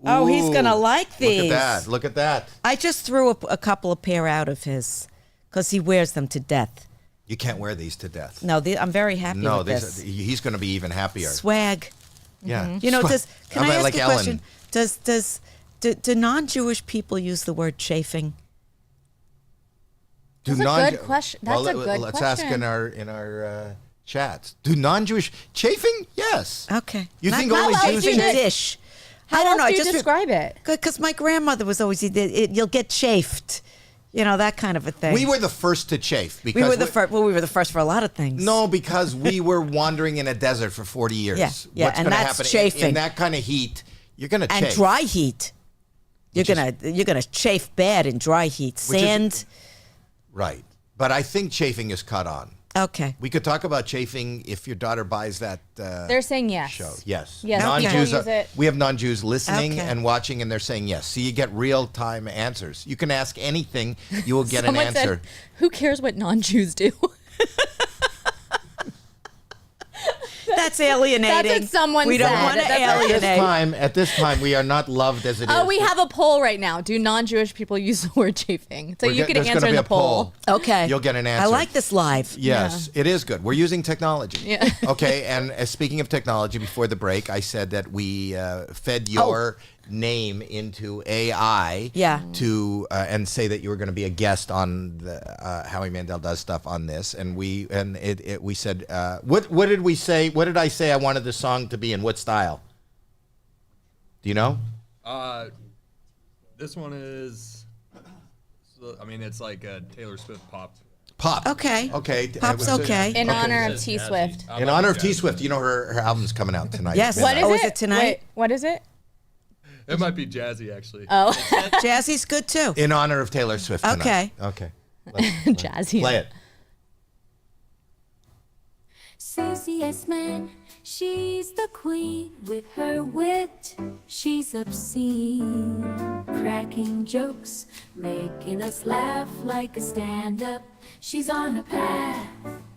Oh, he's going to like these. Look at that. Look at that. I just threw a couple of pair out of his because he wears them to death. You can't wear these to death. No, I'm very happy No, with this. he's going to be even happier. Swag. Yeah. You know, can I ask like a Ellen. question? Do non-Jewish people use the word chafing? That's a good question. That's a good Let's ask question. in our chats. Do non-Jewish chafing? Yes. Okay. You think How only else Jews do you chafe? dish? How I don't else know. I do you just describe it? because my grandmother was always you'll get chafed, you know, that kind of a thing. We were the first to chafe because we were the first. Well, we were the first for a lot of things. No, because we were wandering in a desert for 40 years. Yeah, What's and gonna that's happen chafing. in that kind of heat? You're gonna and chafe. dry heat. You're gonna chafe bad in dry heat. Sand. Right, but I think chafing is caught on. Okay. We could talk about chafing if your daughter buys that. They're saying yes. Show. Yes. Yes, Non-Jews people use it. we have non-Jews listening Okay. and watching, and they're saying yes. So you get real-time answers. You can ask anything, you will get Someone an said, answer. who cares what non-Jews do? That's alienating. That's what someone We don't said. want to That's- alienate. At this time, we are not loved as it is. Oh, we have a poll right now. Do non-Jewish people use the word chafing? So you can there's answer gonna in be the a poll. Okay. You'll get an I answer. like this live. Yes, it is good. We're using technology. Yeah. Okay, and speaking of technology, before the break, I said that we fed your name into AI. Yeah. To and say that you were going to be a guest on the Howie Mandel Does Stuff on this, and we said what did we say? What did I say? I wanted the song to be in what style? Do you know? This one is. I mean, it's like a Taylor Swift pop. Pop. Okay. Okay. Pop's okay. In Okay. honor of T Swift. In honor of T Swift, you know her album's coming out tonight. Yes. What is Oh, it? is it tonight? Wait, what is it? It might be jazzy, actually. Oh, Jazzy's good too. In honor of Taylor Swift tonight. Okay. Okay. jazzy. Play it. Susie Essman, she's the queen with her wit. She's obscene, cracking jokes, making us laugh like a stand-up. She's on a path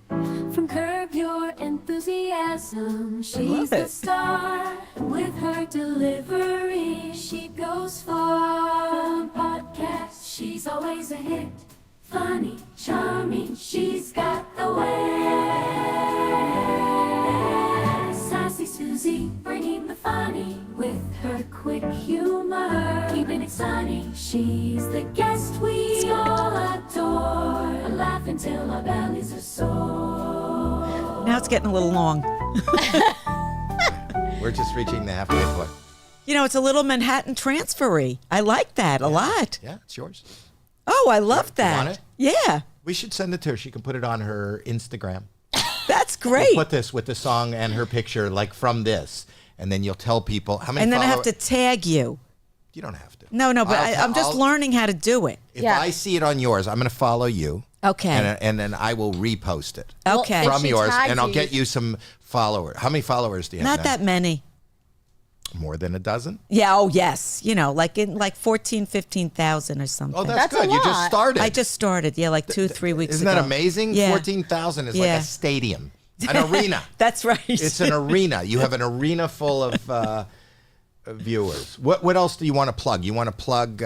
from Curb Your Enthusiasm. She's the star with her delivery. She goes for podcasts. She's always a hit. Funny, charming, she's got the way. Sassy Susie. Susie, bringing the funny with her quick humor. Keeping it sunny, she's the guest we all adore. Laugh until our bellies are sore. Now it's getting a little long. We're just reaching the halfway point. You know, it's a little Manhattan transfery. I like that a lot. Yeah, it's yours. Oh, I love that. want it? Yeah, We should send it to her. She can put it on her Instagram. that's great. We'll put this with the song and her picture, like from this, and then you'll tell people how many. And then I have follow- to tag you. You don't have to. No, but I'm just learning how to do it. If I see it on yours, I'm going to follow you. Okay. And then I will repost it. Okay. From yours, tags and I'll you- get you some followers. How many followers do you have? Not that many. More than a dozen? Yeah, oh yes. You know, like 14, 15,000 or something. Oh, that's That's a good. You just lot. started. I just started, yeah, like 2-3 weeks Isn't ago. that amazing? Yeah. 14,000 is like Yeah. a stadium, an arena. That's right. It's an arena. You have an arena full of viewers. What else do you want to plug? You want to plug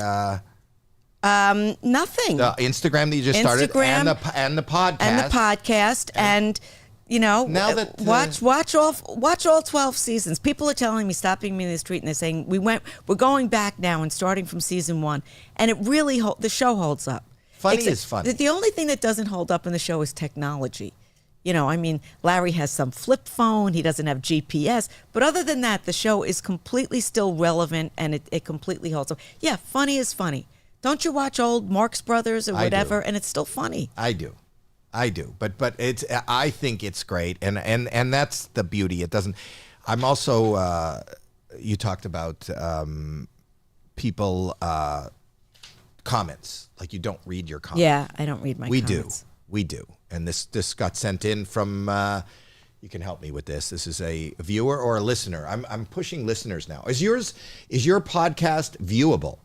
Nothing. the Instagram that you just started Instagram and the podcast. And the podcast and you know, Now that, watch all 12 seasons. People are telling me, stopping me in the street, and they're saying we're going back now and starting from season 1, and it really the show holds up. Funny is funny. The only thing that doesn't hold up in the show is technology. You know, I mean, Larry has some flip phone. He doesn't have GPS. But other than that, the show is completely still relevant, and it completely holds up. Yeah, funny is funny. Don't you watch old Marx Brothers or I whatever, do. and it's still funny? I do. But it's I think it's great, and that's the beauty. It doesn't. I'm also. You talked about people comments, like you don't read your comments. Yeah, I don't read my comments. We do. And this got sent in from. You can help me with this. This is a viewer or a listener. I'm pushing listeners now. Is your podcast viewable,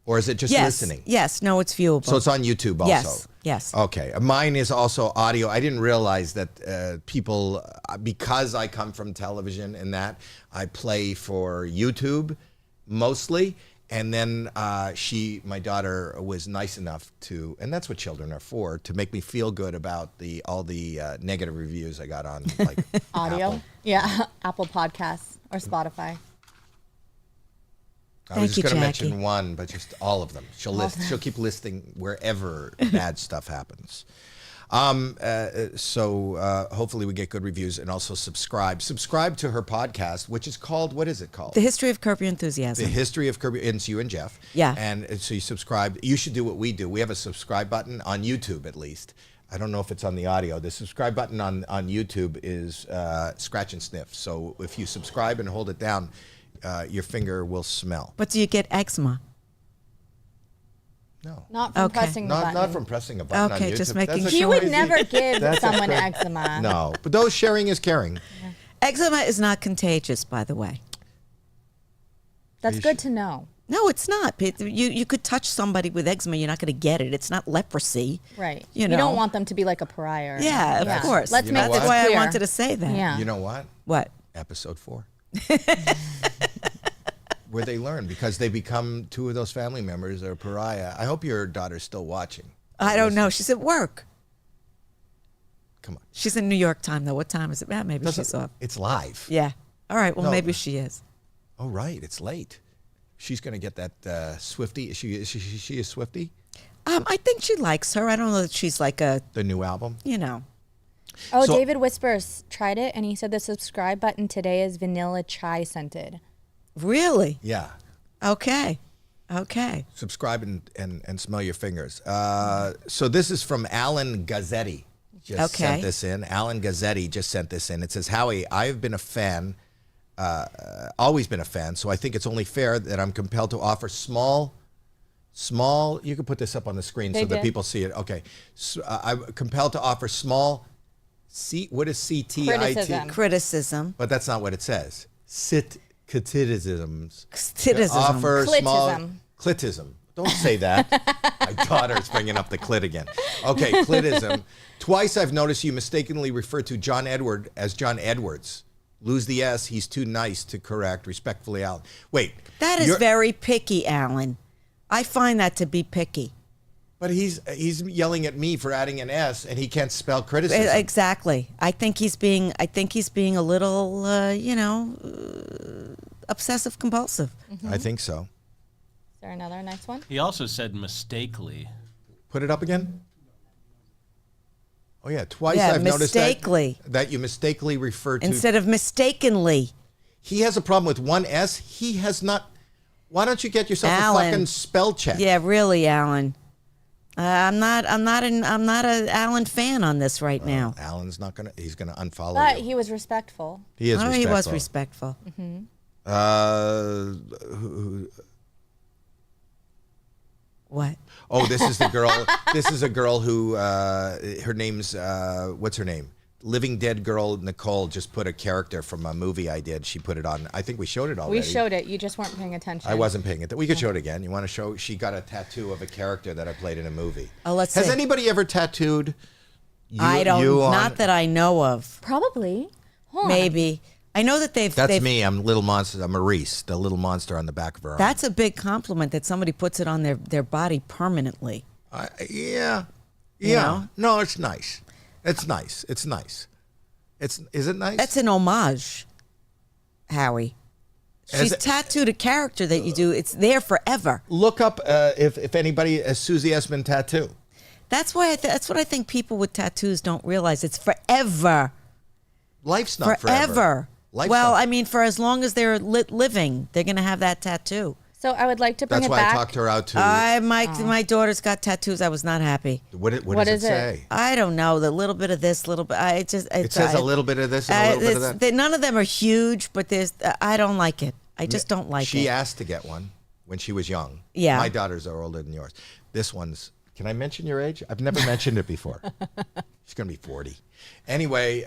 or is it just listening? Yes. No, it's viewable. So it's on YouTube also. Yes. Okay. Mine is also audio. I didn't realize that people, because I come from television and that, I play for YouTube mostly. And then my daughter was nice enough to, and that's what children are for, to make me feel good about all the negative reviews I got on like Audio? Apple. Yeah, Apple Podcasts or Spotify. I was Thank you, just going to Jackie. mention one, but just all of them. She'll keep listing wherever bad stuff happens. So hopefully we get good reviews, and also subscribe. Subscribe to her podcast, which is called, what is it called? The History of Curb Your Enthusiasm. The History of Curb. It's you and Jeff. Yeah. And so you subscribe. You should do what we do. We have a subscribe button on YouTube, at least. I don't know if it's on the audio. The subscribe button on YouTube is scratch and sniff. So if you subscribe and hold it down, your finger will smell. But do you get eczema? No. Not from pressing the button. Not from pressing a button Okay, on YouTube. just making That's a He would crazy- never give That's a someone cra- eczema. No, but those sharing is caring. Eczema is not contagious, by the way. That's good to know. No, it's not. You could touch somebody with eczema, you're not going to get it. It's not leprosy. Right. You You know. don't want them to be like a pariah. or Yeah, anything. of course. Let's You know make what? this That's why clear. I wanted to say that. Yeah. You know what? What? Episode 4. Where they learn, because they become two of those family members are pariah. I hope your daughter's still watching. I don't know. She's at work. Come on. She's in New York time, though. What time is it? Maybe she's off. It's live. Yeah. All right. Well, No. maybe she is. Oh, right. It's late. She's going to get that Swiftie. Is she a Swiftie? I think she likes her. I don't know that she's like a, The new album? you know. Oh, So- David Whispers tried it, and he said the subscribe button today is vanilla chai scented. Really? Yeah. Okay. Okay. Subscribe and smell your fingers. So this is from Alan Gazzetti. Just Okay. sent this in. Alan Gazzetti just sent this in. It says, Howie, I've been a fan, always been a fan, so I think it's only fair that I'm compelled to offer small, you can put this up on the screen They so that did. people see it. Okay. So, I'm compelled to offer small, what is CTIT? Criticism. Criticism. But that's not what it says. Criticisms. Criticism. Offer small Clitism. clitism. Don't say that. My daughter's bringing up the clit again. Okay, clitism. Twice I've noticed you mistakenly refer to John Edward as John Edwards. Lose the S. He's too nice to correct. Respectfully, Alan. Wait. That is you're- very picky, Alan. I find that to be picky. But he's yelling at me for adding an S, and he can't spell criticism. Exactly. I think he's being a little, obsessive compulsive. I think so. Is there another nice one? He also said mistakenly. Put it up again. Oh yeah, twice Yeah, I've noticed mistakenly. that you mistakenly refer to Instead of mistakenly. He has a problem with one S. He has not. Why don't you get yourself Alan. a fucking spell check? Yeah, really, Alan. I'm not an Alan fan on this right now. Alan's not gonna. He's gonna unfollow But you. he was respectful. He is. He was respectful. What? Oh, this is the girl. This is a girl who her name's what's her name? Living Dead girl Nicole just put a character from a movie I did. She put it on. I think we showed it already. We showed it. You just weren't paying attention. I wasn't paying it. We could show it again. You want to show? She got a tattoo of a character that I played in a movie. Oh, let's Has see. anybody ever tattooed? I don't. Not that I know of. Probably. Hold on. Maybe. I know that That's me. I'm Little Monster. I'm Maurice, the little monster on the back of her arm. That's a big compliment that somebody puts it on their body permanently. Yeah. You know? No, it's nice. It's nice. It's nice. Is it nice? That's an homage, Howie. She's tattooed a character that you do. It's there forever. Look up if anybody a Susie Essman tattoo. That's why. That's what I think people with tattoos don't realize. It's forever. Life's not forever. Forever. Life's Well, not- I mean, for as long as they're living, they're gonna have that tattoo. So I would like to bring That's it why back. I talked her out to. My daughter's got tattoos. I was not happy. What does it say? I don't know. The little bit of this, little bit. It says a little bit of this and a little bit of that. None of them are huge, but there's. I don't like it. I just don't like it. She asked to get one when she was young. Yeah. My daughters are older than yours. This one's. Can I mention your age? I've never mentioned it before. She's gonna be 40. Anyway.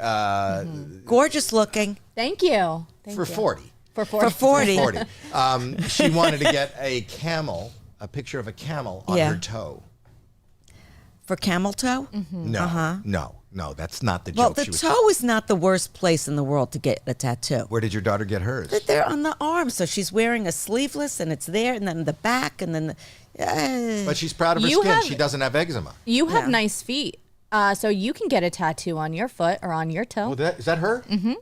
Gorgeous looking. Thank you. Thank For you. 40. For 40. For 40. 40. She wanted to get a picture of a camel on her toe. For camel toe? No, that's not the joke. Well, the she was toe is not the worst place in the world to get a tattoo. Where did your daughter get hers? They're on the arm, so she's wearing a sleeveless, and it's there, and then the back, and then. But she's proud of her skin. She doesn't have eczema. You have nice feet, so you can get a tattoo on your foot or on your toe. Oh, is that her? Mm-hmm.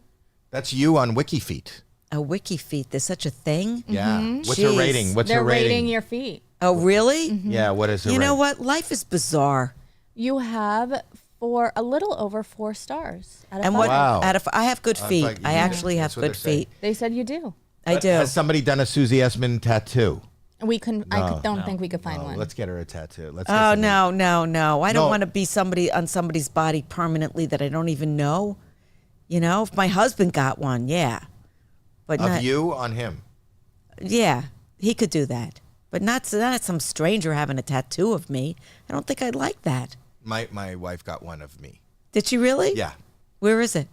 That's you on WikiFeet. A wiki feet. There's such a thing? Yeah. What's her rating? They're rating your feet. Oh, really? Yeah, what is her You know rating? what? Life is bizarre. You have for a little over 4 stars. Out of And 5. what? Wow. I have good feet. thought I you- actually have that's what good they're saying. feet. They said you do. I do. Has somebody done a Susie Essman tattoo? We couldn't. I don't think we could find one. Let's get her a tattoo. Let's get Oh, some- no. I don't No. want to be somebody on somebody's body permanently that I don't even know. You know, if my husband got one, yeah. But Of not you on him. Yeah, he could do that. But not some stranger having a tattoo of me. I don't think I'd like that. My wife got one of me. Did she really? Yeah. Where is it?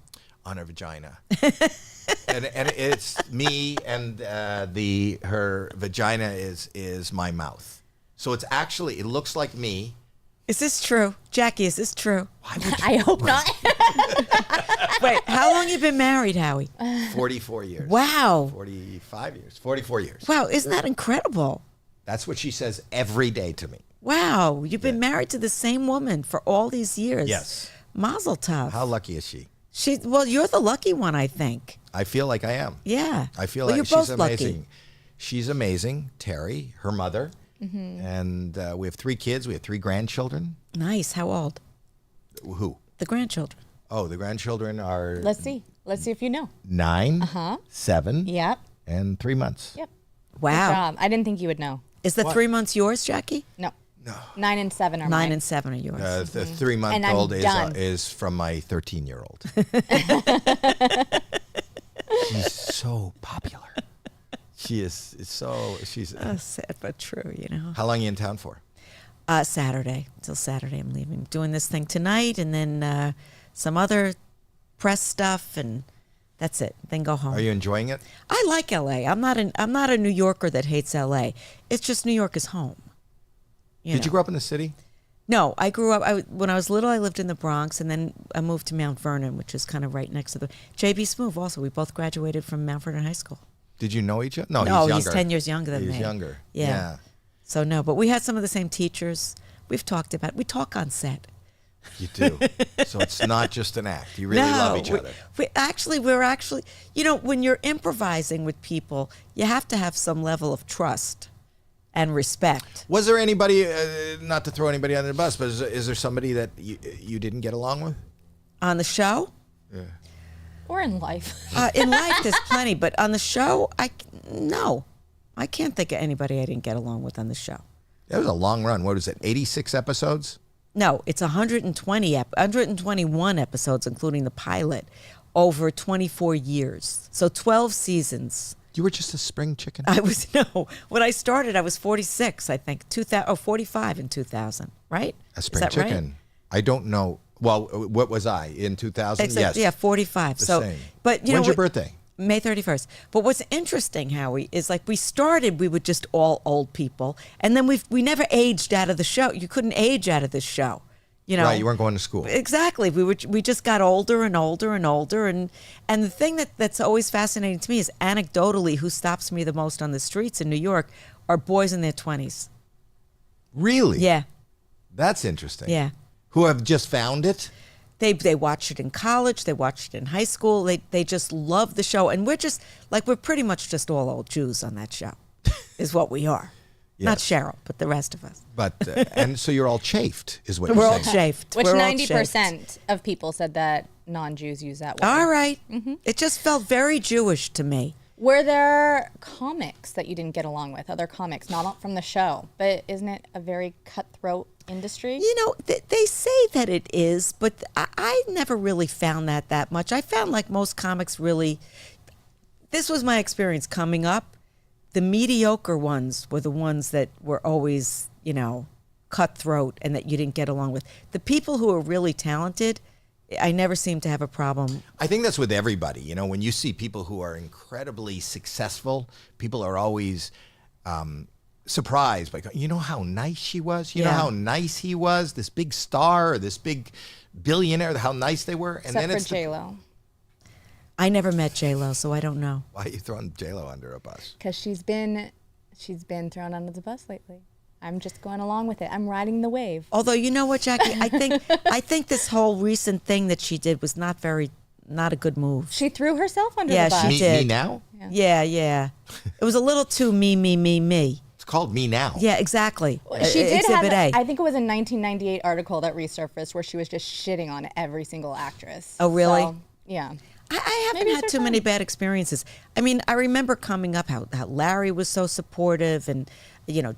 On her vagina. and it's me and her vagina is my mouth. So it's actually, it looks like me. Is this true? Jackie, is this true? I hope not. Wait, how long you been married, Howie? 44 years. Wow. 45 years. 44 years. Wow, isn't that incredible? That's what she says every day to me. Wow, you've been married to the same woman for all these years. Yes. Mazel tov. How lucky is she? Well, you're the lucky one, I think. I feel like I am. Yeah. I feel Well, like you're she's both amazing. lucky. She's amazing. Terry, her mother. And we have 3 kids. We have 3 grandchildren. Nice. How old? Who? The grandchildren. Oh, the grandchildren are Let's see if you know. 9, 7, Yep. and 3 months. Yep. Wow. Good job. I didn't think you would know. Is the 3 months yours, Jackie? No. 9 and 7 are 9 mine. and 7 are yours. The And 3-month-old I'm done. is from my 13-year-old. She's so popular. She's Sad but true, you know. How long are you in town for? Saturday. Till Saturday I'm leaving. Doing this thing tonight and then some other press stuff and that's it. Then go home. Are you enjoying it? I like LA. I'm not a New Yorker that hates LA. It's just New York is home. Did you grow up in the city? No, I grew up. When I was little, I lived in the Bronx, and then I moved to Mount Vernon, which is kind of right next to the. JB Smoove also. We both graduated from Mount Vernon High School. Did you know each other? No, No, he's he's younger. 10 years younger than me. He's younger. Yeah. So no, but we had some of the same teachers. we've talked about. We talk on set. You do. So it's not just an act. You really love each other. We're actually, when you're improvising with people, you have to have some level of trust and respect. Was there anybody, not to throw anybody under the bus, but is there somebody that you didn't get along with? On the show? Yeah. Or in life. In life, there's plenty, but on the show, no. I can't think of anybody I didn't get along with on the show. That was a long run. What is it, 86 episodes? No, it's 121 episodes, including the pilot, over 24 years. So 12 seasons. You were just a spring chicken? When I started, I was 46, I think. 45 in 2000, right? A spring chicken. Right? I don't know. Well, what was I in 2000? Yes. Yeah, 45. Same. But when's your birthday? May 31st. But what's interesting, Howie, is like we were just all old people, and then we never aged out of the show. You couldn't age out of this show, Right, you weren't going to school. Exactly. We just got older and older and older, and the thing that's always fascinating to me is anecdotally, who stops me the most on the streets in New York are boys in their 20s. Really? Yeah. That's interesting. Yeah. Who have just found it? They watched it in college. They watched it in high school. They just love the show. And we're pretty much just all old Jews on that show is what we are. Yes. Not Cheryl, but the rest of us. But and so you're all chafed is what we're you're all saying. Chafed. Which we're 90% of people said that non-Jews use that word. All right. Mm-hmm. It just felt very Jewish to me. Were there comics that you didn't get along with? Other comics, not from the show, but isn't it a very cutthroat industry? They say that it is, but I never really found that much. I found like most comics really, this was my experience coming up. The mediocre ones were the ones that were always, cutthroat and that you didn't get along with. The people who are really talented, I never seem to have a problem. I think that's with everybody. When you see people who are incredibly successful, people are always surprised by, how nice she was? You know how nice he was? This big star or this big billionaire, how nice they were? And Except then for J-Lo. I never met J-Lo, so I don't know. Why are you throwing J-Lo under a bus? Because she's been thrown under the bus lately. I'm just going along with it. I'm riding the wave. Although, you know what, Jackie? I think this whole recent thing that she did was not a good move. She threw herself under the bus. Yeah, she did. Me now? Yeah. It was a little too me. It's called Me Now. Yeah, exactly. She did Exhibit have, A. I think it was a 1998 article that resurfaced where she was just shitting on every single actress. Oh, really? So, yeah. I haven't had too many bad experiences. I mean, I remember coming up how Larry was so supportive, and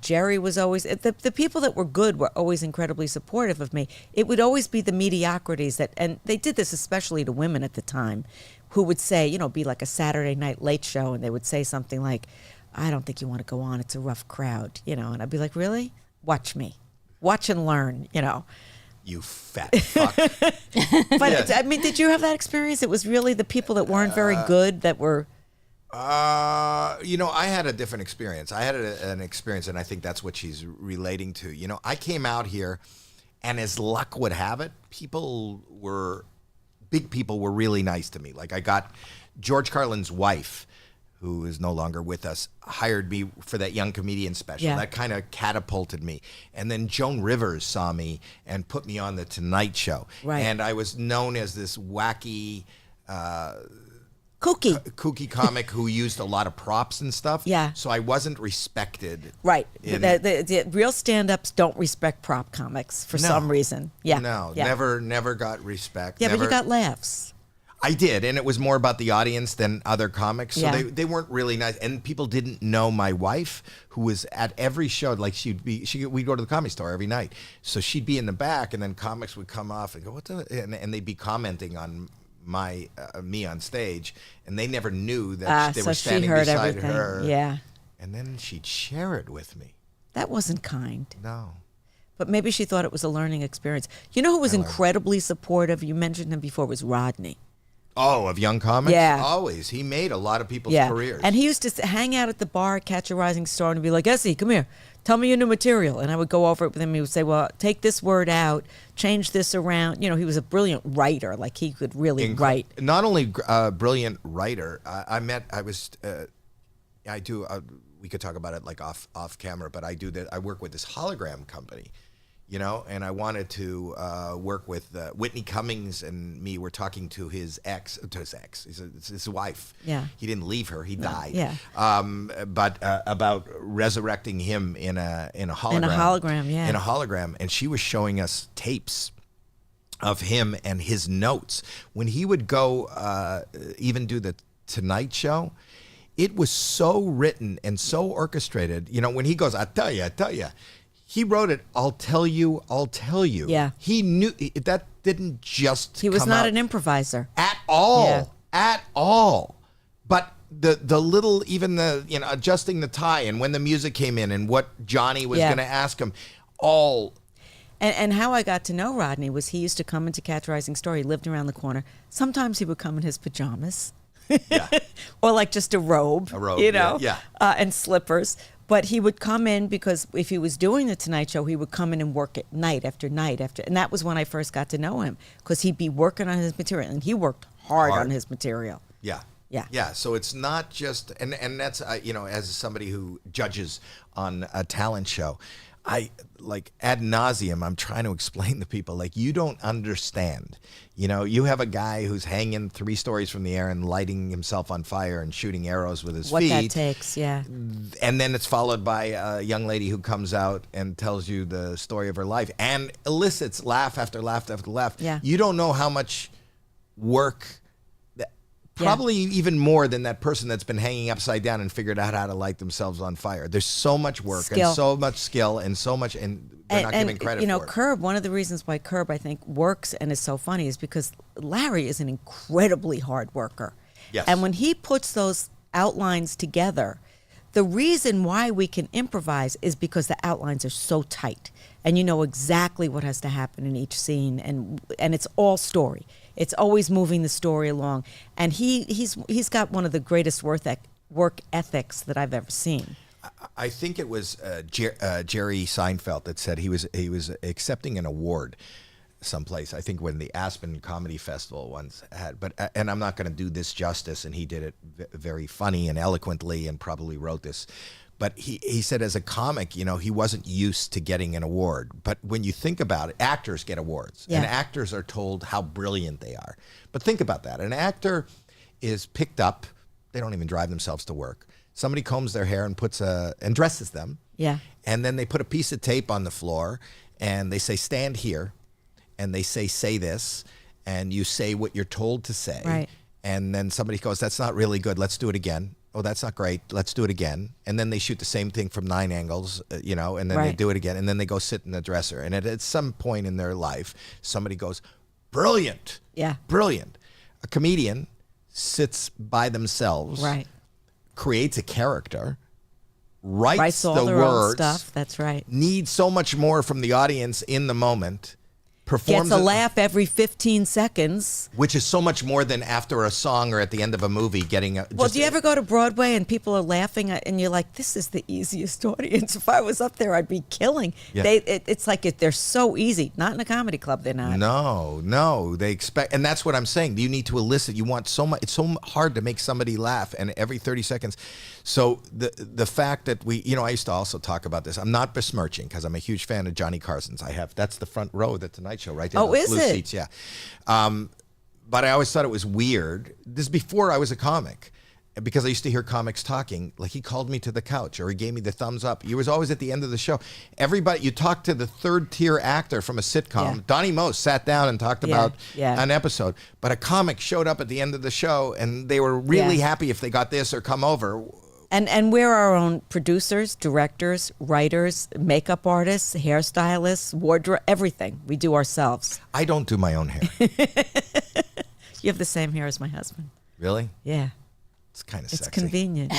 Jerry was always the people that were good were always incredibly supportive of me. It would always be the mediocrities and they did this especially to women at the time, who would say, be like a Saturday Night Late Show, and they would say something like, "I don't think you want to go on. It's a rough crowd," and I'd be like, "Really? Watch me, watch and learn," You fat fuck. But yes. I mean, did you have that experience? It was really the people that weren't very good that were. I had a different experience. I had an experience, and I think that's what she's relating to. I came out here, and as luck would have it, big people were really nice to me. Like I got George Carlin's wife, who is no longer with us, hired me for that young comedian special. Yeah. That kind of catapulted me. And then Joan Rivers saw me and put me on the Tonight Show. Right. And I was known as this wacky, kooky comic who used a lot of props and stuff. Yeah. So I wasn't respected. Right. The real stand-ups don't respect prop comics for some reason. Yeah. No, yeah. never got respect. Yeah, never, but you got laughs. I did, and it was more about the audience than other comics. So Yeah. they weren't really nice, and people didn't know my wife, who was at every show. Like we'd go to the Comedy Store every night, so she'd be in the back, and then comics would come off and go, "What the?" And they'd be commenting on me on stage, and they never knew that they were standing beside her. Yeah. And then she'd share it with me. That wasn't kind. No. But maybe she thought it was a learning experience. You know who was incredibly supportive? You mentioned him before. Was Rodney. Oh, of young comics? Yeah. Always. He made a lot of people's careers. And he used to hang out at the bar, catch a rising star, and be like, "Essie, come here. Tell me your new material." And I would go over it with him. He would say, "Well, take this word out, change this around." He was a brilliant writer. Like, he could really write. Not only a brilliant writer, we could talk about it like off camera, but I work with this hologram company. and I wanted to work with Whitney Cummings and me. We're talking to his his wife. Yeah. He didn't leave her. He died. Yeah. But about resurrecting him in a hologram. In a hologram, yeah. In a hologram. And she was showing us tapes of him and his notes. When he would go even do the Tonight Show, it was so written and so orchestrated. When he goes, I tell you. He wrote it, I'll tell you. Yeah. He knew that didn't just He was come not out an improviser. at all. Yeah. At all. But the little, even the, adjusting the tie and when the music came in and what Johnny was going to ask him, all. And how I got to know Rodney was he used to come into Catch a Rising Star. He lived around the corner. Sometimes he would come in his pajamas. Yeah. Or like just a robe. Yeah. And slippers. But he would come in because if he was doing the Tonight Show, he would come in and work it night after night after. And that was when I first got to know him because he'd be working on his material. And he worked hard on his material. Yeah. Yeah. Yeah. So it's not just, and that's, as somebody who judges on a talent show, I like ad nauseum, I'm trying to explain to people, like, you don't understand. You have a guy who's hanging 3 stories from the air and lighting himself on fire and shooting arrows with his What feet. that takes, yeah. And then it's followed by a young lady who comes out and tells you the story of her life and elicits laugh after laugh after laugh. Yeah. You don't know how much work, probably even more than that person that's been hanging upside down and figured out how to light themselves on fire. There's so much work and so much skill and so much, and they're not giving credit for it. Curb, one of the reasons why Curb, I think, works and is so funny is because Larry is an incredibly hard worker. Yes. And when he puts those outlines together, the reason why we can improvise is because the outlines are so tight and you know exactly what has to happen in each scene, and it's all story. It's always moving the story along, and he's got one of the greatest work ethics that I've ever seen. I think it was Jerry Seinfeld that said he was accepting an award someplace. I think when the Aspen Comedy Festival once had, and I'm not going to do this justice, and he did it very funny and eloquently, and probably wrote this. But he said as a comic, he wasn't used to getting an award. But when you think about it, actors get awards. Yeah. And actors are told how brilliant they are. But think about that. An actor is picked up. They don't even drive themselves to work. Somebody combs their hair and and dresses them. Yeah. And then they put a piece of tape on the floor and they say, stand here. And they say this. And you say what you're told to say. Right. And then somebody goes, that's not really good. Let's do it again. Oh, that's not great. Let's do it again. And then they shoot the same thing from 9 angles, and then they do it again. And then they go sit in the dresser. And at some point in their life, somebody goes, brilliant. Yeah. Brilliant. A comedian sits by themselves, Right. creates a character, writes all the their own words, stuff. That's right. needs so much more from the audience in the moment, performs Gets a it, laugh every 15 seconds. which is so much more than after a song or at the end of a movie getting a. Well, just do you ever go to Broadway and people are laughing and you're like, this is the easiest audience. If I was up there, I'd be killing. Yeah. It's like they're so easy. Not in a comedy club, they're not. No, they expect, and that's what I'm saying. You need to elicit. You want so much. It's so hard to make somebody laugh, and every 30 seconds. So the fact that I used to also talk about this. I'm not besmirching because I'm a huge fan of Johnny Carson's. That's the front row of the Tonight Show right there. Oh, those is blue it? Seats, yeah. But I always thought it was weird. This is before I was a comic. Because I used to hear comics talking, like he called me to the couch or he gave me the thumbs up. He was always at the end of the show. Everybody, you talk to the third tier actor from a sitcom. Yeah. Donnie Most sat down and talked about Yeah. an episode, but a comic showed up at the end of the show and they were really Yeah. happy if they got this or come over. And we're our own producers, directors, writers, makeup artists, hairstylists, wardrobe, everything. We do ourselves. I don't do my own hair. You have the same hair as my husband. Really? Yeah. It's kind of It's sexy. convenient.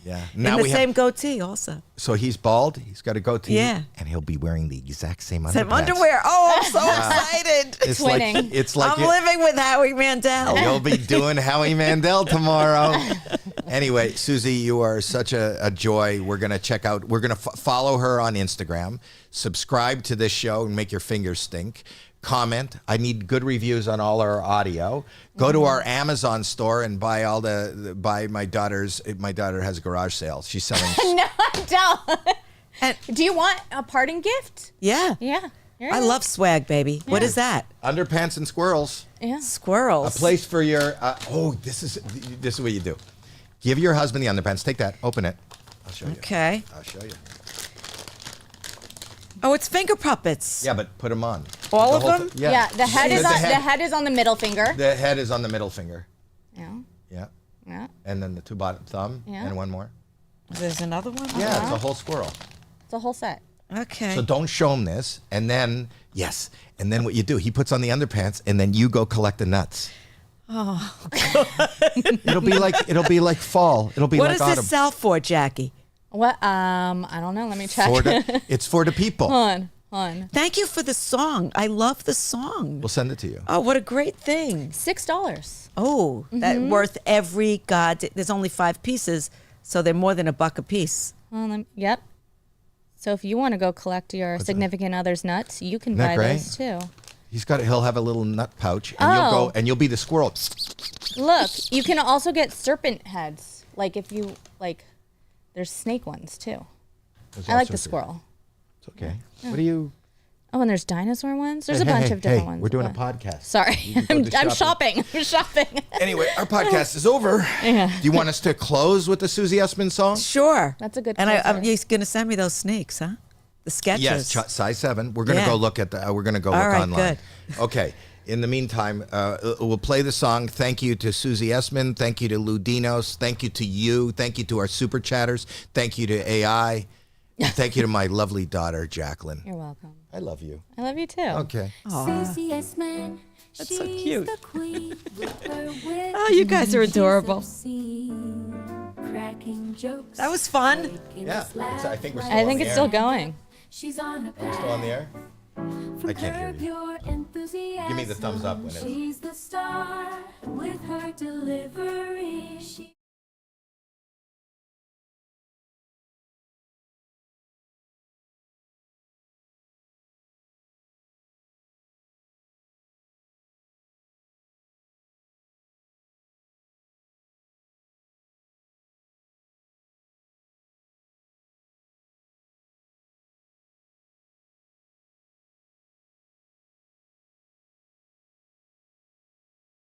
Yeah. And the same goatee also. So he's bald. He's got a goatee. Yeah. And he'll be wearing the exact same Same underpants. underwear. Oh, I'm so excited. It's Twinning. like I'm living with Howie Mandel. You'll be doing Howie Mandel tomorrow. Anyway, Susie, you are such a joy. We're going to check out, we're going to follow her on Instagram, subscribe to this show and make your fingers stink. Comment. I need good reviews on all our audio. Go to our Amazon store and buy buy my daughter has a garage sale. She's selling. No, I don't. Do you want a parting gift? Yeah. Yeah. Here it I is. love swag, baby. What is that? Underpants and squirrels. Yeah. Squirrels. A place for your. This is what you do. Give your husband the underpants. Take that. Open it. I'll show you. Okay. I'll show you. Oh, it's finger puppets. Yeah, but put them on. All The of whole them? yeah. Yeah. The head is The on. head- The head is on the middle finger. The head is on the middle finger. Yeah. Yeah. Yeah. And then the two bottom thumb. Yeah. And one more. There's another one? Yeah, it's a whole squirrel. It's a whole set. Okay. So don't show him this, and then and then what you do? He puts on the underpants, and then you go collect the nuts. Oh. It'll be like fall. It'll be What like does autumn. this sell for, Jackie? What? I don't know. Let me check. It's for the people. Hold on. Thank you for the song. I love the song. We'll send it to you. Oh, what a great thing. $6. Oh, that worth every there's only 5 pieces, so they're more than $1 a piece. Yep. So if you want to go collect your significant other's nuts, you can Isn't that buy great? those too. He'll have a little nut pouch, and you'll go and you'll be the squirrel. Look, you can also get serpent heads. Like if you there's snake ones too. There's I all like the sorts of- squirrel. It's okay. What do you? Oh, and there's dinosaur ones. There's a bunch of different ones. We're doing a but- podcast. Sorry, I'm shopping. I'm shopping. Anyway, our podcast is over. Yeah. Do you want us to close with the Susie Essman song? Sure. That's a good. And closer. you're going to send me those snakes, huh? The sketches. Yes, size 7. We're gonna Yeah. go look at the. We're gonna go All look right, online. Okay. In the meantime, we'll play the song. Thank you to Susie Essman. Thank you to Lou Dinos. Thank you to you. Thank you to our super chatters. Thank you to AI. And thank you to my lovely daughter, Jacqueline. You're welcome. I love you. I love you too. Okay. Susie Essman, That's so she's cute. the queen with her wit. Oh, you guys are She's adorable. obscene, cracking jokes. That was fun. Yeah. I think we're still I on think the it's air. still going. She's on a Are we still on the air? I can't hear you. Your enthusiasm. Give me the thumbs up when it's. She's the star with her delivery.